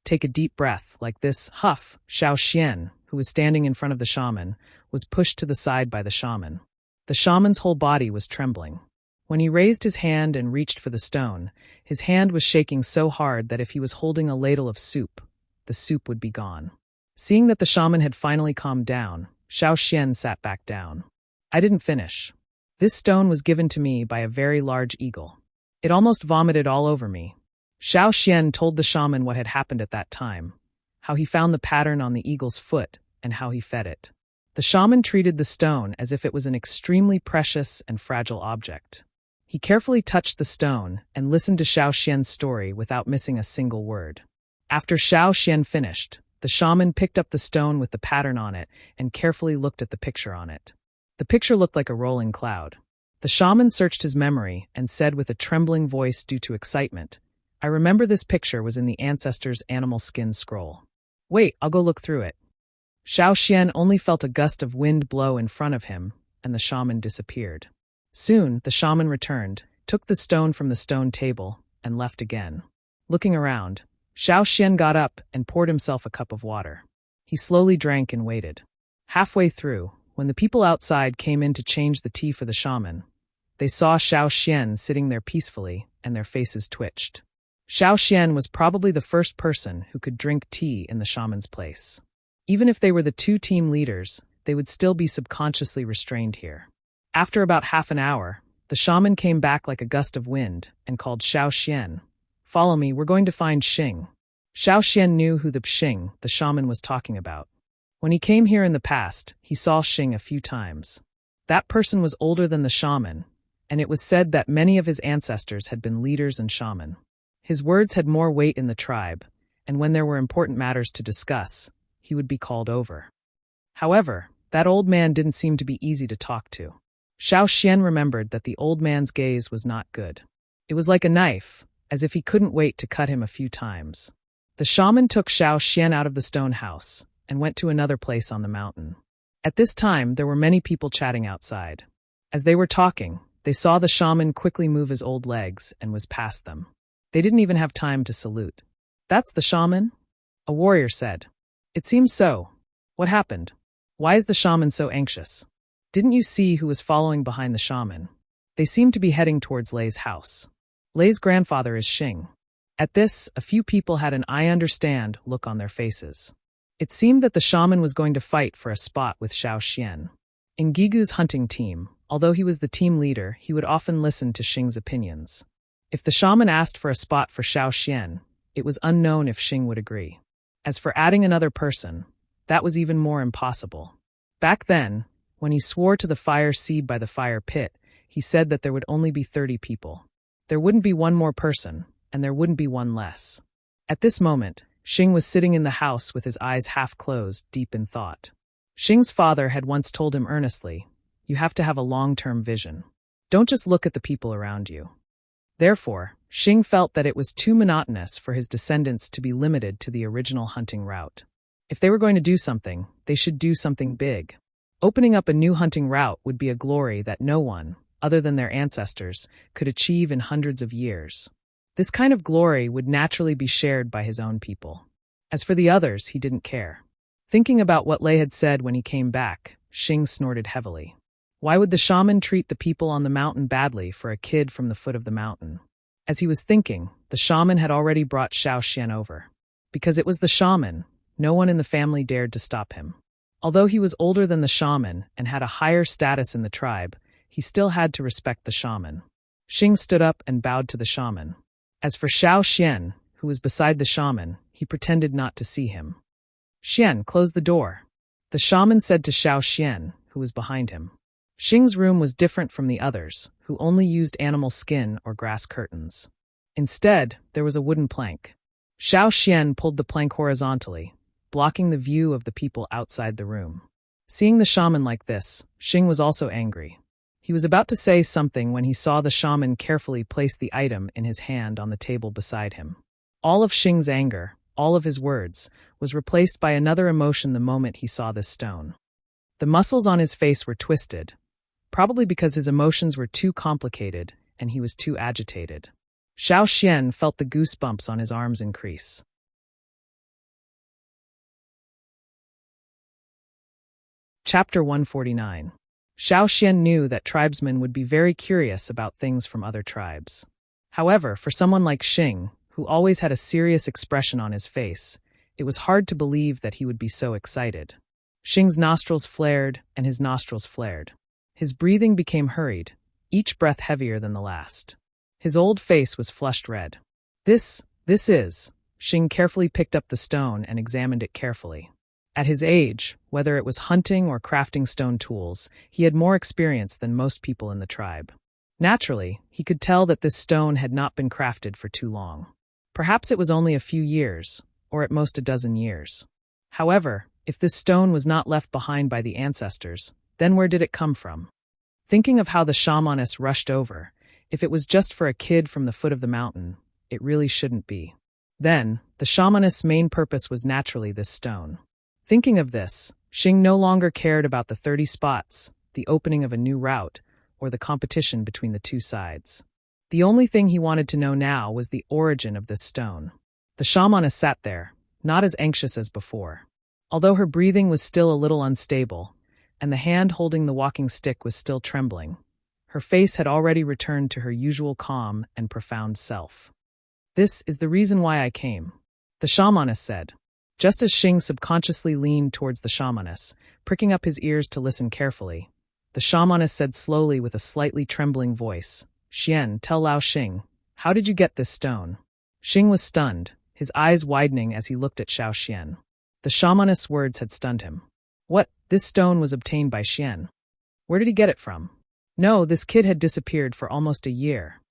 Take a deep breath, like this, huff. Xiao Xian, who was standing in front of the shaman, was pushed to the side by the shaman. The shaman's whole body was trembling. When he raised his hand and reached for the stone, his hand was shaking so hard that if he was holding a ladle of soup, the soup would be gone. Seeing that the shaman had finally calmed down, Xiao Xian sat back down. I didn't finish. This stone was given to me by a very large eagle. It almost vomited all over me. Xiao Xian told the shaman what had happened at that time, how he found the pattern on the eagle's foot, and how he fed it. The shaman treated the stone as if it was an extremely precious and fragile object. He carefully touched the stone and listened to Xiao Xian's story without missing a single word. After Xiao Xian finished, the shaman picked up the stone with the pattern on it and carefully looked at the picture on it. The picture looked like a rolling cloud. The shaman searched his memory and said with a trembling voice due to excitement, I remember this picture was in the ancestors' animal skin scroll. Wait, I'll go look through it. Xiao Xian only felt a gust of wind blow in front of him, and the shaman disappeared. Soon, the shaman returned, took the stone from the stone table, and left again. Looking around, Xiao Xian got up and poured himself a cup of water. He slowly drank and waited. Halfway through, when the people outside came in to change the tea for the shaman, they saw Xiao Xian sitting there peacefully, and their faces twitched. Xiao Xian was probably the first person who could drink tea in the shaman's place. Even if they were the two team leaders, they would still be subconsciously restrained here. After about half an hour, the shaman came back like a gust of wind and called Xiao Xian. Follow me, we're going to find Xing. Xiao Xian knew who the Xing, the shaman, was talking about. When he came here in the past, he saw Xing a few times. That person was older than the shaman, and it was said that many of his ancestors had been leaders and shaman. His words had more weight in the tribe, and when there were important matters to discuss, he would be called over. However, that old man didn't seem to be easy to talk to. Xiao Xian remembered that the old man's gaze was not good. It was like a knife, as if he couldn't wait to cut him a few times. The shaman took Xiao Xian out of the stone house and went to another place on the mountain. At this time, there were many people chatting outside. As they were talking, they saw the shaman quickly move his old legs and was past them. They didn't even have time to salute. That's the shaman? A warrior said. It seems so. What happened? Why is the shaman so anxious? Didn't you see who was following behind the shaman? They seemed to be heading towards Lei's house. Lei's grandfather is Xing. At this, a few people had an I understand look on their faces. It seemed that the shaman was going to fight for a spot with Xiao Xian. In Gigu's hunting team, although he was the team leader, he would often listen to Xing's opinions. If the shaman asked for a spot for Xiao Xian, it was unknown if Xing would agree. As for adding another person, that was even more impossible. Back then, when he swore to the fire seed by the fire pit, he said that there would only be 30 people. There wouldn't be one more person, and there wouldn't be one less. At this moment, Xing was sitting in the house with his eyes half closed, deep in thought. Xing's father had once told him earnestly, you have to have a long-term vision. Don't just look at the people around you. Therefore, Xing felt that it was too monotonous for his descendants to be limited to the original hunting route. If they were going to do something, they should do something big. Opening up a new hunting route would be a glory that no one, other than their ancestors, could achieve in hundreds of years. This kind of glory would naturally be shared by his own people. As for the others, he didn't care. Thinking about what Lei had said when he came back, Xing snorted heavily. Why would the shaman treat the people on the mountain badly for a kid from the foot of the mountain? As he was thinking, the shaman had already brought Xiaoxian over. Because it was the shaman, no one in the family dared to stop him. Although he was older than the shaman and had a higher status in the tribe, he still had to respect the shaman. Xing stood up and bowed to the shaman. As for Xiaoxian, who was beside the shaman, he pretended not to see him. Xian, close the door. The shaman said to Xiaoxian, who was behind him. Xing's room was different from the others, who only used animal skin or grass curtains. Instead, there was a wooden plank. Xiaoxian pulled the plank horizontally, blocking the view of the people outside the room. Seeing the shaman like this, Xing was also angry. He was about to say something when he saw the shaman carefully place the item in his hand on the table beside him. All of Xing's anger, all of his words, was replaced by another emotion the moment he saw this stone. The muscles on his face were twisted, probably because his emotions were too complicated and he was too agitated. Xiaoxian felt the goosebumps on his arms increase. Chapter 149. Xiaoxian knew that tribesmen would be very curious about things from other tribes. However, for someone like Xing, who always had a serious expression on his face, it was hard to believe that he would be so excited. Xing's nostrils flared, and his nostrils flared. His breathing became hurried, each breath heavier than the last. His old face was flushed red. This is. Xing carefully picked up the stone and examined it carefully. At his age, whether it was hunting or crafting stone tools, he had more experience than most people in the tribe. Naturally, he could tell that this stone had not been crafted for too long. Perhaps it was only a few years, or at most a dozen years. However, if this stone was not left behind by the ancestors, then where did it come from? Thinking of how the shamaness rushed over, if it was just for a kid from the foot of the mountain, it really shouldn't be. Then, the shamaness' main purpose was naturally this stone. Thinking of this, Xing no longer cared about the 30 spots, the opening of a new route, or the competition between the two sides. The only thing he wanted to know now was the origin of this stone. The shamaness sat there, not as anxious as before. Although her breathing was still a little unstable, and the hand holding the walking stick was still trembling, her face had already returned to her usual calm and profound self. This is the reason why I came, the shamaness said. Just as Xing subconsciously leaned towards the shamaness, pricking up his ears to listen carefully, the shamaness said slowly with a slightly trembling voice, Xian, tell Lao Xing, how did you get this stone? Xing was stunned, his eyes widening as he looked at Xiaoxian. The shamaness' words had stunned him. What? This stone was obtained by Xian. Where did he get it from? No, this kid had disappeared for almost a year.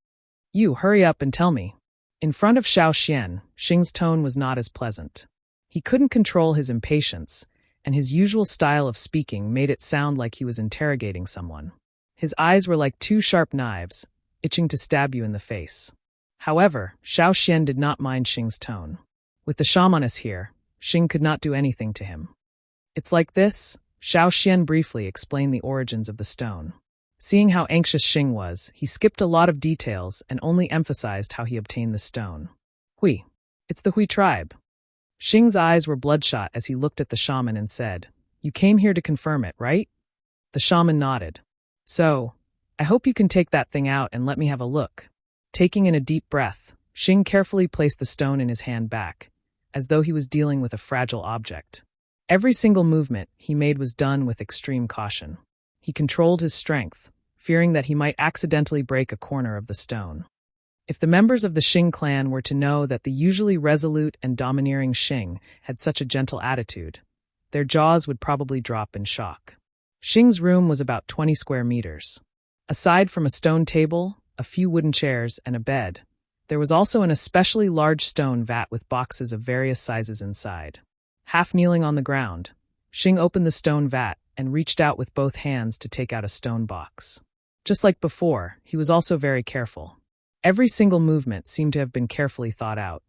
You, hurry up and tell me. In front of Xiaoxian, Xing's tone was not as pleasant. He couldn't control his impatience, and his usual style of speaking made it sound like he was interrogating someone. His eyes were like two sharp knives, itching to stab you in the face. However, Xiaoxian did not mind Xing's tone. With the shamaness here, Xing could not do anything to him. It's like this, Xiaoxian briefly explained the origins of the stone. Seeing how anxious Xing was, he skipped a lot of details and only emphasized how he obtained the stone. Hui. It's the Hui tribe. Xing's eyes were bloodshot as he looked at the shaman and said, You came here to confirm it, right? The shaman nodded. So, I hope you can take that thing out and let me have a look. Taking in a deep breath, Xing carefully placed the stone in his hand back, as though he was dealing with a fragile object. Every single movement he made was done with extreme caution. He controlled his strength, fearing that he might accidentally break a corner of the stone. If the members of the Xing clan were to know that the usually resolute and domineering Xing had such a gentle attitude, their jaws would probably drop in shock. Xing's room was about 20 square meters. Aside from a stone table, a few wooden chairs, and a bed, there was also an especially large stone vat with boxes of various sizes inside. Half kneeling on the ground, Xing opened the stone vat and reached out with both hands to take out a stone box. Just like before, he was also very careful. Every single movement seemed to have been carefully thought out.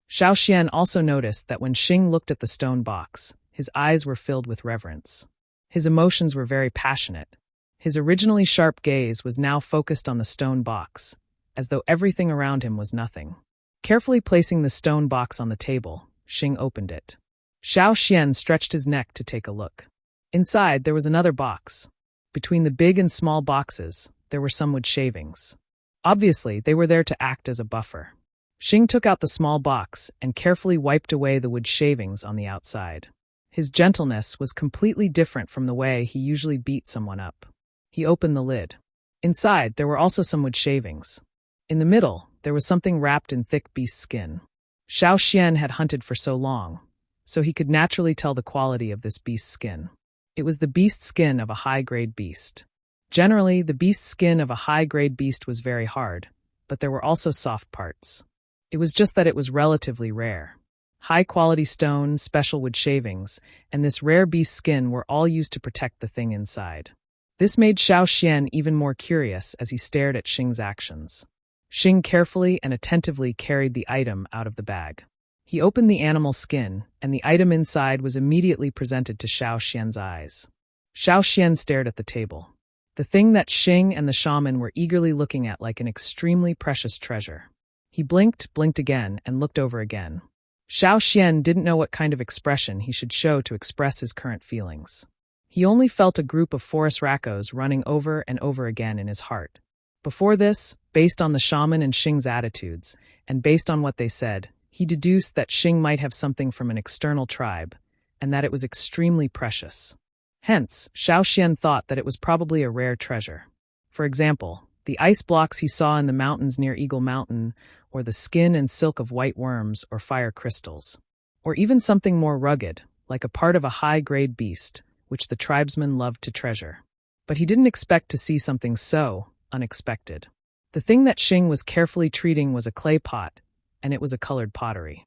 Xiao Xian also noticed that when Xing looked at the stone box, his eyes were filled with reverence. His emotions were very passionate. His originally sharp gaze was now focused on the stone box, as though everything around him was nothing. Carefully placing the stone box on the table, Xing opened it. Xiao Xian stretched his neck to take a look. Inside, there was another box. Between the big and small boxes, there were some wood shavings. Obviously, they were there to act as a buffer. Xing took out the small box and carefully wiped away the wood shavings on the outside. His gentleness was completely different from the way he usually beat someone up. He opened the lid. Inside, there were also some wood shavings. In the middle, there was something wrapped in thick beast skin. Xiao Xian had hunted for so long, so he could naturally tell the quality of this beast's skin. It was the beast skin of a high-grade beast. Generally, the beast skin of a high-grade beast was very hard, but there were also soft parts. It was just that it was relatively rare. High-quality stone, special wood shavings, and this rare beast skin were all used to protect the thing inside. This made Xiao Xian even more curious as he stared at Xing's actions. Xing carefully and attentively carried the item out of the bag. He opened the animal skin, and the item inside was immediately presented to Xiao Xian's eyes. Xiao Xian stared at the table. The thing that Xing and the shaman were eagerly looking at like an extremely precious treasure. He blinked again, and looked over again. Xiao Xian didn't know what kind of expression he should show to express his current feelings. He only felt a group of forest raccos running over and over again in his heart. Before this, based on the shaman and Xing's attitudes, and based on what they said, he deduced that Xing might have something from an external tribe, and that it was extremely precious. Hence, Xiao Xian thought that it was probably a rare treasure. For example, the ice blocks he saw in the mountains near Eagle Mountain, or the skin and silk of white worms or fire crystals. Or even something more rugged, like a part of a high-grade beast, which the tribesmen loved to treasure. But he didn't expect to see something so unexpected. The thing that Xing was carefully treating was a clay pot, and it was a colored pottery.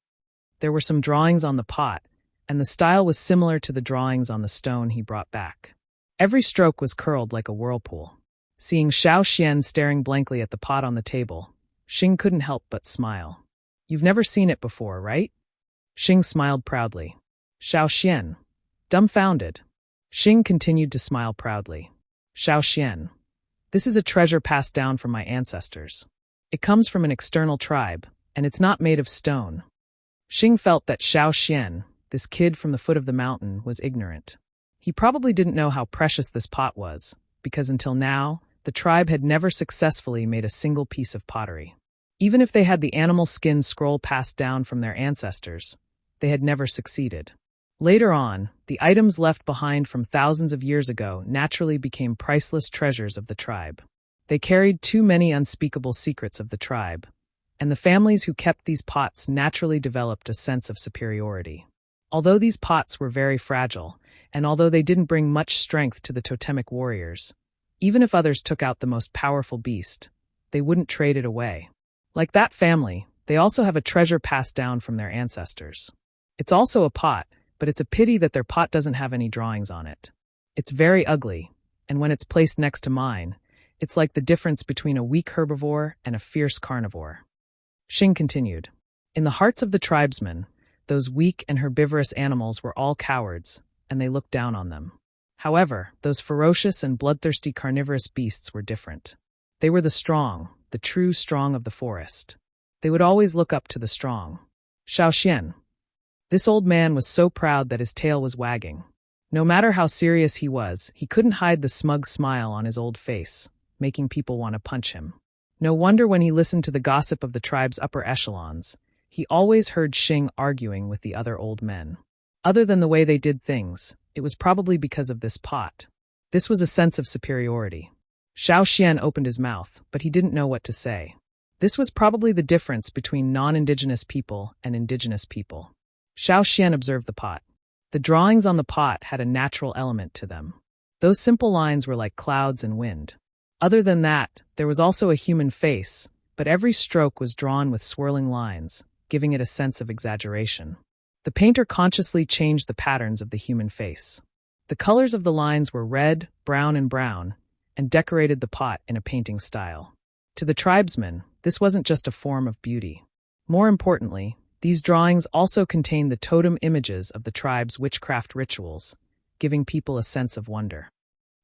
There were some drawings on the pot, and the style was similar to the drawings on the stone he brought back. Every stroke was curled like a whirlpool. Seeing Xiao Xian staring blankly at the pot on the table, Xing couldn't help but smile. "You've never seen it before, right?" Xing smiled proudly. Xiao Xian, dumbfounded. Xing continued to smile proudly. "Xiao Xian, this is a treasure passed down from my ancestors. It comes from an external tribe, and it's not made of stone." Xing felt that Xiao Xian, this kid from the foot of the mountain, was ignorant. He probably didn't know how precious this pot was, because until now, the tribe had never successfully made a single piece of pottery. Even if they had the animal skin scroll passed down from their ancestors, they had never succeeded. Later on, the items left behind from thousands of years ago naturally became priceless treasures of the tribe. They carried too many unspeakable secrets of the tribe, and the families who kept these pots naturally developed a sense of superiority. Although these pots were very fragile, and although they didn't bring much strength to the totemic warriors, even if others took out the most powerful beast, they wouldn't trade it away. Like that family, they also have a treasure passed down from their ancestors. It's also a pot, but it's a pity that their pot doesn't have any drawings on it. It's very ugly, and when it's placed next to mine, it's like the difference between a weak herbivore and a fierce carnivore. Xing continued. In the hearts of the tribesmen, those weak and herbivorous animals were all cowards, and they looked down on them. However, those ferocious and bloodthirsty carnivorous beasts were different. They were the strong, the true strong of the forest. They would always look up to the strong. Xiao Xian. This old man was so proud that his tail was wagging. No matter how serious he was, he couldn't hide the smug smile on his old face, making people want to punch him. No wonder when he listened to the gossip of the tribe's upper echelons, he always heard Xing arguing with the other old men. Other than the way they did things, it was probably because of this pot. This was a sense of superiority. Xiao Xian opened his mouth, but he didn't know what to say. This was probably the difference between non-indigenous people and indigenous people. Xiao Xian observed the pot. The drawings on the pot had a natural element to them. Those simple lines were like clouds and wind. Other than that, there was also a human face, but every stroke was drawn with swirling lines, giving it a sense of exaggeration. The painter consciously changed the patterns of the human face. The colors of the lines were red, brown, and decorated the pot in a painting style. To the tribesmen, this wasn't just a form of beauty. More importantly, these drawings also contained the totem images of the tribe's witchcraft rituals, giving people a sense of wonder.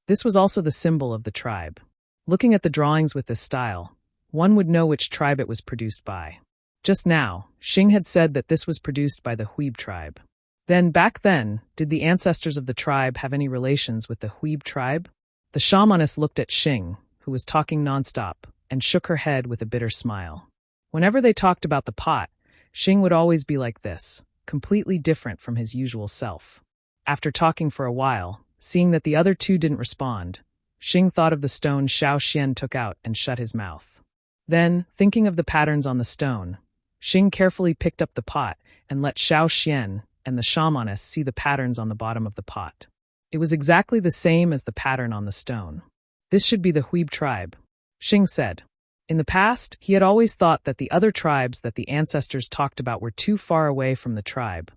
This was also the symbol of the tribe. Looking at the drawings with this style, one would know which tribe it was produced by. Just now, Xing had said that this was produced by the Huib tribe. Back then, did the ancestors of the tribe have any relations with the Huib tribe? The shamaness looked at Xing, who was talking nonstop, and shook her head with a bitter smile. Whenever they talked about the pot, Xing would always be like this, completely different from his usual self. After talking for a while, seeing that the other two didn't respond, Xing thought of the stone Xiao Xian took out and shut his mouth. Then, thinking of the patterns on the stone, Xing carefully picked up the pot and let Xiao Xian and the shamaness see the patterns on the bottom of the pot. It was exactly the same as the pattern on the stone. This should be the Huib tribe, Xing said. In the past, he had always thought that the other tribes that the ancestors talked about were too far away from the tribe,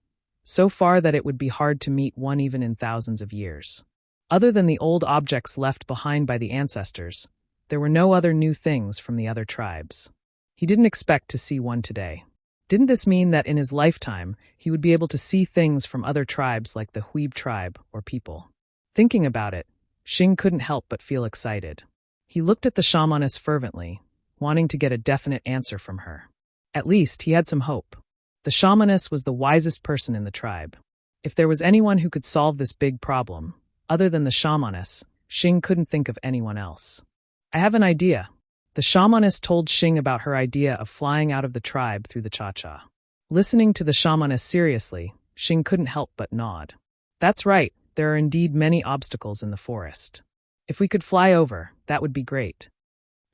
so far that it would be hard to meet one even in thousands of years. Other than the old objects left behind by the ancestors, there were no other new things from the other tribes. He didn't expect to see one today. Didn't this mean that in his lifetime, he would be able to see things from other tribes like the Huib tribe or people? Thinking about it, Xing couldn't help but feel excited. He looked at the shamaness fervently, wanting to get a definite answer from her. At least, he had some hope. The shamaness was the wisest person in the tribe. If there was anyone who could solve this big problem, other than the shamaness, Xing couldn't think of anyone else. I have an idea. The shamaness told Xing about her idea of flying out of the tribe through the cha-cha. Listening to the shamaness seriously, Xing couldn't help but nod. That's right, there are indeed many obstacles in the forest. If we could fly over, that would be great.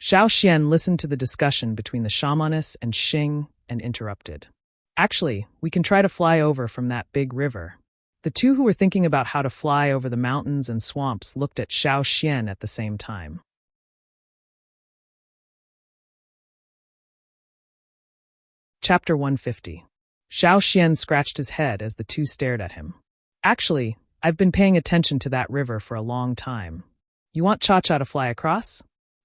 Xiao Xian listened to the discussion between the shamaness and Xing and interrupted. Actually, we can try to fly over from that big river. The two who were thinking about how to fly over the mountains and swamps looked at Xiao Xian at the same time. Chapter 150. Xiao Xian scratched his head as the two stared at him. Actually, I've been paying attention to that river for a long time. You want Cha-Cha to fly across?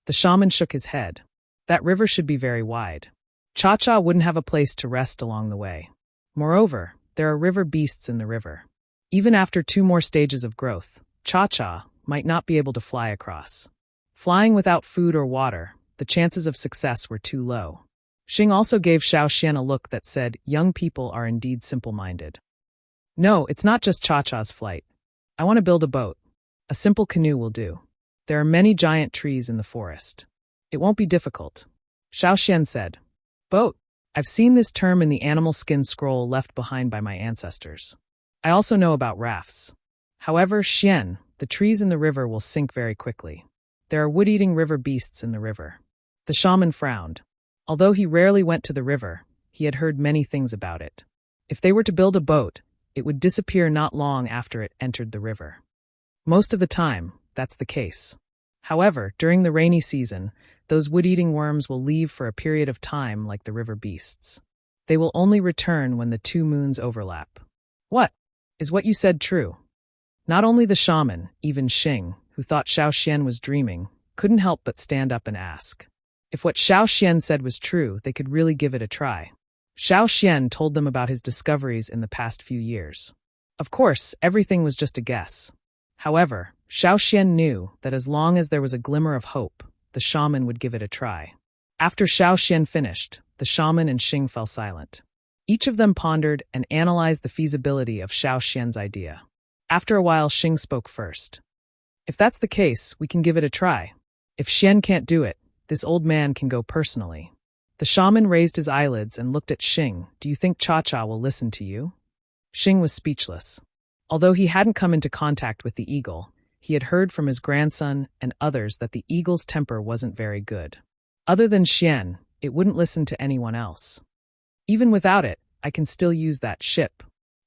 The shaman shook his head. That river should be very wide. Cha-Cha wouldn't have a place to rest along the way. Moreover, there are river beasts in the river. Even after 2 more stages of growth, Cha-Cha might not be able to fly across. Flying without food or water, the chances of success were too low. Xing also gave Xiao Xian a look that said, young people are indeed simple-minded. No, it's not just Cha-Cha's flight. I want to build a boat. A simple canoe will do. There are many giant trees in the forest. It won't be difficult. Xiao Xian said. Boat. I've seen this term in the animal skin scroll left behind by my ancestors. I also know about rafts. However, Xian, the trees in the river will sink very quickly. There are wood-eating river beasts in the river. The shaman frowned. Although he rarely went to the river, he had heard many things about it. If they were to build a boat, it would disappear not long after it entered the river. Most of the time, that's the case. However, during the rainy season, those wood-eating worms will leave for a period of time like the river beasts. They will only return when the 2 moons overlap. What? Is what you said true? Not only the shaman, even Xing, who thought Xiao Xian was dreaming, couldn't help but stand up and ask. If what Xiao Xian said was true, they could really give it a try. Xiao Xian told them about his discoveries in the past few years. Of course, everything was just a guess. However, Xiao Xian knew that as long as there was a glimmer of hope, the shaman would give it a try. After Xiao Xian finished, the shaman and Xing fell silent. Each of them pondered and analyzed the feasibility of Xiao Xian's idea. After a while, Xing spoke first. If that's the case, we can give it a try. If Xian can't do it, this old man can go personally. The shaman raised his eyelids and looked at Xing. Do you think Cha-Cha will listen to you? Xing was speechless. Although he hadn't come into contact with the eagle, he had heard from his grandson and others that the eagle's temper wasn't very good. Other than Xian, it wouldn't listen to anyone else. Even without it, I can still use that ship.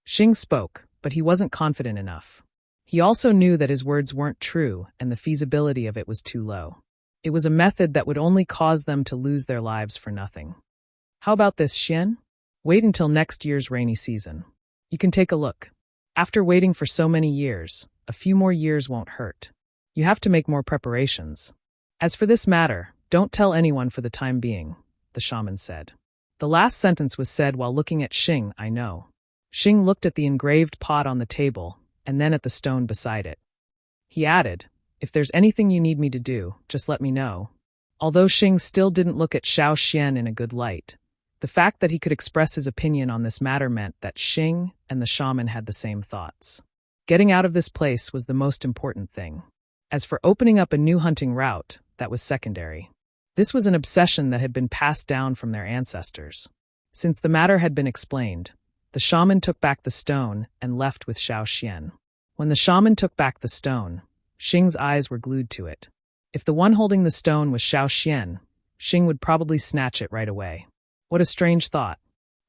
Xing spoke, but he wasn't confident enough. He also knew that his words weren't true and the feasibility of it was too low. It was a method that would only cause them to lose their lives for nothing. How about this, Xian? Wait until next year's rainy season. You can take a look. After waiting for so many years, a few more years won't hurt. You have to make more preparations. As for this matter, Don't tell anyone for the time being, the shaman said. The last sentence was said while looking at Xing, I know. Xing looked at the engraved pot on the table, and then at the stone beside it. He added, if there's anything you need me to do, just let me know. Although Xing still didn't look at Xiao Xian in a good light, the fact that he could express his opinion on this matter meant that Xing and the shaman had the same thoughts. Getting out of this place was the most important thing. As for opening up a new hunting route, that was secondary. This was an obsession that had been passed down from their ancestors. Since the matter had been explained, the shaman took back the stone and left with Xiao Xian. When the shaman took back the stone, Xing's eyes were glued to it. If the one holding the stone was Xiao Xian, Xing would probably snatch it right away. What a strange thought.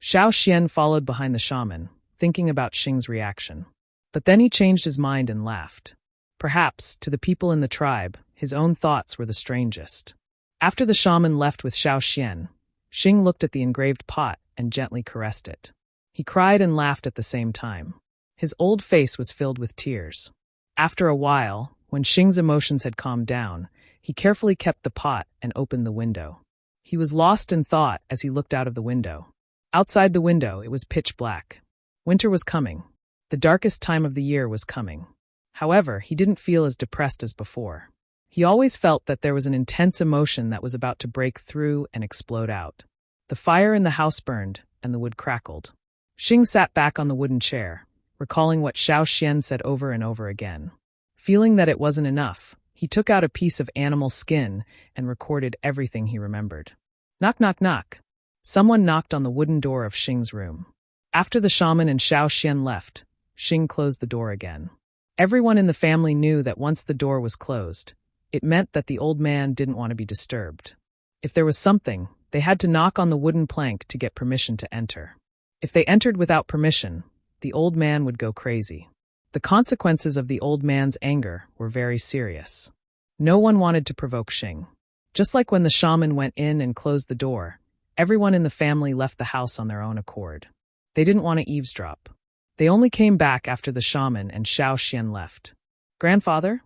Xiao Xian followed behind the shaman, thinking about Xing's reaction. But then he changed his mind and laughed. Perhaps, to the people in the tribe, his own thoughts were the strangest. After the shaman left with Xiao Xian, Xing looked at the engraved pot and gently caressed it. He cried and laughed at the same time. His old face was filled with tears. After a while, when Xing's emotions had calmed down, he carefully kept the pot and opened the window. He was lost in thought as he looked out of the window. Outside the window, it was pitch black. Winter was coming. The darkest time of the year was coming. However, he didn't feel as depressed as before. He always felt that there was an intense emotion that was about to break through and explode out. The fire in the house burned, and the wood crackled. Xing sat back on the wooden chair, recalling what Xiao Xian said over and over again. Feeling that it wasn't enough, he took out a piece of animal skin and recorded everything he remembered. Knock, knock, knock. Someone knocked on the wooden door of Xing's room. After the shaman and Xiao Xian left, Xing closed the door again. Everyone in the family knew that once the door was closed, it meant that the old man didn't want to be disturbed. If there was something, they had to knock on the wooden plank to get permission to enter. If they entered without permission, the old man would go crazy. The consequences of the old man's anger were very serious. No one wanted to provoke Xing. Just like when the shaman went in and closed the door, everyone in the family left the house on their own accord. They didn't want to eavesdrop. They only came back after the shaman and Xiao Xian left. Grandfather?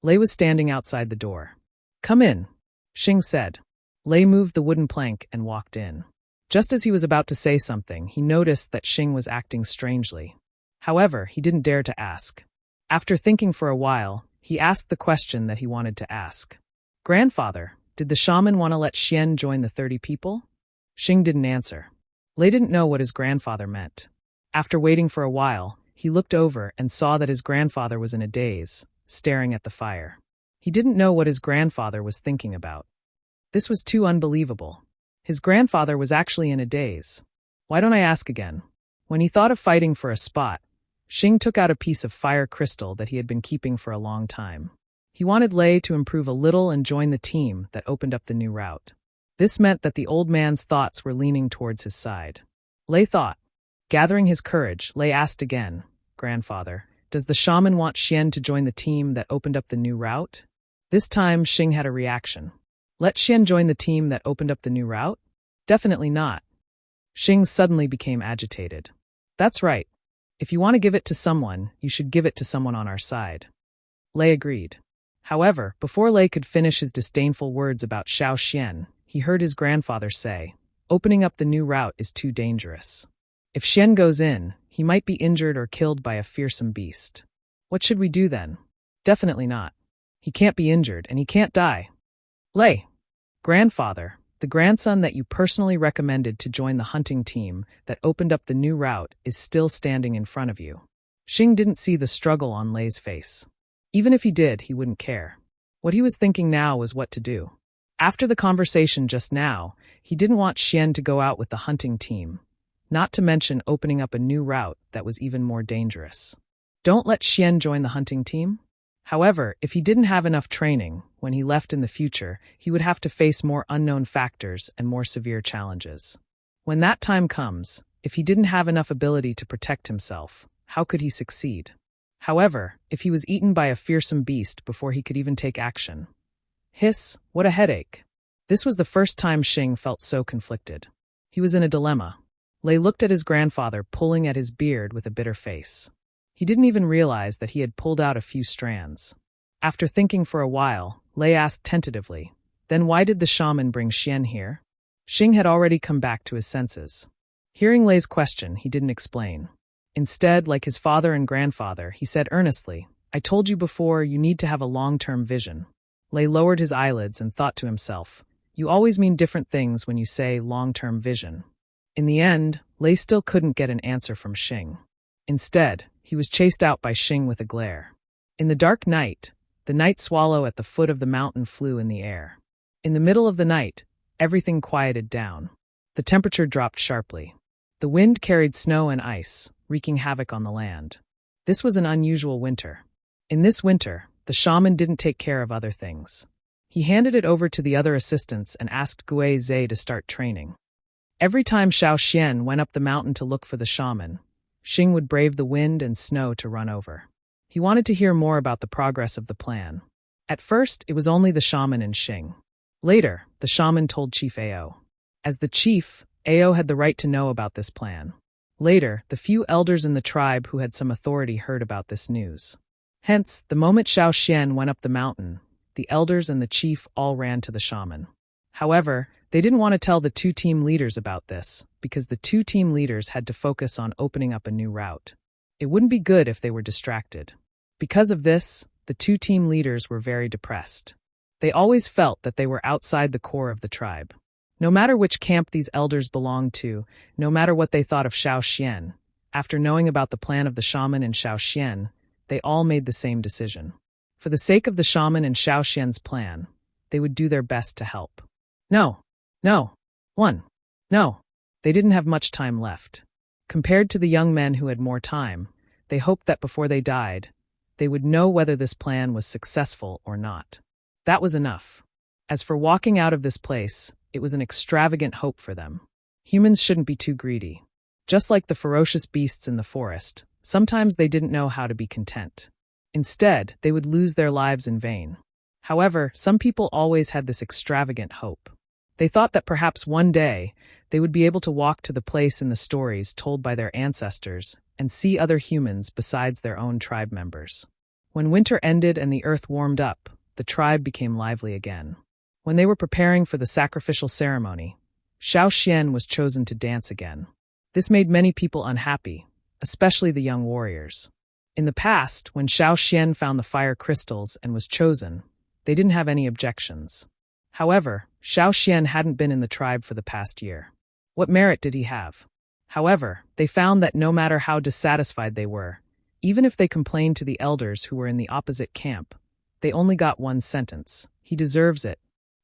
Lei was standing outside the door. Come in, Xing said. Lei moved the wooden plank and walked in. Just as he was about to say something, he noticed that Xing was acting strangely. However, he didn't dare to ask. After thinking for a while, he asked the question that he wanted to ask. Grandfather, did the shaman want to let Xian join the 30 people? Xing didn't answer. Lei didn't know what his grandfather meant. After waiting for a while, he looked over and saw that his grandfather was in a daze, staring at the fire. He didn't know what his grandfather was thinking about. This was too unbelievable. His grandfather was actually in a daze. Why don't I ask again? When he thought of fighting for a spot, Xing took out a piece of fire crystal that he had been keeping for a long time. He wanted Lei to improve a little and join the team that opened up the new route. This meant that the old man's thoughts were leaning towards his side. Lei thought. Gathering his courage, Lei asked again, Grandfather, does the shaman want Xian to join the team that opened up the new route? This time, Xing had a reaction. Let Xian join the team that opened up the new route? Definitely not. Xing suddenly became agitated. That's right. If you want to give it to someone, you should give it to someone on our side. Lei agreed. However, before Lei could finish his disdainful words about Xiao Xian, he heard his grandfather say, opening up the new route is too dangerous. If Xian goes in, he might be injured or killed by a fearsome beast. What should we do then? Definitely not. He can't be injured and he can't die. Lei, grandfather, the grandson that you personally recommended to join the hunting team that opened up the new route is still standing in front of you. Xing didn't see the struggle on Lei's face. Even if he did, he wouldn't care. What he was thinking now was what to do. After the conversation just now, he didn't want Xian to go out with the hunting team, not to mention opening up a new route that was even more dangerous. Don't let Xian join the hunting team? However, if he didn't have enough training, when he left in the future, he would have to face more unknown factors and more severe challenges. When that time comes, if he didn't have enough ability to protect himself, how could he succeed? However, if he was eaten by a fearsome beast before he could even take action. Hiss, what a headache. This was the first time Xing felt so conflicted. He was in a dilemma. Lei looked at his grandfather pulling at his beard with a bitter face. He didn't even realize that he had pulled out a few strands. After thinking for a while, Lei asked tentatively, Then why did the shaman bring Xian here? Xing had already come back to his senses. Hearing Lei's question, he didn't explain. Instead, like his father and grandfather, he said earnestly, I told you before, you need to have a long-term vision. Lei lowered his eyelids and thought to himself, you always mean different things when you say long-term vision. In the end, Lei still couldn't get an answer from Xing. Instead, he was chased out by Xing with a glare. In the dark night, the night swallow at the foot of the mountain flew in the air. In the middle of the night, everything quieted down. The temperature dropped sharply. The wind carried snow and ice, wreaking havoc on the land. This was an unusual winter. In this winter, the shaman didn't take care of other things. He handed it over to the other assistants and asked Gui Zhe to start training. Every time Xiao Xian went up the mountain to look for the shaman, Xing would brave the wind and snow to run over. He wanted to hear more about the progress of the plan. At first, it was only the shaman and Xing. Later, the shaman told Chief Ao. As the chief, Ao had the right to know about this plan. Later, the few elders in the tribe who had some authority heard about this news. Hence, the moment Xiao Xian went up the mountain, the elders and the chief all ran to the shaman. However, they didn't want to tell the two team leaders about this, because the two team leaders had to focus on opening up a new route. It wouldn't be good if they were distracted. Because of this, the two team leaders were very depressed. They always felt that they were outside the core of the tribe. No matter which camp these elders belonged to, no matter what they thought of Xiao Xian, after knowing about the plan of the shaman and Xiao Xian, they all made the same decision. For the sake of the shaman and Xiao Xian's plan, they would do their best to help. No. They didn't have much time left. Compared to the young men who had more time, they hoped that before they died, they would know whether this plan was successful or not. That was enough. As for walking out of this place, it was an extravagant hope for them. Humans shouldn't be too greedy. Just like the ferocious beasts in the forest, sometimes they didn't know how to be content. Instead, they would lose their lives in vain. However, some people always had this extravagant hope. They thought that perhaps one day, they would be able to walk to the place in the stories told by their ancestors and see other humans besides their own tribe members. When winter ended and the earth warmed up, the tribe became lively again. When they were preparing for the sacrificial ceremony, Xiao Xian was chosen to dance again. This made many people unhappy, especially the young warriors. In the past, when Xiao Xian found the fire crystals and was chosen, they didn't have any objections. However, Xiao Xian hadn't been in the tribe for the past year. What merit did he have? However, they found that no matter how dissatisfied they were, even if they complained to the elders who were in the opposite camp, they only got one sentence: he deserves it.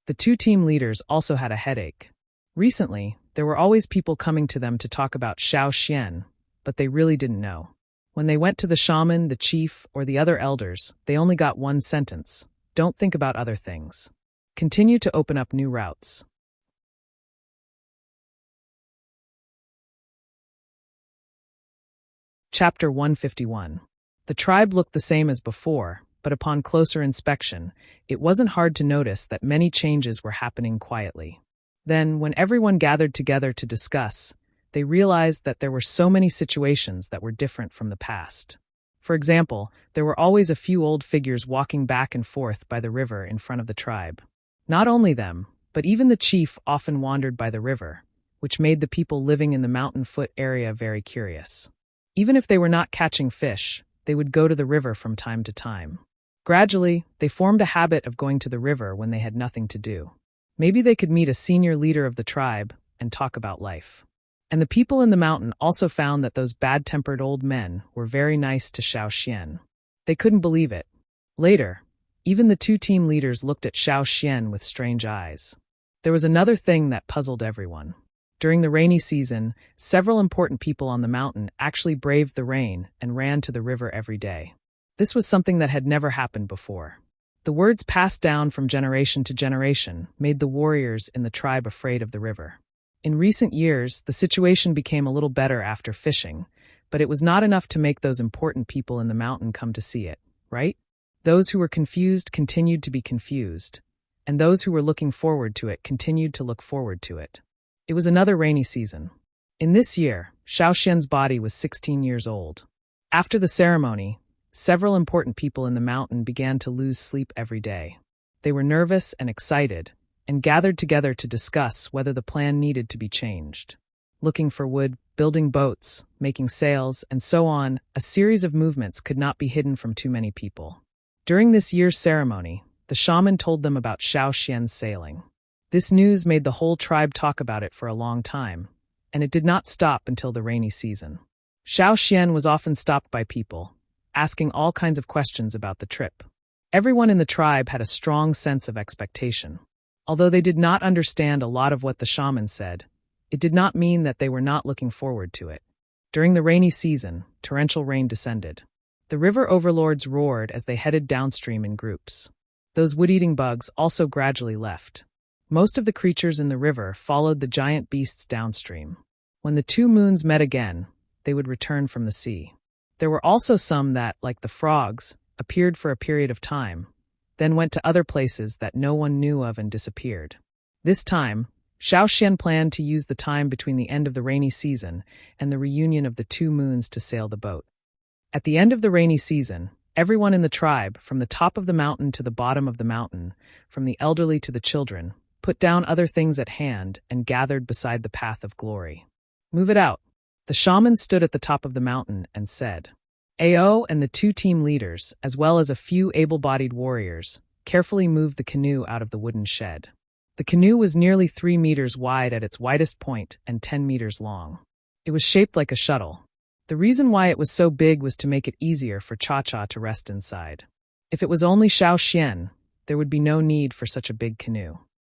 The two team leaders also had a headache. Recently, there were always people coming to them to talk about Xiao Xian, but they really didn't know. When they went to the shaman, the chief, or the other elders, they only got one sentence: don't think about other things. Continue to open up new routes. Chapter 151. The tribe looked the same as before, but upon closer inspection, it wasn't hard to notice that many changes were happening quietly. Then, when everyone gathered together to discuss, they realized that there were so many situations that were different from the past. For example, there were always a few old figures walking back and forth by the river in front of the tribe. Not only them, but even the chief often wandered by the river, which made the people living in the mountain foot area very curious. Even if they were not catching fish, they would go to the river from time to time. Gradually, they formed a habit of going to the river when they had nothing to do. Maybe they could meet a senior leader of the tribe and talk about life. And the people in the mountain also found that those bad-tempered old men were very nice to Xiao Xian. They couldn't believe it. Later, even the two team leaders looked at Xiao Xian with strange eyes. There was another thing that puzzled everyone. During the rainy season, several important people on the mountain actually braved the rain and ran to the river every day. This was something that had never happened before. The words passed down from generation to generation made the warriors in the tribe afraid of the river. In recent years, the situation became a little better after fishing, but it was not enough to make those important people in the mountain come to see it, right? Those who were confused continued to be confused, and those who were looking forward to it continued to look forward to it. It was another rainy season. In this year, Xiao Xian's body was 16 years old. After the ceremony, several important people in the mountain began to lose sleep every day. They were nervous and excited, and gathered together to discuss whether the plan needed to be changed. Looking for wood, building boats, making sails, and so on, a series of movements could not be hidden from too many people. During this year's ceremony, the shaman told them about Xiao Xian's sailing. This news made the whole tribe talk about it for a long time, and it did not stop until the rainy season. Xiao Xian was often stopped by people, asking all kinds of questions about the trip. Everyone in the tribe had a strong sense of expectation. Although they did not understand a lot of what the shaman said, it did not mean that they were not looking forward to it. During the rainy season, torrential rain descended. The river overlords roared as they headed downstream in groups. Those wood-eating bugs also gradually left. Most of the creatures in the river followed the giant beasts downstream. When the two moons met again, they would return from the sea. There were also some that, like the frogs, appeared for a period of time, then went to other places that no one knew of and disappeared. This time, Xiao Xian planned to use the time between the end of the rainy season and the reunion of the two moons to sail the boat. At the end of the rainy season, everyone in the tribe, from the top of the mountain to the bottom of the mountain, from the elderly to the children, put down other things at hand and gathered beside the path of glory. "Move it out." The shaman stood at the top of the mountain and said. Ao and the two team leaders, as well as a few able-bodied warriors, carefully moved the canoe out of the wooden shed. The canoe was nearly 3 meters wide at its widest point and 10 meters long. It was shaped like a shuttle. The reason why it was so big was to make it easier for Cha-Cha to rest inside. If it was only Xiao Xian, there would be no need for such a big canoe.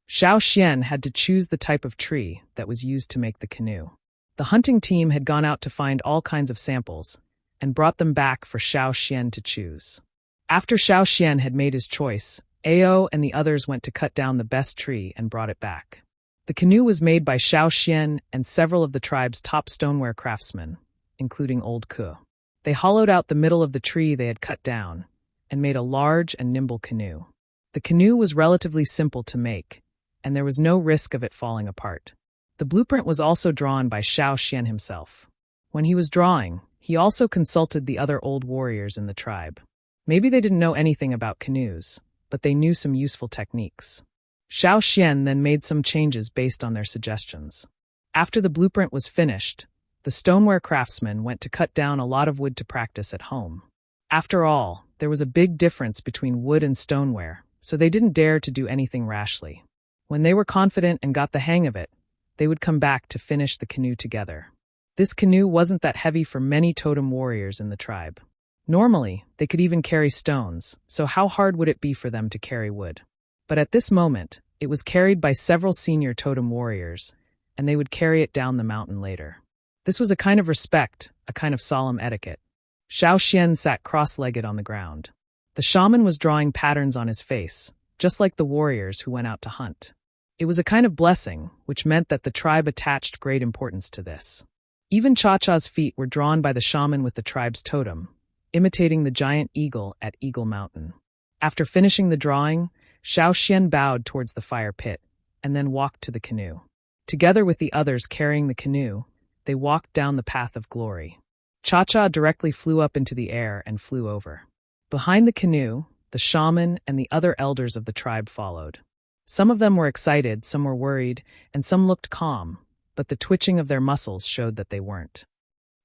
Xiao Xian had to choose the type of tree that was used to make the canoe. The hunting team had gone out to find all kinds of samples, and brought them back for Xiao Xian to choose. After Xiao Xian had made his choice, Ao and the others went to cut down the best tree and brought it back. The canoe was made by Xiao Xian and several of the tribe's top stoneware craftsmen, including Old Ku. They hollowed out the middle of the tree they had cut down, and made a large and nimble canoe. The canoe was relatively simple to make, and there was no risk of it falling apart. The blueprint was also drawn by Xiao Xian himself. When he was drawing, he also consulted the other old warriors in the tribe. Maybe they didn't know anything about canoes, but they knew some useful techniques. Xiao Xian then made some changes based on their suggestions. After the blueprint was finished, the stoneware craftsmen went to cut down a lot of wood to practice at home. After all, there was a big difference between wood and stoneware, so they didn't dare to do anything rashly. When they were confident and got the hang of it, they would come back to finish the canoe together. This canoe wasn't that heavy for many totem warriors in the tribe. Normally, they could even carry stones, so how hard would it be for them to carry wood? But at this moment, it was carried by several senior totem warriors, and they would carry it down the mountain later. This was a kind of respect, a kind of solemn etiquette. Xiao Xian sat cross-legged on the ground. The shaman was drawing patterns on his face, just like the warriors who went out to hunt. It was a kind of blessing, which meant that the tribe attached great importance to this. Even Cha-Cha's feet were drawn by the shaman with the tribe's totem, imitating the giant eagle at Eagle Mountain. After finishing the drawing, Xiao Xian bowed towards the fire pit, and then walked to the canoe. Together with the others carrying the canoe, they walked down the path of glory. Cha-Cha directly flew up into the air and flew over. Behind the canoe, the shaman and the other elders of the tribe followed. Some of them were excited, some were worried, and some looked calm, but the twitching of their muscles showed that they weren't.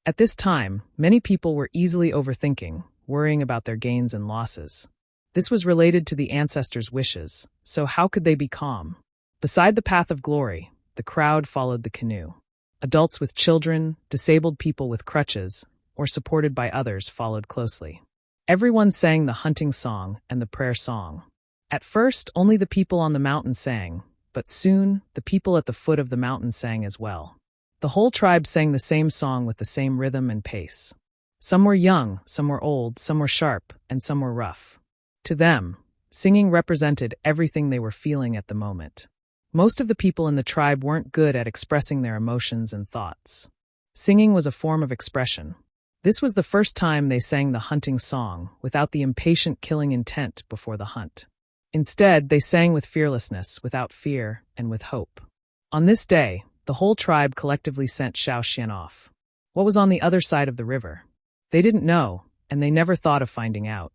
At this time, many people were easily overthinking, worrying about their gains and losses. This was related to the ancestors' wishes, so how could they be calm? Beside the path of glory, the crowd followed the canoe. Adults with children, disabled people with crutches, or supported by others followed closely. Everyone sang the hunting song and the prayer song. At first, only the people on the mountain sang, but soon, the people at the foot of the mountain sang as well. The whole tribe sang the same song with the same rhythm and pace. Some were young, some were old, some were sharp, and some were rough. To them, singing represented everything they were feeling at the moment. Most of the people in the tribe weren't good at expressing their emotions and thoughts. Singing was a form of expression. This was the first time they sang the hunting song without the impatient killing intent before the hunt. Instead, they sang with fearlessness, without fear, and with hope. On this day, the whole tribe collectively sent Xiao Xian off. What was on the other side of the river? They didn't know, and they never thought of finding out.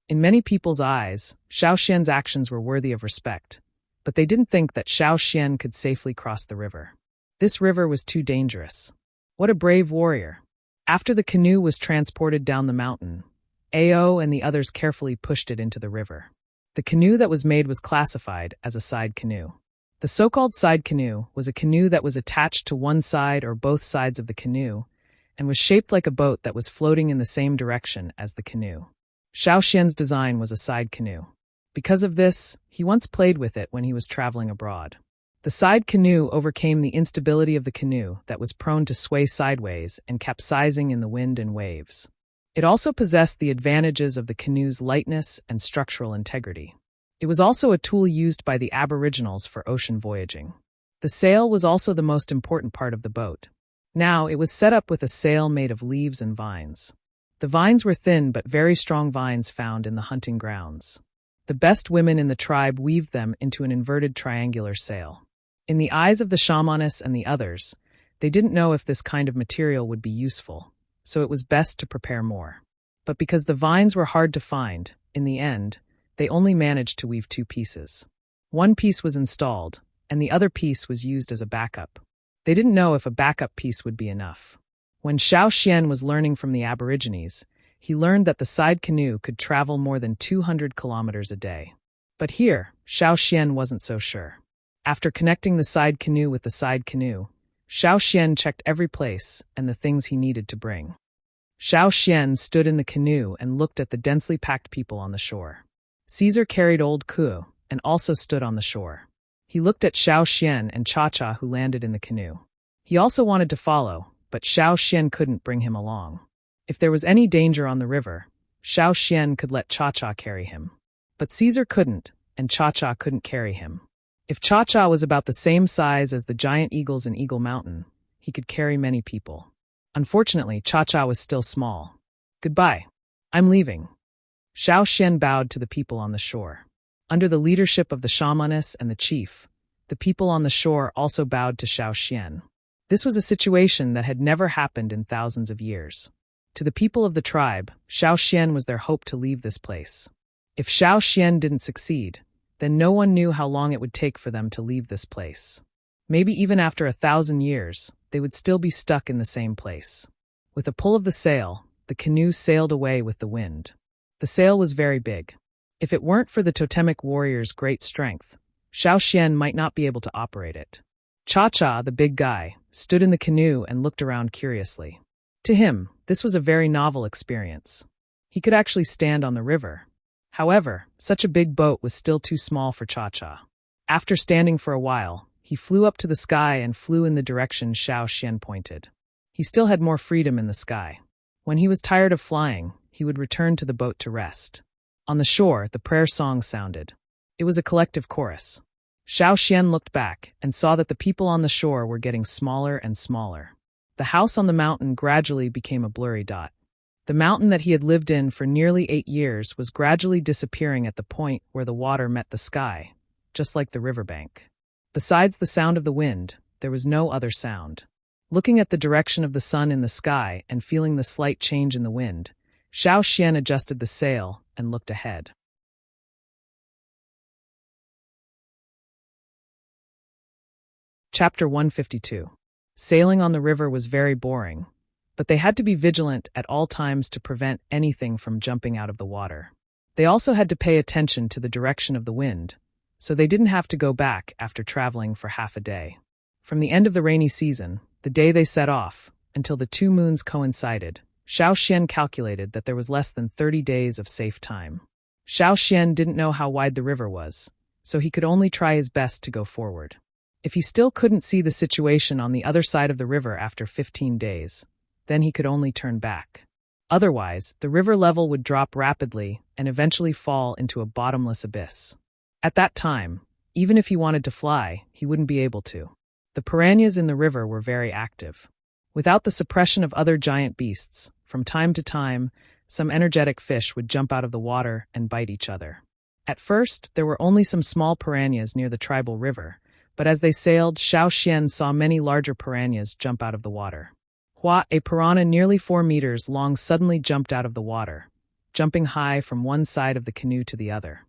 In many people's eyes, Xiao Xian's actions were worthy of respect, but they didn't think that Xiao Xian could safely cross the river. This river was too dangerous. What a brave warrior. After the canoe was transported down the mountain, Ao and the others carefully pushed it into the river. The canoe that was made was classified as a side canoe. The so-called side canoe was a canoe that was attached to one side or both sides of the canoe and was shaped like a boat that was floating in the same direction as the canoe. Xiao Xian's design was a side canoe. Because of this, he once played with it when he was traveling abroad. The side canoe overcame the instability of the canoe that was prone to sway sideways and capsizing in the wind and waves. It also possessed the advantages of the canoe's lightness and structural integrity. It was also a tool used by the Aboriginals for ocean voyaging. The sail was also the most important part of the boat. Now, it was set up with a sail made of leaves and vines. The vines were thin but very strong vines found in the hunting grounds. The best women in the tribe weaved them into an inverted triangular sail. In the eyes of the shamaness and the others, they didn't know if this kind of material would be useful, so it was best to prepare more. But because the vines were hard to find, in the end, they only managed to weave 2 pieces. One piece was installed, and the other piece was used as a backup. They didn't know if a backup piece would be enough. When Xiao Xian was learning from the Aborigines, he learned that the side canoe could travel more than 200 kilometers a day. But here, Xiao Xian wasn't so sure. After connecting the side canoe with the side canoe, Xiao Xian checked every place and the things he needed to bring. Xiao Xian stood in the canoe and looked at the densely packed people on the shore. Caesar carried old Ku and also stood on the shore. He looked at Xiao Xian and Cha-Cha who landed in the canoe. He also wanted to follow, but Xiao Xian couldn't bring him along. If there was any danger on the river, Xiao Xian could let Cha-Cha carry him. But Caesar couldn't, and Cha-Cha couldn't carry him. If Cha-Cha was about the same size as the giant eagles in Eagle Mountain, he could carry many people. Unfortunately, Cha-Cha was still small. Goodbye. I'm leaving. Xiao Xian bowed to the people on the shore. Under the leadership of the shamaness and the chief, the people on the shore also bowed to Xiao Xian. This was a situation that had never happened in thousands of years. To the people of the tribe, Xiao Xian was their hope to leave this place. If Xiao Xian didn't succeed, then no one knew how long it would take for them to leave this place. Maybe even after 1,000 years, they would still be stuck in the same place. With a pull of the sail, the canoe sailed away with the wind. The sail was very big. If it weren't for the totemic warrior's great strength, Xiao Xian might not be able to operate it. Cha-Cha, the big guy, stood in the canoe and looked around curiously. To him, this was a very novel experience. He could actually stand on the river. However, such a big boat was still too small for Cha-Cha. After standing for a while, he flew up to the sky and flew in the direction Xiao Xian pointed. He still had more freedom in the sky. When he was tired of flying, he would return to the boat to rest. On the shore, the prayer song sounded. It was a collective chorus. Xiao Xian looked back and saw that the people on the shore were getting smaller and smaller. The house on the mountain gradually became a blurry dot. The mountain that he had lived in for nearly 8 years was gradually disappearing at the point where the water met the sky, just like the riverbank. Besides the sound of the wind, there was no other sound. Looking at the direction of the sun in the sky and feeling the slight change in the wind, Xiao Xian adjusted the sail and looked ahead. Chapter 152. Sailing on the river was very boring, but they had to be vigilant at all times to prevent anything from jumping out of the water. They also had to pay attention to the direction of the wind, so they didn't have to go back after traveling for half a day. From the end of the rainy season, the day they set off, until the 2 moons coincided, Xiao Xian calculated that there was less than 30 days of safe time. Xiao Xian didn't know how wide the river was, so he could only try his best to go forward. If he still couldn't see the situation on the other side of the river after 15 days, then he could only turn back. Otherwise, the river level would drop rapidly and eventually fall into a bottomless abyss. At that time, even if he wanted to fly, he wouldn't be able to. The piranhas in the river were very active. Without the suppression of other giant beasts, from time to time, some energetic fish would jump out of the water and bite each other. At first, there were only some small piranhas near the tribal river, but as they sailed, Xiao Xian saw many larger piranhas jump out of the water. Hua, a piranha nearly 4 meters long, suddenly jumped out of the water, jumping high from one side of the canoe to the other.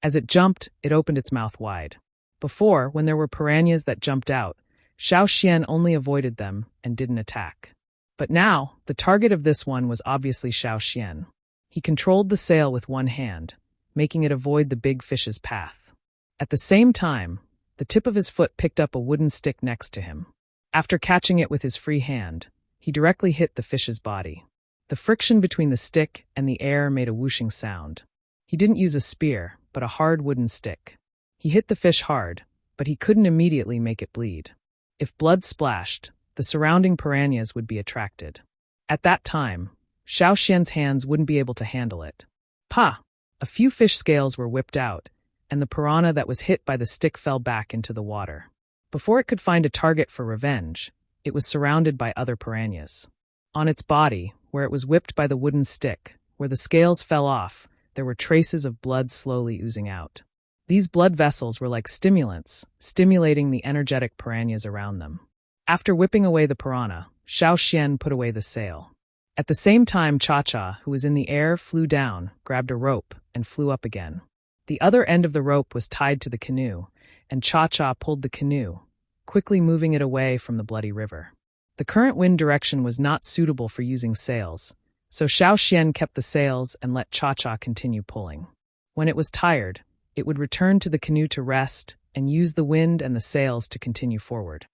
As it jumped, it opened its mouth wide. Before, when there were piranhas that jumped out, Xiao Xian only avoided them and didn't attack. But now, the target of this one was obviously Xiao Xian. He controlled the sail with one hand, making it avoid the big fish's path. At the same time, the tip of his foot picked up a wooden stick next to him. After catching it with his free hand, he directly hit the fish's body. The friction between the stick and the air made a whooshing sound. He didn't use a spear, but a hard wooden stick. He hit the fish hard, but he couldn't immediately make it bleed. If blood splashed, the surrounding piranhas would be attracted. At that time, Xiao Xian's hands wouldn't be able to handle it. Pa! A few fish scales were whipped out, and the piranha that was hit by the stick fell back into the water. Before it could find a target for revenge, it was surrounded by other piranhas. On its body, where it was whipped by the wooden stick, where the scales fell off, there were traces of blood slowly oozing out. These blood vessels were like stimulants, stimulating the energetic piranhas around them. After whipping away the piranha, Xiao Xian put away the sail. At the same time, Cha-Cha, who was in the air, flew down, grabbed a rope, and flew up again. The other end of the rope was tied to the canoe, and Cha-Cha pulled the canoe, quickly moving it away from the bloody river. The current wind direction was not suitable for using sails, so Xiao Xian kept the sails and let Cha-Cha continue pulling. When it was tired, it would return to the canoe to rest and use the wind and the sails to continue forward.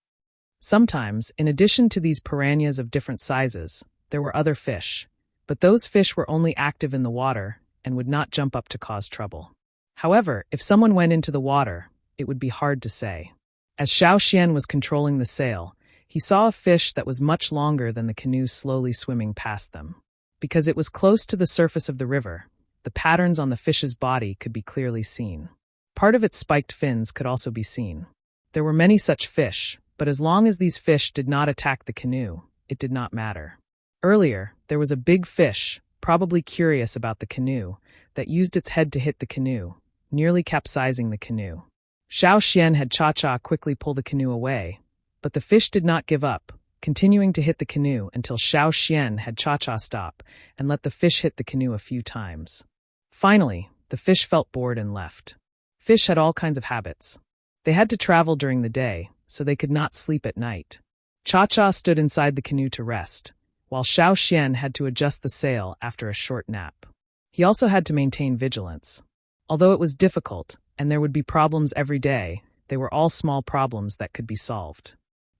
Sometimes, in addition to these piranhas of different sizes, there were other fish, but those fish were only active in the water and would not jump up to cause trouble. However, if someone went into the water, it would be hard to say. As Xiao Xian was controlling the sail, he saw a fish that was much longer than the canoe slowly swimming past them. Because it was close to the surface of the river, the patterns on the fish's body could be clearly seen. Part of its spiked fins could also be seen. There were many such fish, but as long as these fish did not attack the canoe, it did not matter. Earlier, there was a big fish, probably curious about the canoe, that used its head to hit the canoe, nearly capsizing the canoe. Xiao Xian had Cha-Cha quickly pull the canoe away, but the fish did not give up, continuing to hit the canoe until Xiao Xian had Cha-Cha stop and let the fish hit the canoe a few times. Finally, the fish felt bored and left. Fish had all kinds of habits. They had to travel during the day, so they could not sleep at night. Cha-Cha stood inside the canoe to rest, while Xiao Xian had to adjust the sail after a short nap. He also had to maintain vigilance. Although it was difficult, and there would be problems every day, they were all small problems that could be solved.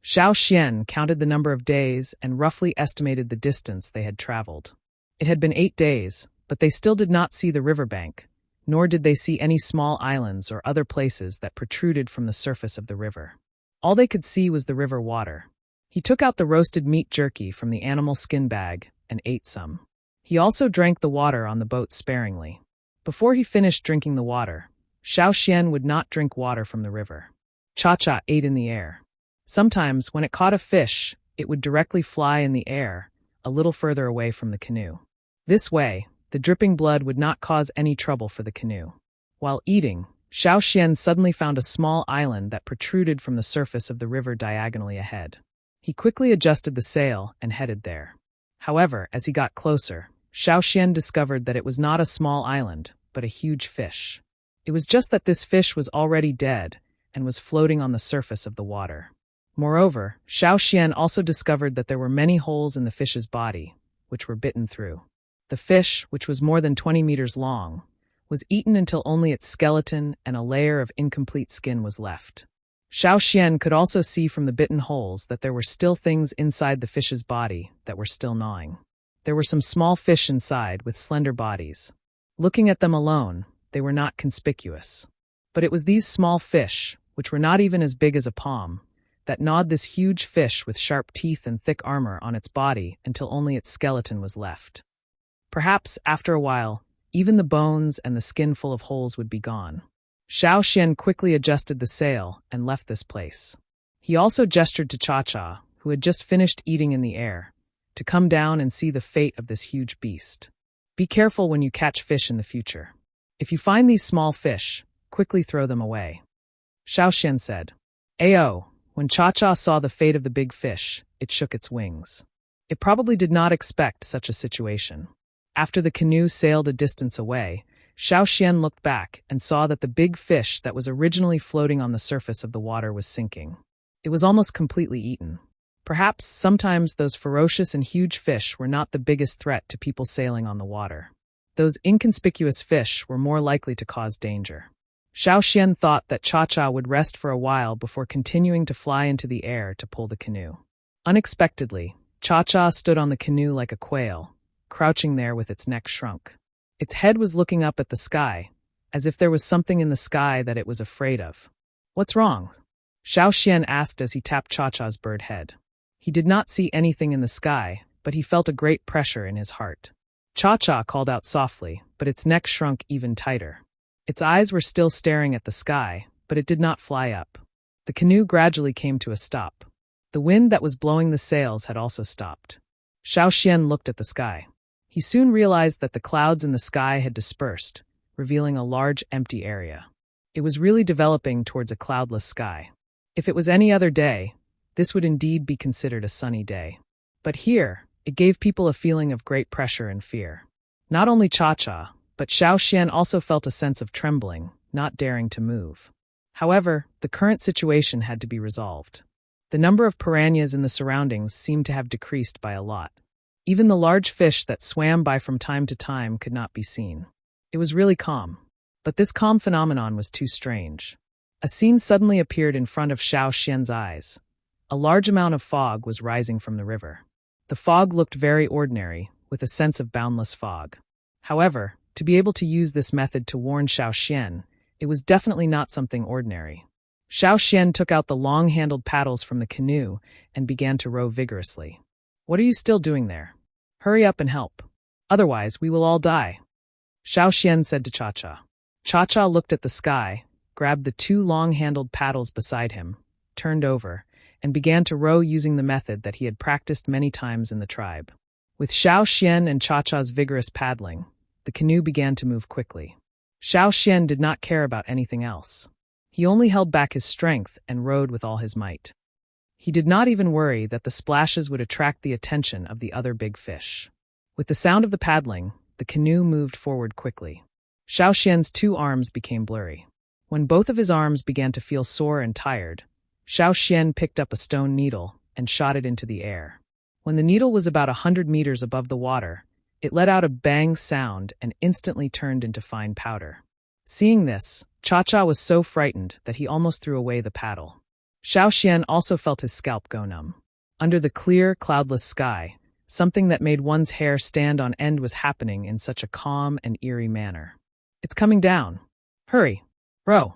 Xiao Xian counted the number of days and roughly estimated the distance they had traveled. It had been 8 days, but they still did not see the riverbank, nor did they see any small islands or other places that protruded from the surface of the river. All they could see was the river water. He took out the roasted meat jerky from the animal skin bag and ate some. He also drank the water on the boat sparingly. Before he finished drinking the water, Xiao Xian would not drink water from the river. Cha-Cha ate in the air. Sometimes, when it caught a fish, it would directly fly in the air, a little further away from the canoe. This way, the dripping blood would not cause any trouble for the canoe. While eating, Xiao Xian suddenly found a small island that protruded from the surface of the river diagonally ahead. He quickly adjusted the sail and headed there. However, as he got closer, Xiao Xian discovered that it was not a small island, but a huge fish. It was just that this fish was already dead and was floating on the surface of the water. Moreover, Xiao Xian also discovered that there were many holes in the fish's body, which were bitten through. The fish, which was more than 20 meters long, was eaten until only its skeleton and a layer of incomplete skin was left. Xiao Xian could also see from the bitten holes that there were still things inside the fish's body that were still gnawing. There were some small fish inside with slender bodies. Looking at them alone, they were not conspicuous. But it was these small fish, which were not even as big as a palm, that gnawed this huge fish with sharp teeth and thick armor on its body until only its skeleton was left. Perhaps, after a while, even the bones and the skin full of holes would be gone. Xiao Xian quickly adjusted the sail and left this place. He also gestured to Cha-Cha, who had just finished eating in the air, to come down and see the fate of this huge beast. Be careful when you catch fish in the future. If you find these small fish, quickly throw them away. Xiao Xian said. Ayo, when Cha-Cha saw the fate of the big fish, it shook its wings. It probably did not expect such a situation. After the canoe sailed a distance away, Xiao Xian looked back and saw that the big fish that was originally floating on the surface of the water was sinking. It was almost completely eaten. Perhaps sometimes those ferocious and huge fish were not the biggest threat to people sailing on the water. Those inconspicuous fish were more likely to cause danger. Xiao Xian thought that Cha-Cha would rest for a while before continuing to fly into the air to pull the canoe. Unexpectedly, Cha-Cha stood on the canoe like a quail, crouching there with its neck shrunk. Its head was looking up at the sky, as if there was something in the sky that it was afraid of. "What's wrong?" Xiao Xian asked as he tapped Cha-Cha's bird head. He did not see anything in the sky, but he felt a great pressure in his heart. Cha-Cha called out softly, but its neck shrunk even tighter. Its eyes were still staring at the sky, but it did not fly up. The canoe gradually came to a stop. The wind that was blowing the sails had also stopped. Xiao Xian looked at the sky. He soon realized that the clouds in the sky had dispersed, revealing a large empty area. It was really developing towards a cloudless sky. If it was any other day, this would indeed be considered a sunny day. But here, it gave people a feeling of great pressure and fear. Not only Cha-Cha, but Xiao Xian also felt a sense of trembling, not daring to move. However, the current situation had to be resolved. The number of piranhas in the surroundings seemed to have decreased by a lot. Even the large fish that swam by from time to time could not be seen. It was really calm. But this calm phenomenon was too strange. A scene suddenly appeared in front of Xiao Xian's eyes. A large amount of fog was rising from the river. The fog looked very ordinary, with a sense of boundless fog. However, to be able to use this method to warn Xiao Xian, it was definitely not something ordinary. Xiao Xian took out the long-handled paddles from the canoe and began to row vigorously. "What are you still doing there? Hurry up and help. Otherwise, we will all die," Xiao Xian said to Cha-Cha. Cha-Cha looked at the sky, grabbed the two long-handled paddles beside him, turned over, and began to row using the method that he had practiced many times in the tribe. With Xiao Xian and Cha-Cha's vigorous paddling, the canoe began to move quickly. Xiao Xian did not care about anything else. He only held back his strength and rowed with all his might. He did not even worry that the splashes would attract the attention of the other big fish. With the sound of the paddling, the canoe moved forward quickly. Xiao Xian's two arms became blurry. When both of his arms began to feel sore and tired, Xiao Xian picked up a stone needle and shot it into the air. When the needle was about 100 meters above the water, it let out a bang sound and instantly turned into fine powder. Seeing this, Cha-Cha was so frightened that he almost threw away the paddle. Xiao Xian also felt his scalp go numb. Under the clear, cloudless sky, something that made one's hair stand on end was happening in such a calm and eerie manner. "It's coming down. Hurry. Row."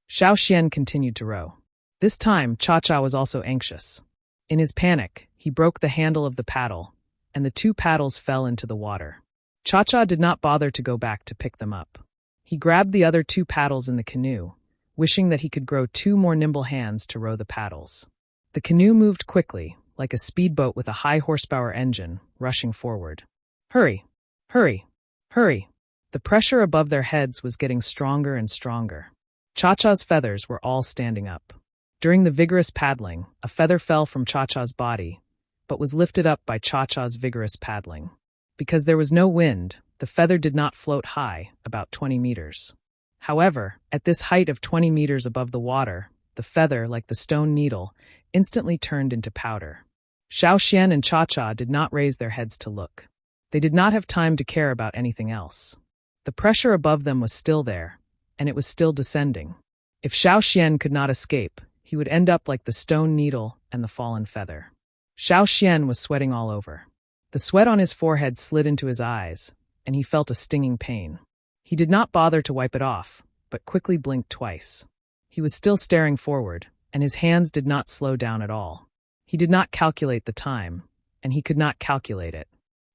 Xiao Xian continued to row. This time, Cha-Cha was also anxious. In his panic, he broke the handle of the paddle, and the two paddles fell into the water. Cha-Cha did not bother to go back to pick them up. He grabbed the other two paddles in the canoe, wishing that he could grow two more nimble hands to row the paddles. The canoe moved quickly, like a speedboat with a high horsepower engine, rushing forward. "Hurry! Hurry! Hurry!" The pressure above their heads was getting stronger and stronger. Cha-Cha's feathers were all standing up. During the vigorous paddling, a feather fell from Cha-Cha's body, but was lifted up by Cha-Cha's vigorous paddling. Because there was no wind, the feather did not float high, about 20 meters. However, at this height of 20 meters above the water, the feather, like the stone needle, instantly turned into powder. Xiao Xian and Cha-Cha did not raise their heads to look. They did not have time to care about anything else. The pressure above them was still there, and it was still descending. If Xiao Xian could not escape, he would end up like the stone needle and the fallen feather. Xiao Xian was sweating all over. The sweat on his forehead slid into his eyes, and he felt a stinging pain. He did not bother to wipe it off, but quickly blinked twice. He was still staring forward, and his hands did not slow down at all. He did not calculate the time, and he could not calculate it.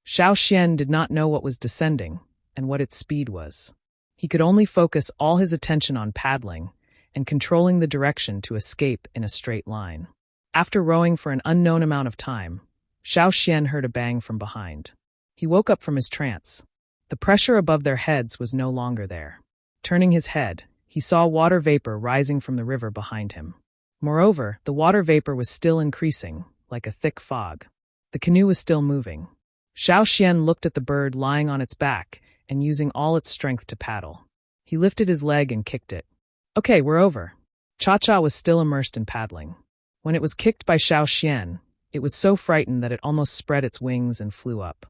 Xiao Xian did not know what was descending, and what its speed was. He could only focus all his attention on paddling, and controlling the direction to escape in a straight line. After rowing for an unknown amount of time, Xiao Xian heard a bang from behind. He woke up from his trance. The pressure above their heads was no longer there. Turning his head, he saw water vapor rising from the river behind him. Moreover, the water vapor was still increasing, like a thick fog. The canoe was still moving. Xiao Xian looked at the bird lying on its back and using all its strength to paddle. He lifted his leg and kicked it. Okay, we're over. Cha-Cha was still immersed in paddling. When it was kicked by Xiao Xian, it was so frightened that it almost spread its wings and flew up.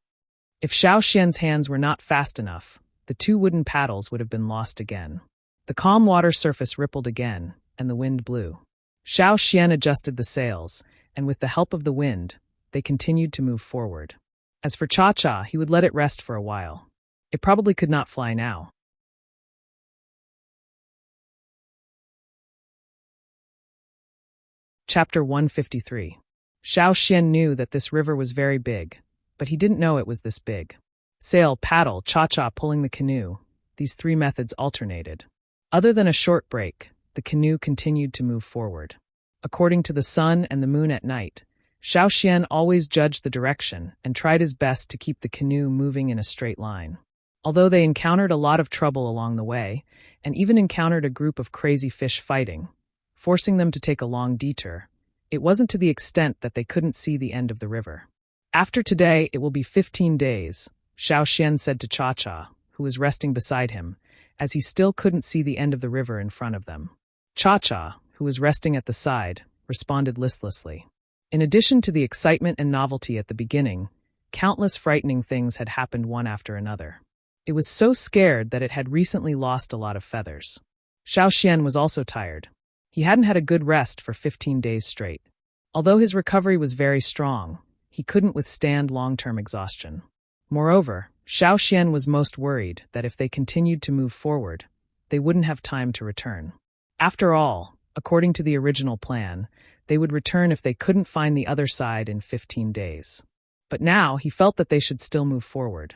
If Xiao Xian's hands were not fast enough, the 2 wooden paddles would have been lost again. The calm water surface rippled again, and the wind blew. Xiao Xian adjusted the sails, and with the help of the wind, they continued to move forward. As for Cha-Cha, he would let it rest for a while. It probably could not fly now. Chapter 153. Xiao Xian knew that this river was very big, but he didn't know it was this big. Sail, paddle, Cha-Cha pulling the canoe, these 3 methods alternated. Other than a short break, the canoe continued to move forward. According to the sun and the moon at night, Xiao Xian always judged the direction and tried his best to keep the canoe moving in a straight line. Although they encountered a lot of trouble along the way, and even encountered a group of crazy fish fighting, forcing them to take a long detour, it wasn't to the extent that they couldn't see the end of the river. After today, it will be 15 days, Xiao Xian said to Cha-Cha, who was resting beside him, as he still couldn't see the end of the river in front of them. Cha-Cha, who was resting at the side, responded listlessly. In addition to the excitement and novelty at the beginning, countless frightening things had happened one after another. It was so scared that it had recently lost a lot of feathers. Xiao Xian was also tired. He hadn't had a good rest for 15 days straight. Although his recovery was very strong, he couldn't withstand long-term exhaustion. Moreover, Xiao Xian was most worried that if they continued to move forward, they wouldn't have time to return. After all, according to the original plan, they would return if they couldn't find the other side in 15 days. But now he felt that they should still move forward.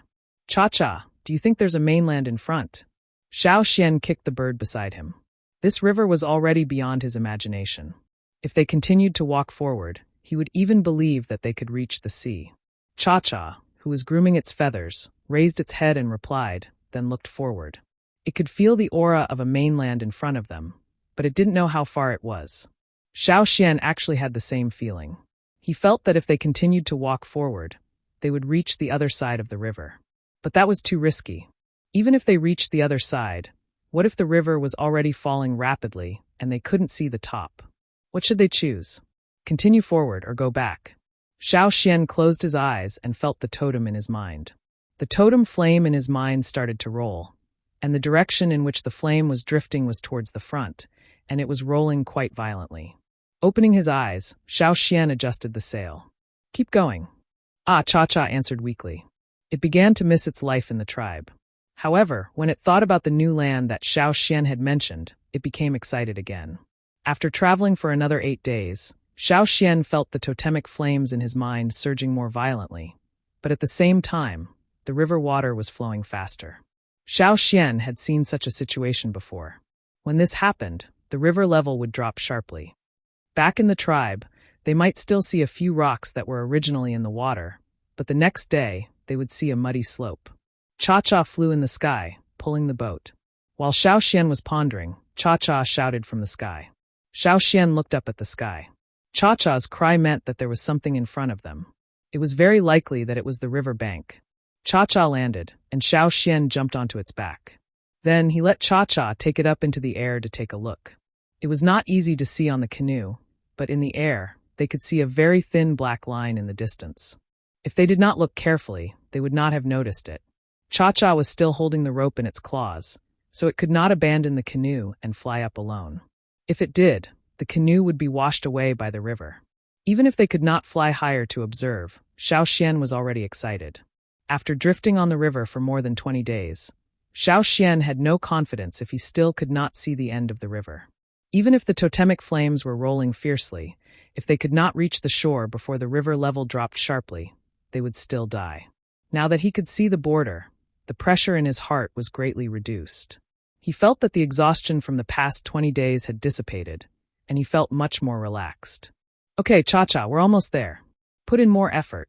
Cha-Cha, do you think there's a mainland in front? Xiao Xian kicked the bird beside him. This river was already beyond his imagination. If they continued to walk forward, he would even believe that they could reach the sea. Cha-Cha, who was grooming its feathers, raised its head and replied, then looked forward. It could feel the aura of a mainland in front of them, but it didn't know how far it was. Xiao Xian actually had the same feeling. He felt that if they continued to walk forward, they would reach the other side of the river. But that was too risky. Even if they reached the other side, what if the river was already falling rapidly and they couldn't see the top? What should they choose? Continue forward or go back? Xiao Xian closed his eyes and felt the totem in his mind. The totem flame in his mind started to roll, and the direction in which the flame was drifting was towards the front, and it was rolling quite violently. Opening his eyes, Xiao Xian adjusted the sail. Keep going. Ah, Cha-Cha answered weakly. It began to miss its life in the tribe. However, when it thought about the new land that Xiao Xian had mentioned, it became excited again. After traveling for another 8 days, Xiao Xian felt the totemic flames in his mind surging more violently, but at the same time, the river water was flowing faster. Xiao Xian had seen such a situation before. When this happened, the river level would drop sharply. Back in the tribe, they might still see a few rocks that were originally in the water, but the next day, they would see a muddy slope. Cha-Cha flew in the sky, pulling the boat. While Xiao Xian was pondering, Cha-Cha shouted from the sky. Xiao Xian looked up at the sky. Cha-Cha's cry meant that there was something in front of them. It was very likely that it was the river bank. Cha-Cha landed, and Xiao Xian jumped onto its back. Then he let Cha-Cha take it up into the air to take a look. It was not easy to see on the canoe, but in the air, they could see a very thin black line in the distance. If they did not look carefully, they would not have noticed it. Cha-Cha was still holding the rope in its claws, so it could not abandon the canoe and fly up alone. If it did, the canoe would be washed away by the river. Even if they could not fly higher to observe, Xiao Xian was already excited. After drifting on the river for more than 20 days, Xiao Xian had no confidence if he still could not see the end of the river. Even if the totemic flames were rolling fiercely, if they could not reach the shore before the river level dropped sharply, they would still die. Now that he could see the border, the pressure in his heart was greatly reduced. He felt that the exhaustion from the past 20 days had dissipated, and he felt much more relaxed. Okay, Cha-Cha, we're almost there. Put in more effort.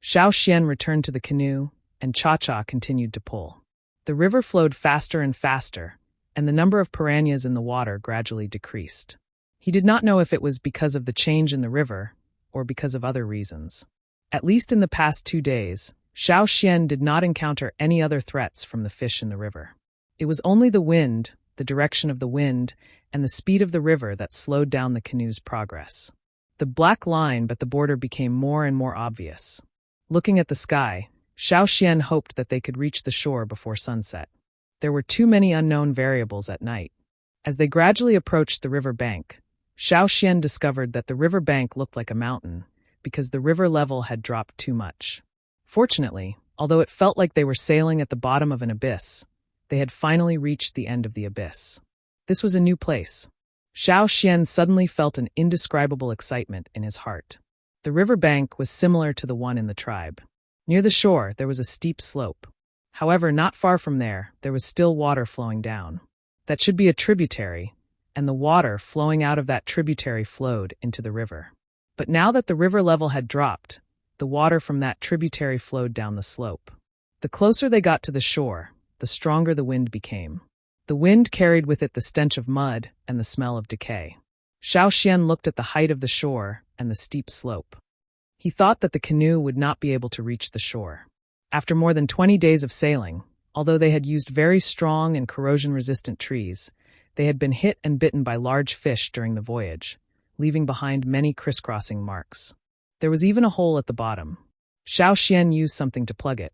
Xiao Xian returned to the canoe, and Cha-Cha continued to pull. The river flowed faster and faster, and the number of piranhas in the water gradually decreased. He did not know if it was because of the change in the river or because of other reasons. At least in the past 2 days, Xiao Xian did not encounter any other threats from the fish in the river. It was only the wind, the direction of the wind, and the speed of the river that slowed down the canoe's progress. The black line but the border became more and more obvious. Looking at the sky, Xiao Xian hoped that they could reach the shore before sunset. There were too many unknown variables at night. As they gradually approached the river bank, Xiao Xian discovered that the river bank looked like a mountain because the river level had dropped too much. Fortunately, although it felt like they were sailing at the bottom of an abyss, they had finally reached the end of the abyss. This was a new place. Xiao Xian suddenly felt an indescribable excitement in his heart. The river bank was similar to the one in the tribe. Near the shore, there was a steep slope. However, not far from there was still water flowing down. That should be a tributary, and the water flowing out of that tributary flowed into the river. But now that the river level had dropped, the water from that tributary flowed down the slope. The closer they got to the shore, the stronger the wind became. The wind carried with it the stench of mud and the smell of decay. Xiao Xian looked at the height of the shore and the steep slope. He thought that the canoe would not be able to reach the shore. After more than 20 days of sailing, although they had used very strong and corrosion-resistant trees, they had been hit and bitten by large fish during the voyage, leaving behind many crisscrossing marks. There was even a hole at the bottom. Xiao Xian used something to plug it.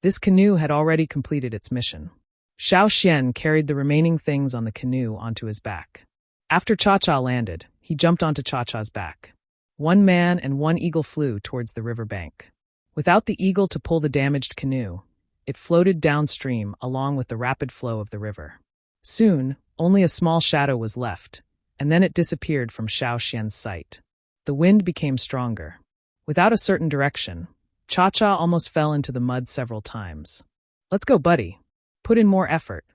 This canoe had already completed its mission. Xiao Xian carried the remaining things on the canoe onto his back. After Cha-Cha landed, he jumped onto Cha-Cha's back. One man and one eagle flew towards the river bank. Without the eagle to pull the damaged canoe, it floated downstream along with the rapid flow of the river. Soon, only a small shadow was left, and then it disappeared from Xiao Xian's sight. The wind became stronger. Without a certain direction, Cha-Cha almost fell into the mud several times. "Let's go, buddy. Put in more effort."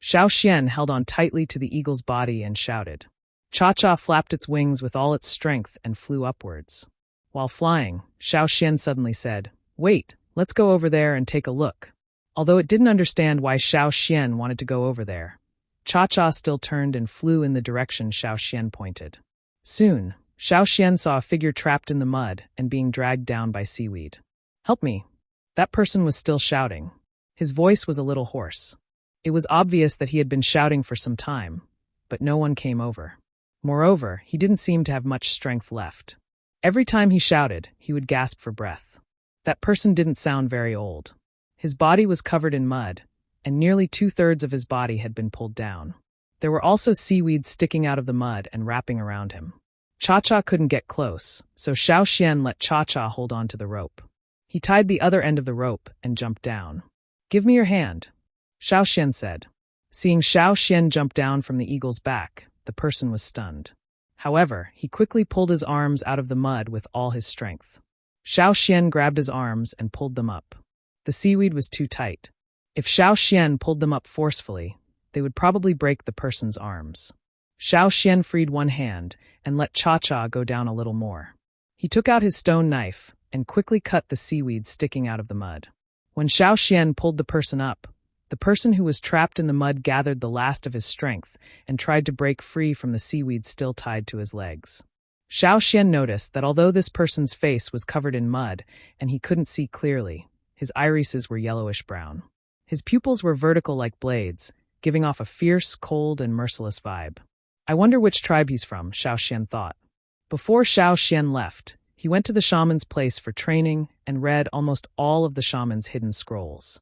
Xiao Xian held on tightly to the eagle's body and shouted. Cha-Cha flapped its wings with all its strength and flew upwards. While flying, Xiao Xian suddenly said, "Wait, let's go over there and take a look." Although it didn't understand why Xiao Xian wanted to go over there, Cha-Cha still turned and flew in the direction Xiao Xian pointed. Soon, Xiao Xian saw a figure trapped in the mud and being dragged down by seaweed. "Help me." That person was still shouting. His voice was a little hoarse. It was obvious that he had been shouting for some time, but no one came over. Moreover, he didn't seem to have much strength left. Every time he shouted, he would gasp for breath. That person didn't sound very old. His body was covered in mud, and nearly 2/3 of his body had been pulled down. There were also seaweeds sticking out of the mud and wrapping around him. Cha-Cha couldn't get close, so Xiao Xian let Cha-Cha hold on to the rope. He tied the other end of the rope and jumped down. "Give me your hand," Xiao Xian said. Seeing Xiao Xian jump down from the eagle's back, the person was stunned. However, he quickly pulled his arms out of the mud with all his strength. Xiao Xian grabbed his arms and pulled them up. The seaweed was too tight. If Xiao Xian pulled them up forcefully, they would probably break the person's arms. Xiao Xian freed one hand and let Cha-Cha go down a little more. He took out his stone knife and quickly cut the seaweed sticking out of the mud. When Xiao Xian pulled the person up, the person who was trapped in the mud gathered the last of his strength and tried to break free from the seaweed still tied to his legs. Xiao Xian noticed that although this person's face was covered in mud and he couldn't see clearly, his irises were yellowish-brown. His pupils were vertical like blades, giving off a fierce, cold, and merciless vibe. "I wonder which tribe he's from," Xiao Xian thought. Before Xiao Xian left, he went to the shaman's place for training and read almost all of the shaman's hidden scrolls.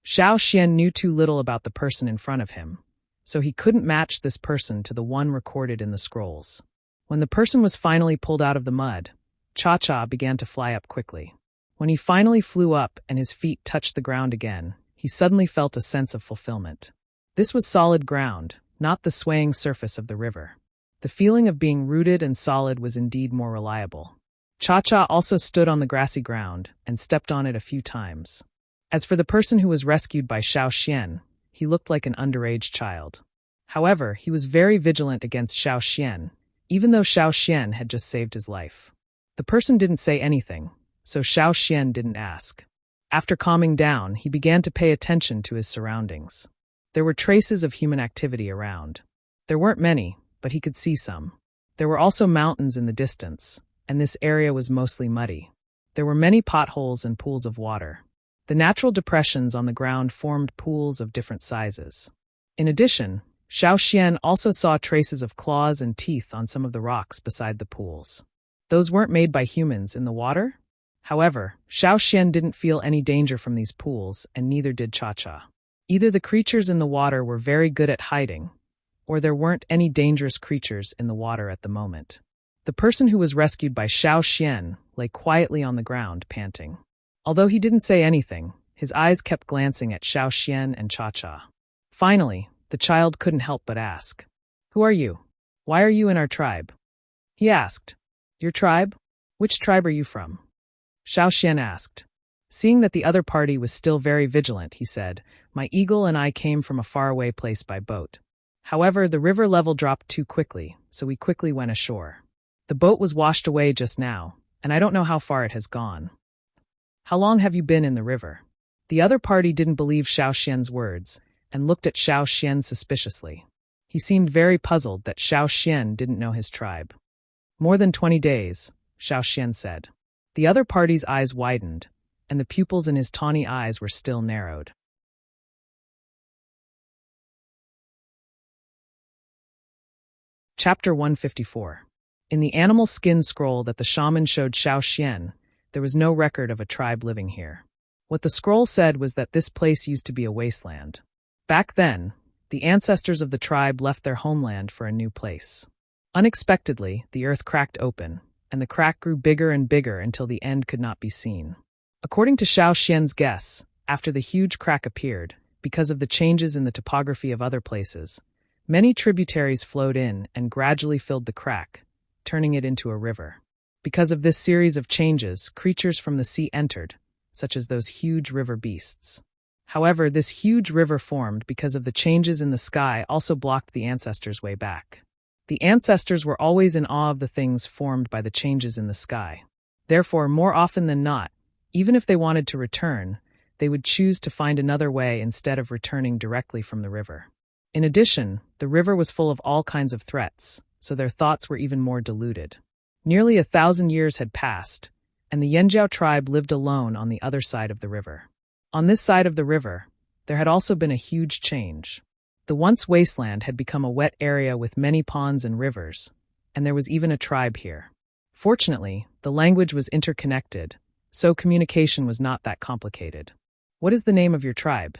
Xiao Xian knew too little about the person in front of him, so he couldn't match this person to the one recorded in the scrolls. When the person was finally pulled out of the mud, Cha-Cha began to fly up quickly. When he finally flew up and his feet touched the ground again, he suddenly felt a sense of fulfillment. This was solid ground, not the swaying surface of the river. The feeling of being rooted and solid was indeed more reliable. Cha-Cha also stood on the grassy ground and stepped on it a few times. As for the person who was rescued by Xiao Xian, he looked like an underage child. However, he was very vigilant against Xiao Xian, even though Xiao Xian had just saved his life. The person didn't say anything, so Xiao Xian didn't ask. After calming down, he began to pay attention to his surroundings. There were traces of human activity around. There weren't many, but he could see some. There were also mountains in the distance, and this area was mostly muddy. There were many potholes and pools of water. The natural depressions on the ground formed pools of different sizes. In addition, Xiao Xian also saw traces of claws and teeth on some of the rocks beside the pools. Those weren't made by humans in the water? However, Xiao Xian didn't feel any danger from these pools, and neither did Cha-Cha. Either the creatures in the water were very good at hiding, or there weren't any dangerous creatures in the water at the moment. The person who was rescued by Xiao Xian lay quietly on the ground, panting. Although he didn't say anything, his eyes kept glancing at Xiao Xian and Cha-Cha. Finally, the child couldn't help but ask, "Who are you? Why are you in our tribe?" He asked. "Your tribe? Which tribe are you from?" Xiao Xian asked. Seeing that the other party was still very vigilant, he said, "My eagle and I came from a faraway place by boat. However, the river level dropped too quickly, so we quickly went ashore. The boat was washed away just now, and I don't know how far it has gone." "How long have you been in the river?" The other party didn't believe Xiao Xian's words and looked at Xiao Xian suspiciously. He seemed very puzzled that Xiao Xian didn't know his tribe. "More than 20 days, Xiao Xian said. The other party's eyes widened, and the pupils in his tawny eyes were still narrowed. Chapter 154. In the animal skin scroll that the shaman showed Xiao Xian, there was no record of a tribe living here. What the scroll said was that this place used to be a wasteland. Back then, the ancestors of the tribe left their homeland for a new place. Unexpectedly, the earth cracked open, and the crack grew bigger and bigger until the end could not be seen. According to Xiao Xian's guess, after the huge crack appeared, because of the changes in the topography of other places, many tributaries flowed in and gradually filled the crack, turning it into a river. Because of this series of changes, creatures from the sea entered, such as those huge river beasts. However, this huge river formed because of the changes in the sky also blocked the ancestors' way back. The ancestors were always in awe of the things formed by the changes in the sky. Therefore, more often than not, even if they wanted to return, they would choose to find another way instead of returning directly from the river. In addition, the river was full of all kinds of threats, so their thoughts were even more diluted. Nearly 1,000 years had passed, and the Yanjiao tribe lived alone on the other side of the river. On this side of the river, there had also been a huge change. The once wasteland had become a wet area with many ponds and rivers, and there was even a tribe here. Fortunately, the language was interconnected, so communication was not that complicated. "What is the name of your tribe?"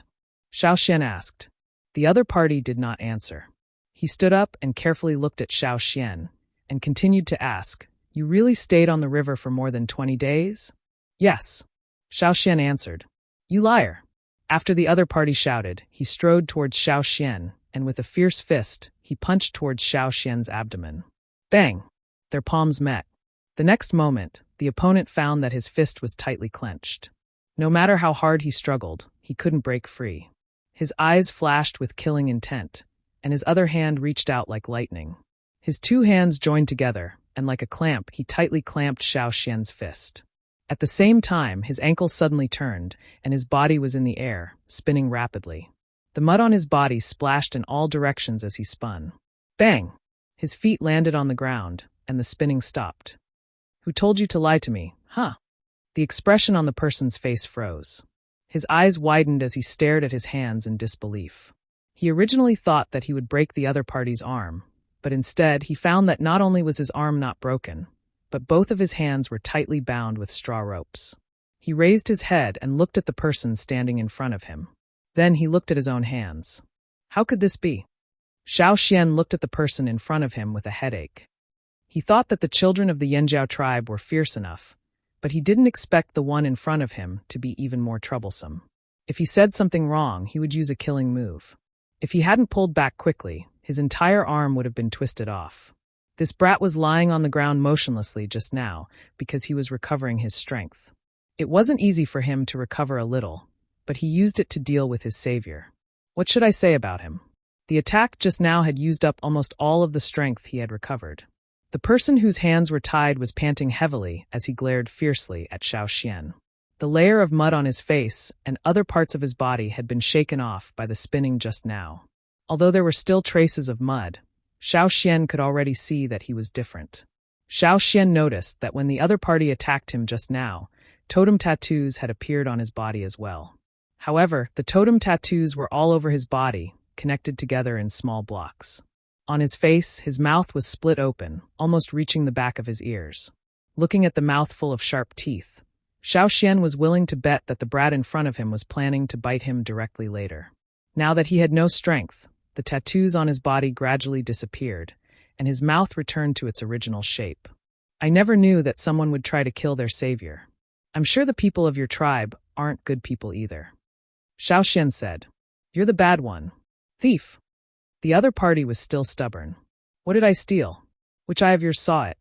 Xiao Xian asked. The other party did not answer. He stood up and carefully looked at Xiao Xian, and continued to ask, "You really stayed on the river for more than 20 days? "Yes," Xiao Xian answered. "You liar." After the other party shouted, he strode towards Xiao Xian, and with a fierce fist, he punched towards Xiao Xian's abdomen. Bang! Their palms met. The next moment, the opponent found that his fist was tightly clenched. No matter how hard he struggled, he couldn't break free. His eyes flashed with killing intent, and his other hand reached out like lightning. His two hands joined together, and like a clamp, he tightly clamped Xiao Xian's fist. At the same time, his ankle suddenly turned, and his body was in the air, spinning rapidly. The mud on his body splashed in all directions as he spun. Bang! His feet landed on the ground, and the spinning stopped. "Who told you to lie to me, huh?" The expression on the person's face froze. His eyes widened as he stared at his hands in disbelief. He originally thought that he would break the other party's arm, but instead he found that not only was his arm not broken, but both of his hands were tightly bound with straw ropes. He raised his head and looked at the person standing in front of him. Then he looked at his own hands. How could this be? Xiao Xian looked at the person in front of him with a headache. He thought that the children of the Yanjiao tribe were fierce enough, but he didn't expect the one in front of him to be even more troublesome. If he said something wrong, he would use a killing move. If he hadn't pulled back quickly, his entire arm would have been twisted off. This brat was lying on the ground motionlessly just now because he was recovering his strength. It wasn't easy for him to recover a little, but he used it to deal with his savior. What should I say about him? The attack just now had used up almost all of the strength he had recovered. The person whose hands were tied was panting heavily as he glared fiercely at Xiao Xian. The layer of mud on his face and other parts of his body had been shaken off by the spinning just now. Although there were still traces of mud, Xiao Xian could already see that he was different. Xiao Xian noticed that when the other party attacked him just now, Totem tattoos had appeared on his body as well. However, the totem tattoos were all over his body, connected together in small blocks. On his face, his mouth was split open, almost reaching the back of his ears. Looking at the mouth full of sharp teeth, Xiao Xian was willing to bet that the brat in front of him was planning to bite him directly later. Now that he had no strength, the tattoos on his body gradually disappeared, and his mouth returned to its original shape. I never knew that someone would try to kill their savior. I'm sure the people of your tribe aren't good people either. Xiao Xian said, "You're the bad one. Thief." The other party was still stubborn. "What did I steal? Which eye of yours saw it?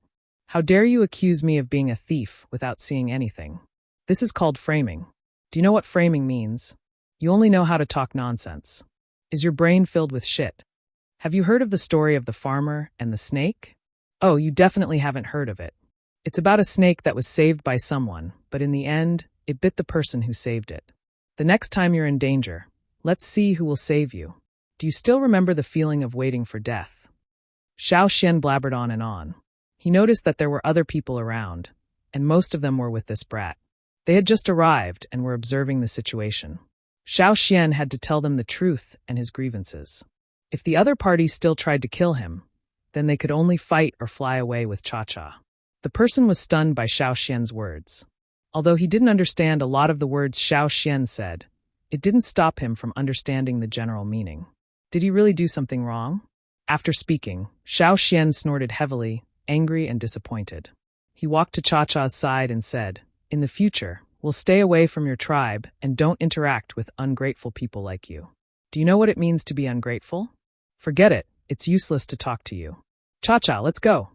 How dare you accuse me of being a thief without seeing anything? This is called framing. Do you know what framing means? You only know how to talk nonsense. Is your brain filled with shit? Have you heard of the story of the farmer and the snake? Oh, you definitely haven't heard of it. It's about a snake that was saved by someone, but in the end, it bit the person who saved it. The next time you're in danger, let's see who will save you. Do you still remember the feeling of waiting for death?" Xiao Xian blabbered on and on. He noticed that there were other people around, and most of them were with this brat. They had just arrived and were observing the situation. Xiao Xian had to tell them the truth and his grievances. If the other party still tried to kill him, then they could only fight or fly away with Cha-Cha. The person was stunned by Xiao Xian's words. Although he didn't understand a lot of the words Xiao Xian said, it didn't stop him from understanding the general meaning. Did he really do something wrong? After speaking, Xiao Xian snorted heavily, angry and disappointed. He walked to Cha-Cha's side and said, "In the future, we'll stay away from your tribe and don't interact with ungrateful people like you. Do you know what it means to be ungrateful? Forget it, it's useless to talk to you. Cha-Cha, let's go."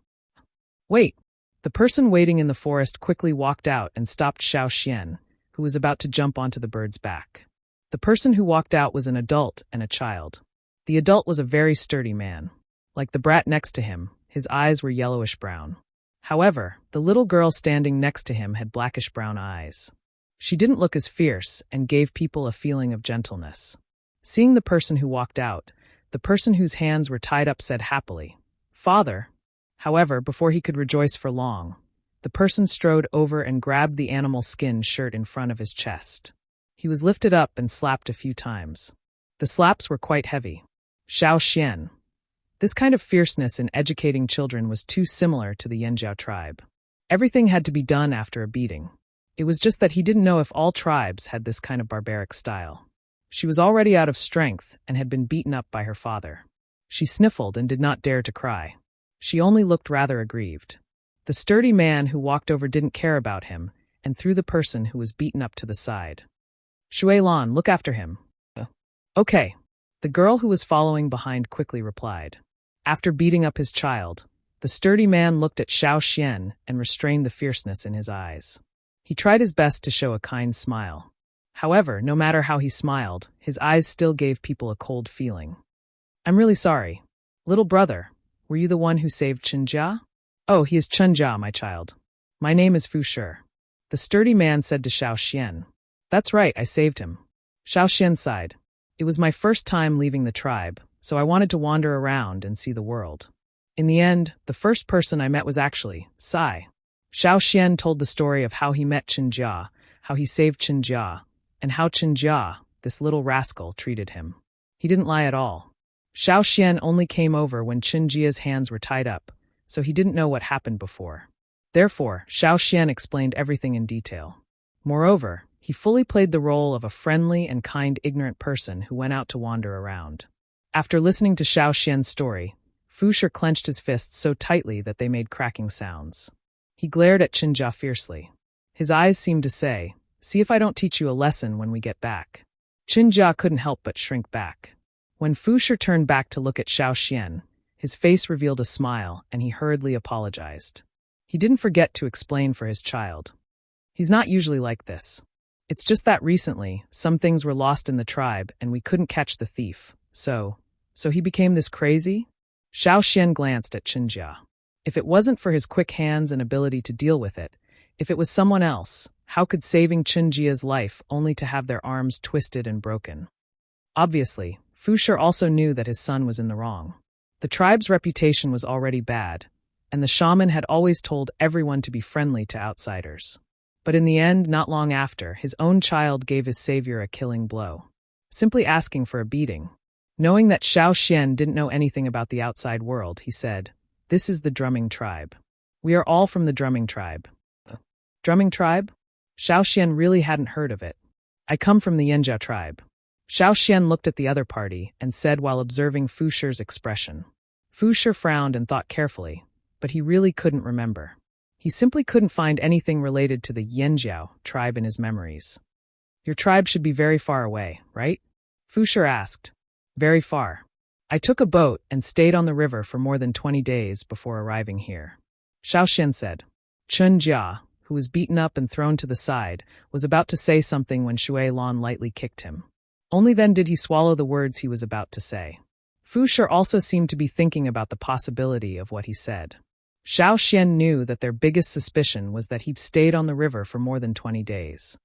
"Wait." The person waiting in the forest quickly walked out and stopped Xiao Xian, who was about to jump onto the bird's back. The person who walked out was an adult and a child. The adult was a very sturdy man. Like the brat next to him, his eyes were yellowish-brown. However, the little girl standing next to him had blackish-brown eyes. She didn't look as fierce and gave people a feeling of gentleness. Seeing the person who walked out, the person whose hands were tied up said happily, "Father." However, before he could rejoice for long, the person strode over and grabbed the animal skin shirt in front of his chest. He was lifted up and slapped a few times. The slaps were quite heavy. Xiao Xian. This kind of fierceness in educating children was too similar to the Yanjiao tribe. Everything had to be done after a beating. It was just that he didn't know if all tribes had this kind of barbaric style. She was already out of strength and had been beaten up by her father. She sniffled and did not dare to cry. She only looked rather aggrieved. The sturdy man who walked over didn't care about him and threw the person who was beaten up to the side. "Shui Lan, look after him." "Okay." The girl who was following behind quickly replied. After beating up his child, the sturdy man looked at Xiao Xian and restrained the fierceness in his eyes. He tried his best to show a kind smile. However, no matter how he smiled, his eyes still gave people a cold feeling. "I'm really sorry. Little brother, were you the one who saved Chenjia?" "Oh, he is Chenjia, my child. My name is Fu Shi." The sturdy man said to Xiao Xian. "That's right, I saved him." Xiao Xian sighed. "It was my first time leaving the tribe, so I wanted to wander around and see the world. In the end, the first person I met was actually Sai." Xiao Xian told the story of how he met Chenjia, how he saved Chenjia, and how Chenjia, this little rascal, treated him. He didn't lie at all. Xiao Xian only came over when Chenjia's hands were tied up, so he didn't know what happened before. Therefore, Xiao Xian explained everything in detail. Moreover, he fully played the role of a friendly and kind ignorant person who went out to wander around. After listening to Xiao Xian's story, Fu Shi clenched his fists so tightly that they made cracking sounds. He glared at Chenjia fiercely. His eyes seemed to say, "See if I don't teach you a lesson when we get back." Chenjia couldn't help but shrink back. When Fu Shi turned back to look at Xiao Xian, his face revealed a smile and he hurriedly apologized. He didn't forget to explain for his child. He's not usually like this. It's just that recently, some things were lost in the tribe and we couldn't catch the thief, so he became this crazy? Xiao Xian glanced at Chenjia. If it wasn't for his quick hands and ability to deal with it, if it was someone else, how could saving Chenjia's life only to have their arms twisted and broken? Obviously, Fu Shi also knew that his son was in the wrong. The tribe's reputation was already bad, and the shaman had always told everyone to be friendly to outsiders. But in the end, not long after, his own child gave his savior a killing blow, simply asking for a beating. Knowing that Xiao Xian didn't know anything about the outside world, he said, "This is the drumming tribe. We are all from the drumming tribe." Drumming tribe? Xiao Xian really hadn't heard of it. "I come from the Yanjiao tribe." Xiao Xian looked at the other party and said while observing Fu Shi's expression. Fu Shi frowned and thought carefully, but he really couldn't remember. He simply couldn't find anything related to the Yanjiao tribe in his memories. "Your tribe should be very far away, right?" Fu Shi asked. "Very far. I took a boat and stayed on the river for more than 20 days before arriving here," Xiao Xian said. Chun Jia, who was beaten up and thrown to the side, was about to say something when Shui Lan lightly kicked him. Only then did he swallow the words he was about to say. Fu Shi also seemed to be thinking about the possibility of what he said. Xiao Xian knew that their biggest suspicion was that he'd stayed on the river for more than 20 days.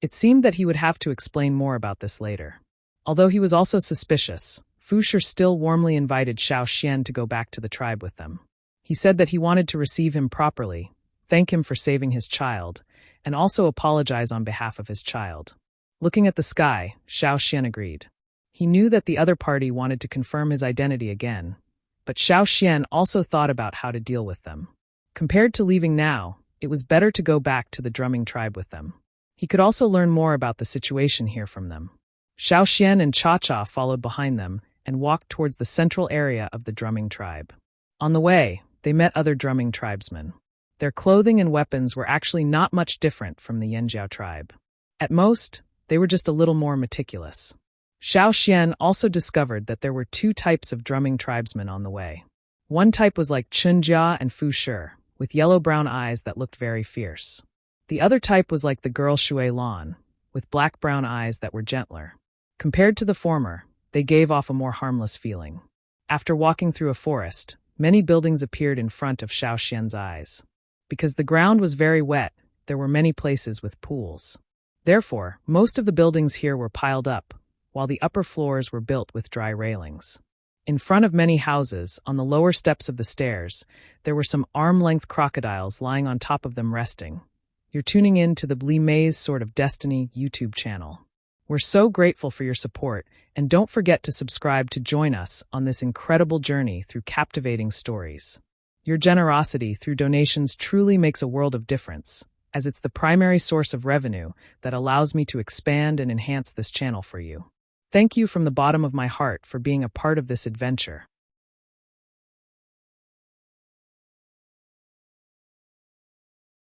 It seemed that he would have to explain more about this later. Although he was also suspicious, Fu Shi still warmly invited Xiao Xian to go back to the tribe with them. He said that he wanted to receive him properly, thank him for saving his child, and also apologize on behalf of his child. Looking at the sky, Xiao Xian agreed. He knew that the other party wanted to confirm his identity again, but Xiao Xian also thought about how to deal with them. Compared to leaving now, it was better to go back to the drumming tribe with them. He could also learn more about the situation here from them. Xiao Xian and Cha-Cha followed behind them and walked towards the central area of the drumming tribe. On the way, they met other drumming tribesmen. Their clothing and weapons were actually not much different from the Yanjiao tribe. At most, they were just a little more meticulous. Xiao Xian also discovered that there were two types of drumming tribesmen on the way. One type was like Chun Jia and Fu Shi, with yellow-brown eyes that looked very fierce. The other type was like the girl Shui Lan, with black-brown eyes that were gentler. Compared to the former, they gave off a more harmless feeling. After walking through a forest, many buildings appeared in front of Xiao Xian's eyes. Because the ground was very wet, there were many places with pools. Therefore, most of the buildings here were piled up, while the upper floors were built with dry railings. In front of many houses, on the lower steps of the stairs, there were some arm-length crocodiles lying on top of them resting. You're tuning in to the Li Mei's Sword of Destiny YouTube channel. We're so grateful for your support, and don't forget to subscribe to join us on this incredible journey through captivating stories. Your generosity through donations truly makes a world of difference, as it's the primary source of revenue that allows me to expand and enhance this channel for you. Thank you from the bottom of my heart for being a part of this adventure.